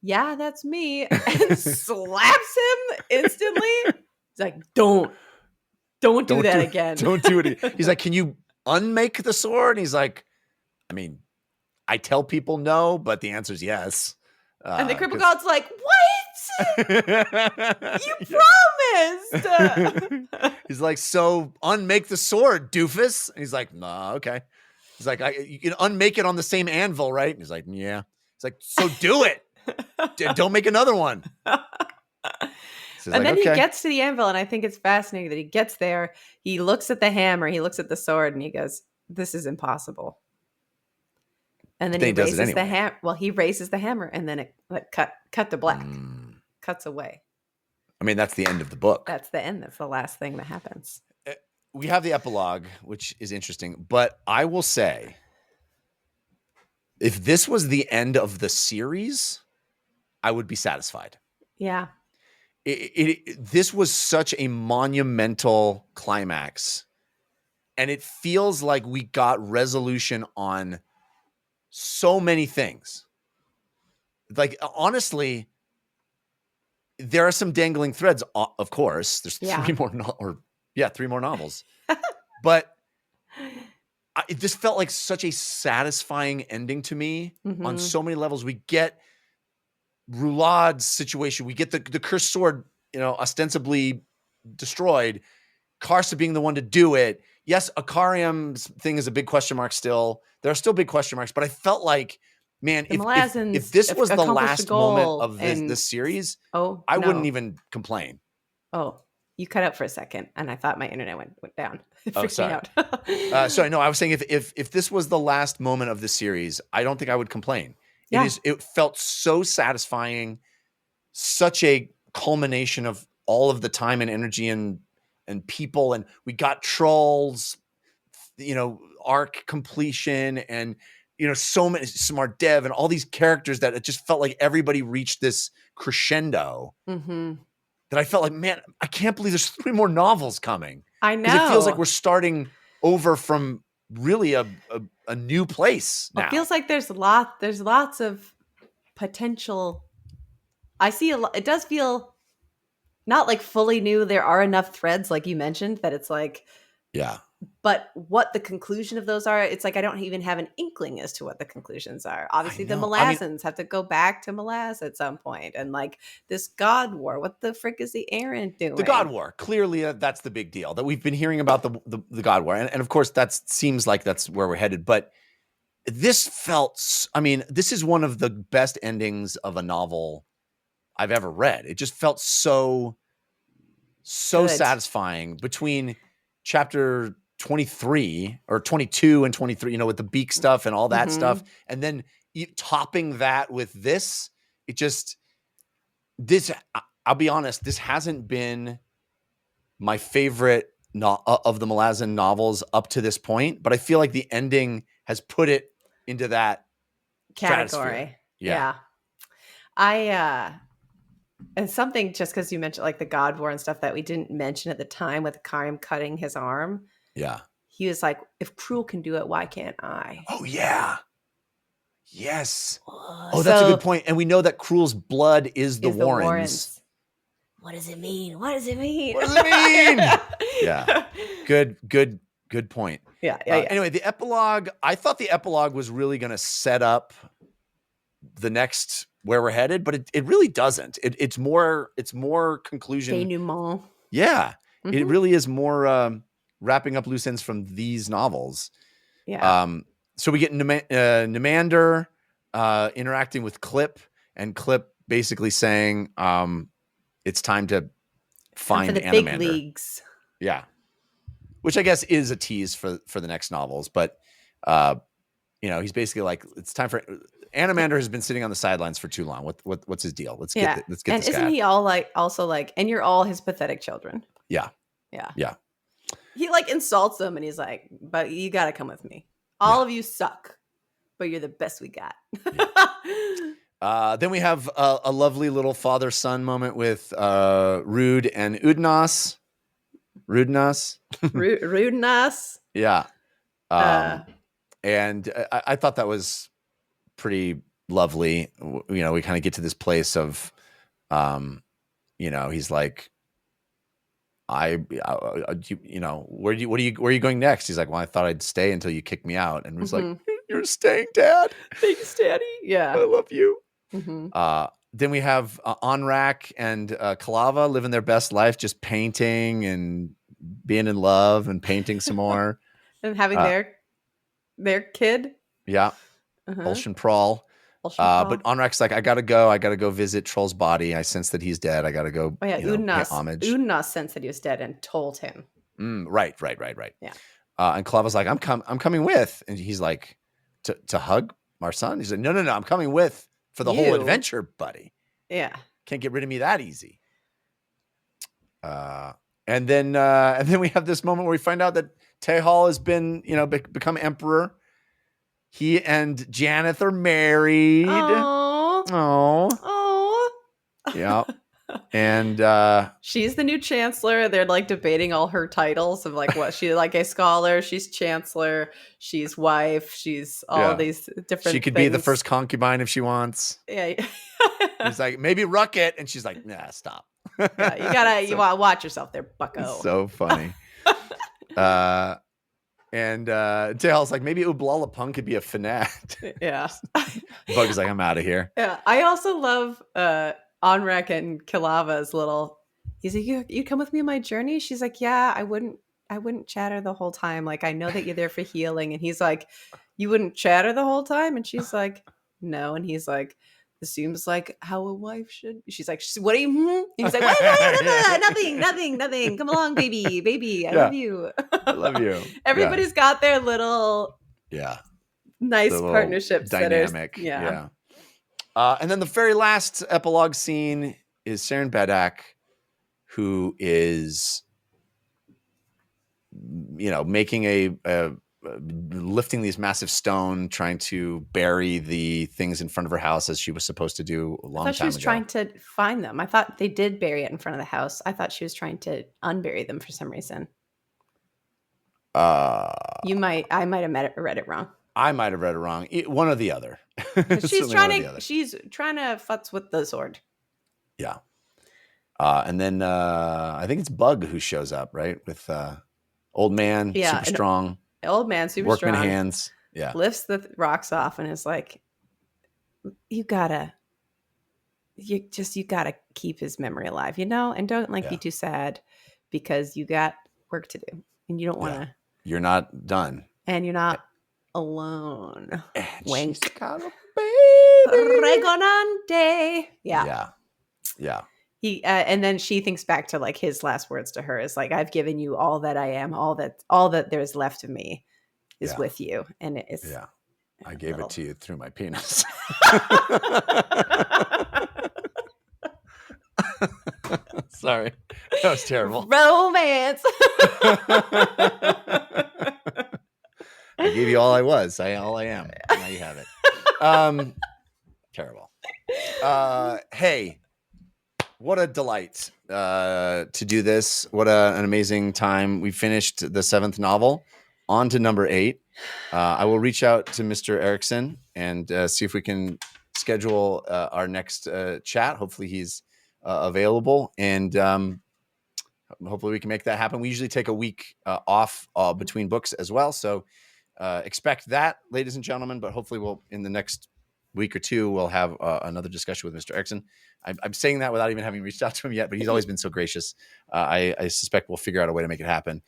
"Yeah, that's me," and slaps him instantly. He's like, Don't do that again. Don't do it. He's like, "Can you unmake the sword?" And he's like, "I mean, I tell people no, but the answer is yes." And the cripple god's like, "What? You promised." He's like, "So unmake the sword, doofus." And he's like, "Nah, okay." He's like, "You can unmake it on the same anvil, right?" And he's like, "Yeah." He's like, "So do it. Don't make another one." And then he gets to the anvil, and I think it's fascinating that he gets there. He looks at the hammer, he looks at the sword, and he goes, "This is impossible." And then he does it raises the anyway. hammer. Well, he raises the hammer, and then it like cut to black, cuts away. I mean, that's the end of the book. That's the end. That's the last thing that happens. We have the epilogue, which is interesting, but I will say, if this was the end of the series, I would be satisfied. Yeah. This was such a monumental climax, and it feels like we got resolution on so many things. Like, honestly, there are some dangling threads, of course. There's three more novels. But it just felt like such a satisfying ending to me on so many levels. We get Roulad's situation. We get the cursed sword, ostensibly destroyed. Karsa being the one to do it. Yes, Akarium's thing is a big question mark still. There are still big question marks, but I felt like, man, if this was the last moment of this series, I wouldn't even complain. Oh, you cut out for a second, and I thought my internet went down. It freaked me out. Sorry, no, I was saying if this was the last moment of the series, I don't think I would complain. Yeah. It felt so satisfying, such a culmination of all of the time and energy and people, and we got Trolls, arc completion, and so many Smart Dev and all these characters that it just felt like everybody reached this crescendo that I felt like, man, I can't believe there's 3 more novels coming. I know. Because it feels like we're starting over from really a new place now. It feels like there's lots of potential. I see a lot. It does feel not like fully new. There are enough threads, like you mentioned, that it's like, yeah. But what the conclusion of those are, it's like I don't even have an inkling as to what the conclusions are. Obviously, the Malazans have to go back to Malaz at some point, and like this God War. What the frick is the Aaron doing? The God War. Clearly, that's the big deal that we've been hearing about the God War, and of course that seems like that's where we're headed. But this felt, I mean, this is one of the best endings of a novel I've ever read. It just felt so Good. satisfying between chapter 23 or 22 and 23, with the beak stuff and all that stuff. And then topping that with this, I'll be honest, this hasn't been my favorite of the Malazan novels up to this point, but I feel like the ending has put it into that category. Yeah. And something, just because you mentioned like the God War and stuff that we didn't mention at the time with Karim cutting his arm. Yeah. He was like, if Cruel can do it, why can't I? Oh, yeah. Yes. Oh, that's a good point. And we know that Cruel's blood is the Warrens. What does it mean? What does it mean? What does it mean? Yeah. Good point. Yeah. Anyway, the epilogue, I thought the epilogue was really going to set up the next where we're headed, but it really doesn't. It's more conclusion. Denouement. Yeah. It really is more wrapping up loose ends from these novels. Yeah. So we get Nimander interacting with Clip, and Clip basically saying it's time to find for the Animander. big leagues. Yeah. Which I guess is a tease for the next novels, but he's basically like, it's time for Animander has been sitting on the sidelines for too long. What's his deal? Let's get this guy. And isn't he all like also like, and you're all his pathetic children? Yeah. He like insults them, and he's like, "But you got to come with me. All of you suck, but you're the best we got." Then we have a lovely little father-son moment with Rude and Udnas. Rudenas. Yeah. And I thought that was pretty lovely. We kind of get to this place of, he's like, where are you going next? He's like, well, I thought I'd stay until you kick me out. And Rude's like, you're staying, Dad. Thanks, Daddy. Yeah. I love you. Then we have Onrak and Kalava living their best life, just painting and being in love and painting some more. And having their kid. Yeah. Olshan Prawl. But Onrak's like, I gotta go visit Troll's body. I sense that he's dead. I gotta go pay homage. Udnas sensed that he was dead and told him. Right. Yeah. And Kalava's like, I'm coming with. And he's like, to hug our son? He's like, no, I'm coming with for the whole adventure, buddy. Yeah. Can't get rid of me that easy. And then we have this moment where we find out that Tehal has been, become emperor. He and Janeth are married. Oh. Yeah. And she's the new chancellor. They're like debating all her titles of like what she like a scholar, she's chancellor, she's wife, she's all these different She could things. be the first concubine if she wants. Yeah. He's like, maybe Rucket, and she's like, nah, stop. Yeah, you want to watch yourself there, bucko. So funny. And Tehal's like, maybe Ublala Pung could be a Fanat. Yeah. Bug's like, I'm out of here. Yeah. I also love Onrak and Kalava's little. He's like, you come with me on my journey? She's like, yeah, I wouldn't chatter the whole time. Like, I know that you're there for healing. And he's like, you wouldn't chatter the whole time? And she's like, no. And he's like, this seems like how a wife should. She's like, what are you? He's like, nothing. Come along, baby. I love you. I love you. Everybody's got their little, nice little partnerships. Dynamic. Yeah. And then the very last epilogue scene is Saren Bedak, who is, making lifting these massive stone, trying to bury the things in front of her house as she was supposed to do a long time ago. I thought she was trying to find them. I thought they did bury it in front of the house. I thought she was trying to unbury them for some reason. I might have read it wrong. I might have read it wrong. One or the other. She's trying to futz with the sword. Yeah. And then I think it's Bug who shows up, right? With old man, super strong. Old man, super workman strong. Hands. Yeah. Lifts the rocks off and is like, you gotta keep his memory alive, and don't be too sad because you got work to do and you don't want to. You're not done. And you're not alone. And Wink. She's got a baby. Regonante. Yeah. He and then she thinks back to like his last words to her is like, I've given you all that I am, all that there's left of me is with you. And it is I gave it to you through my penis. Sorry. That was terrible. Romance. I gave you all I was. All I am. Now you have it. Terrible. Hey. what a delight to do this. What an amazing time. We finished the 7th novel. On to number 8. I will reach out to Mr. Erikson and see if we can schedule our next chat. Hopefully he's available, and hopefully we can make that happen. We usually take a week off between books as well. So expect that, ladies and gentlemen, but hopefully we'll, in the next week or two, we'll have another discussion with Mr. Erikson. I'm saying that without even having reached out to him yet, but he's always been so gracious. I suspect we'll figure out a way to make it happen.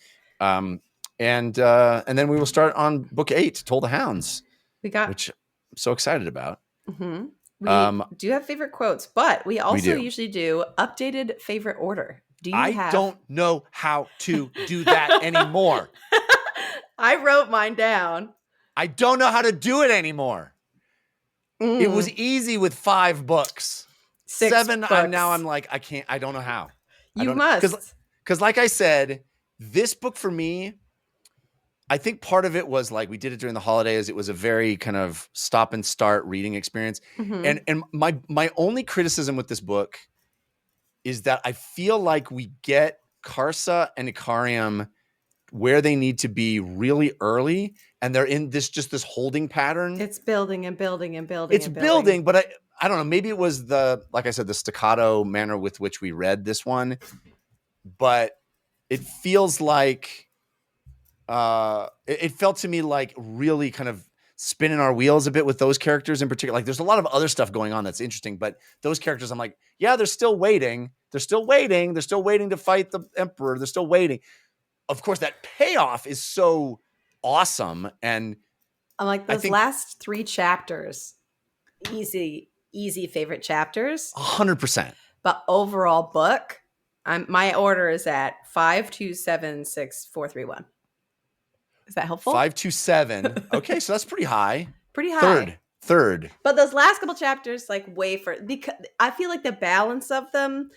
And then we will start on book 8, Toll the Hounds, which I'm so excited about. Mm-hmm. We do have favorite quotes, but we also do. usually do updated favorite order. Do you I don't know how to do that anymore. I wrote mine down. I don't know how to do it anymore. It was easy with 5 books. 6 7, books. now I'm like, I don't know how. You must. Because like I said, this book for me, I think part of it was like we did it during the holidays. It was a very kind of stop and start reading experience. Mm-hmm. And my only criticism with this book is that I feel like we get Karsa and Ikariam where they need to be really early, and they're in this holding pattern. It's building and building and building. It's building, but I don't know. Maybe it was like I said, the staccato manner with which we read this one, but it feels like it felt to me like really kind of spinning our wheels a bit with those characters in particular. Like there's a lot of other stuff going on that's interesting, but those characters, I'm like, yeah, they're still waiting. They're still waiting. They're still waiting to fight the Emperor. They're still waiting. Of course, that payoff is so awesome. And I'm like, those last 3 chapters, easy favorite chapters. 100%. But overall book, my order is at 5, 2, 7, 6, 4, 3, 1. Is that helpful? 5, 2, 7. Okay, so that's pretty high. Pretty high. Third. But those last couple chapters, like because I feel like the balance of them.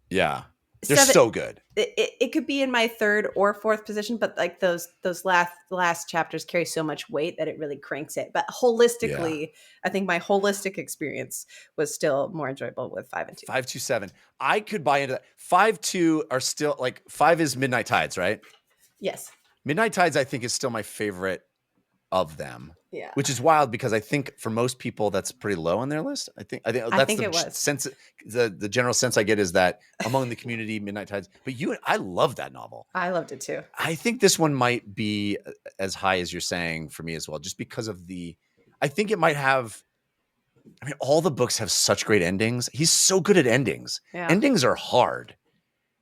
Yeah. They're so good. It could be in my 3rd or 4th position, but like those last chapters carry so much weight that it really cranks it. But holistically, I think my holistic experience was still more enjoyable with 5 and 2. 5, 2, 7. I could buy into that. 5, 2 are still like 5 is Midnight Tides, right? Yes. Midnight Tides, I think, is still my favorite of them. Yeah. Which is wild because I think for most people that's pretty low on their list. I think that's the sense. The general sense I get is that among the community, Midnight Tides. But I love that novel. I loved it too. I think this one might be as high as you're saying for me as well, just because of I think it might have. I mean, all the books have such great endings. He's so good at endings. Yeah. Endings are hard,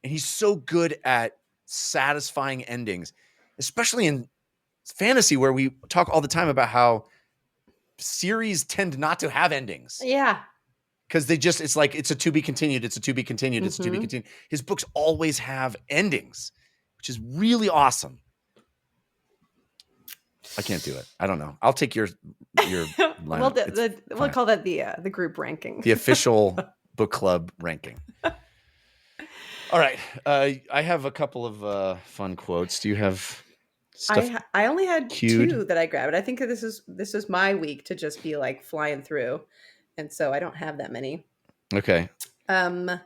and he's so good at satisfying endings, especially in fantasy, where we talk all the time about how series tend not to have endings. Yeah. Because it's like, it's a to be continued. It's a to be continued. It's a to be continued. His books always have endings, which is really awesome. I can't do it. I don't know. I'll take your line. We'll call that the group ranking. The official book club ranking. All right. I have a couple of fun quotes. Do you have stuff? I only had queued? 2 that I grabbed. I think this is my week to just be like flying through, and so I don't have that many. Okay. And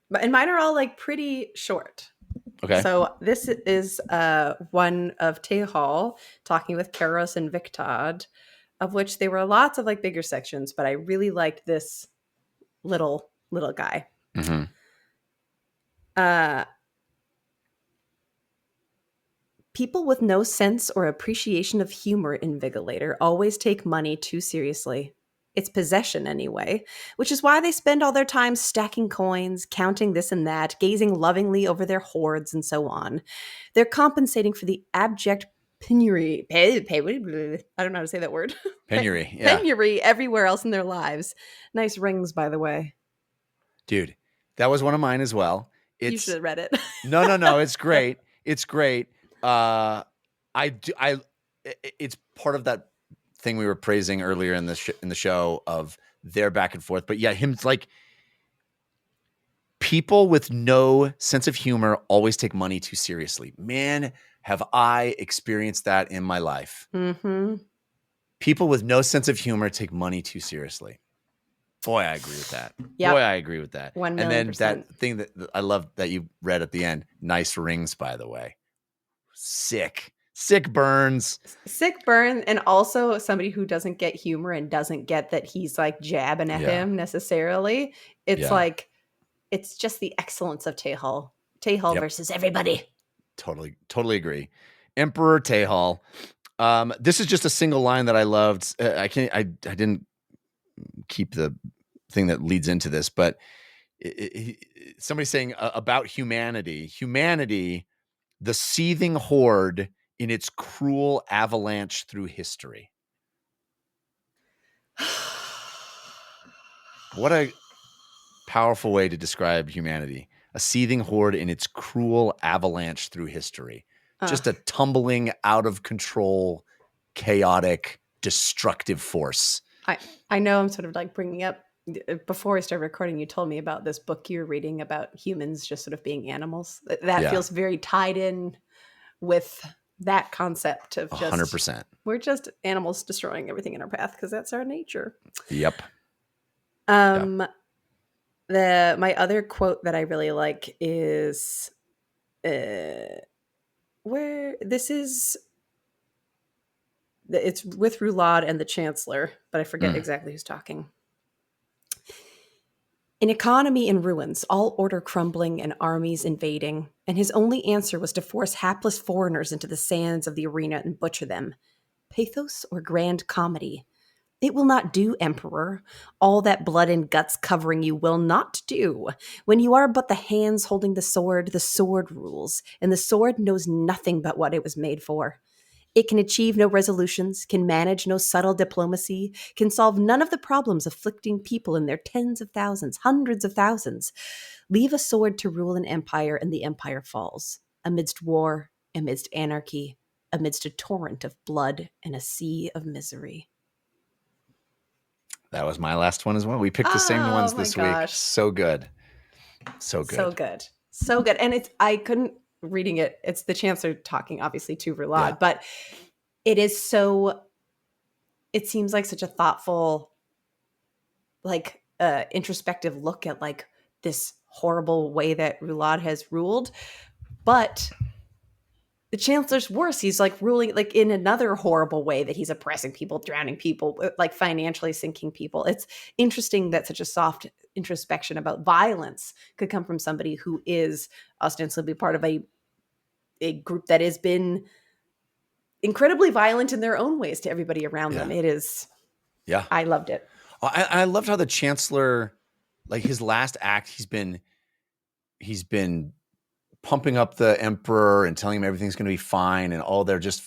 mine are all like pretty short. Okay. So this is one of Tehal talking with Karos and Victod, of which there were lots of like bigger sections, but I really liked this little guy. Mm-hmm. People with no sense or appreciation of humor in Vigilator always take money too seriously. It's possession anyway, which is why they spend all their time stacking coins, counting this and that, gazing lovingly over their hoards and so on. They're compensating for the abject penury. I don't know how to say that word. Penury. Yeah. Penury everywhere else in their lives. Nice rings, by the way. Dude, that was one of mine as well. You should have read it. No. It's great. It's great. It's part of that thing we were praising earlier in the show of their back and forth. But yeah, him like people with no sense of humor always take money too seriously. Man, have I experienced that in my life. Mm-hmm. People with no sense of humor take money too seriously. Boy, I agree with that. Yep. Boy, I agree with that. 1 And million then percent. that thing that I love that you read at the end. Nice rings, by the way. Sick burns. Sick burn, and also somebody who doesn't get humor and doesn't get that he's like jabbing at Yeah. him necessarily. It's Yeah. like, it's just the excellence of Tehal. Tehal Yep. versus everybody. Totally agree. Emperor Tehal. This is just a single line that I loved. I didn't keep the thing that leads into this, but somebody's saying about humanity, the seething horde in its cruel avalanche through history. What a powerful way to describe humanity. A seething horde in its cruel avalanche through history. Just a tumbling out of control, chaotic, destructive force. I know I'm sort of like bringing up, before I started recording, you told me about this book you're reading about humans just sort of being animals. That feels very tied in with that concept of just 100%. We're just animals destroying everything in our path because that's our nature. Yep. My other quote that I really like is where this is. It's with Roulade and the Chancellor, but I forget exactly who's talking. An economy in ruins, all order crumbling and armies invading, and his only answer was to force hapless foreigners into the sands of the arena and butcher them. Pathos or grand comedy? It will not do, Emperor. All that blood and guts covering you will not do. When you are but the hands holding the sword rules, and the sword knows nothing but what it was made for. It can achieve no resolutions, can manage no subtle diplomacy, can solve none of the problems afflicting people in their tens of thousands, hundreds of thousands. Leave a sword to rule an empire, and the empire falls. Amidst war, amidst anarchy, amidst a torrent of blood and a sea of misery. That was my last one as well. We picked the same ones this week. So good. So good. And I couldn't reading it. It's the Chancellor talking, obviously, to Roulade, but it is so, it seems like such a thoughtful, like introspective look at like this horrible way that Roulade has ruled. But the Chancellor's worse. He's like ruling like in another horrible way, that he's oppressing people, drowning people, like financially sinking people. It's interesting that such a soft introspection about violence could come from somebody who is ostensibly part of a group that has been incredibly violent in their own ways to everybody around them. It is. Yeah. I loved it. I loved how the Chancellor, like his last act, he's been pumping up the Emperor and telling him everything's going to be fine. And they're just,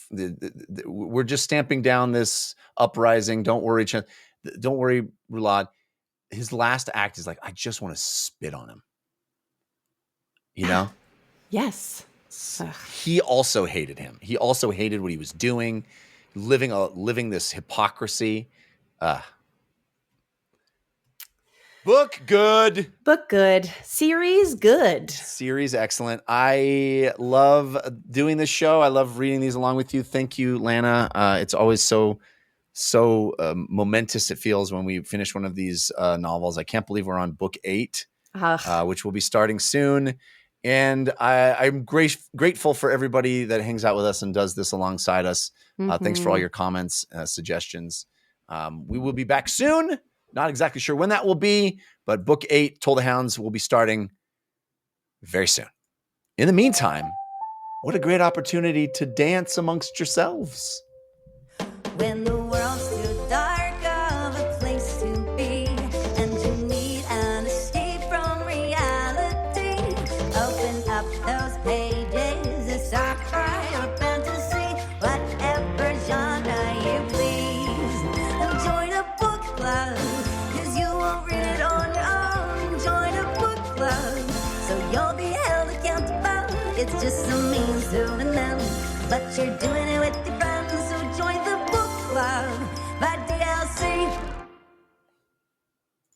we're just stamping down this uprising. Don't worry, Roulade. His last act is like, I just want to spit on him. You know? Yes. He also hated him. He also hated what he was doing, living this hypocrisy. Book good. Series good. Series excellent. I love doing this show. I love reading these along with you. Thank you, Lana. It's always so momentous. It feels when we finish one of these novels. I can't believe we're on book 8, which will be starting soon. And I'm grateful for everybody that hangs out with us and does this alongside us. Thanks for all your comments, suggestions. We will be back soon. Not exactly sure when that will be, but book 8, Toll the Hounds, will be starting very soon. In the meantime, what a great opportunity to dance amongst yourselves. When the world's too dark of a place to be, and you need an escape from reality, open up those pages. It's sci-fi or fantasy, whatever genre you please. And join a book club, 'cause you won't read it on your own. Join a book club, so you'll be held accountable. It's just a means to an end, but you're doing it with your friends, so join the book club.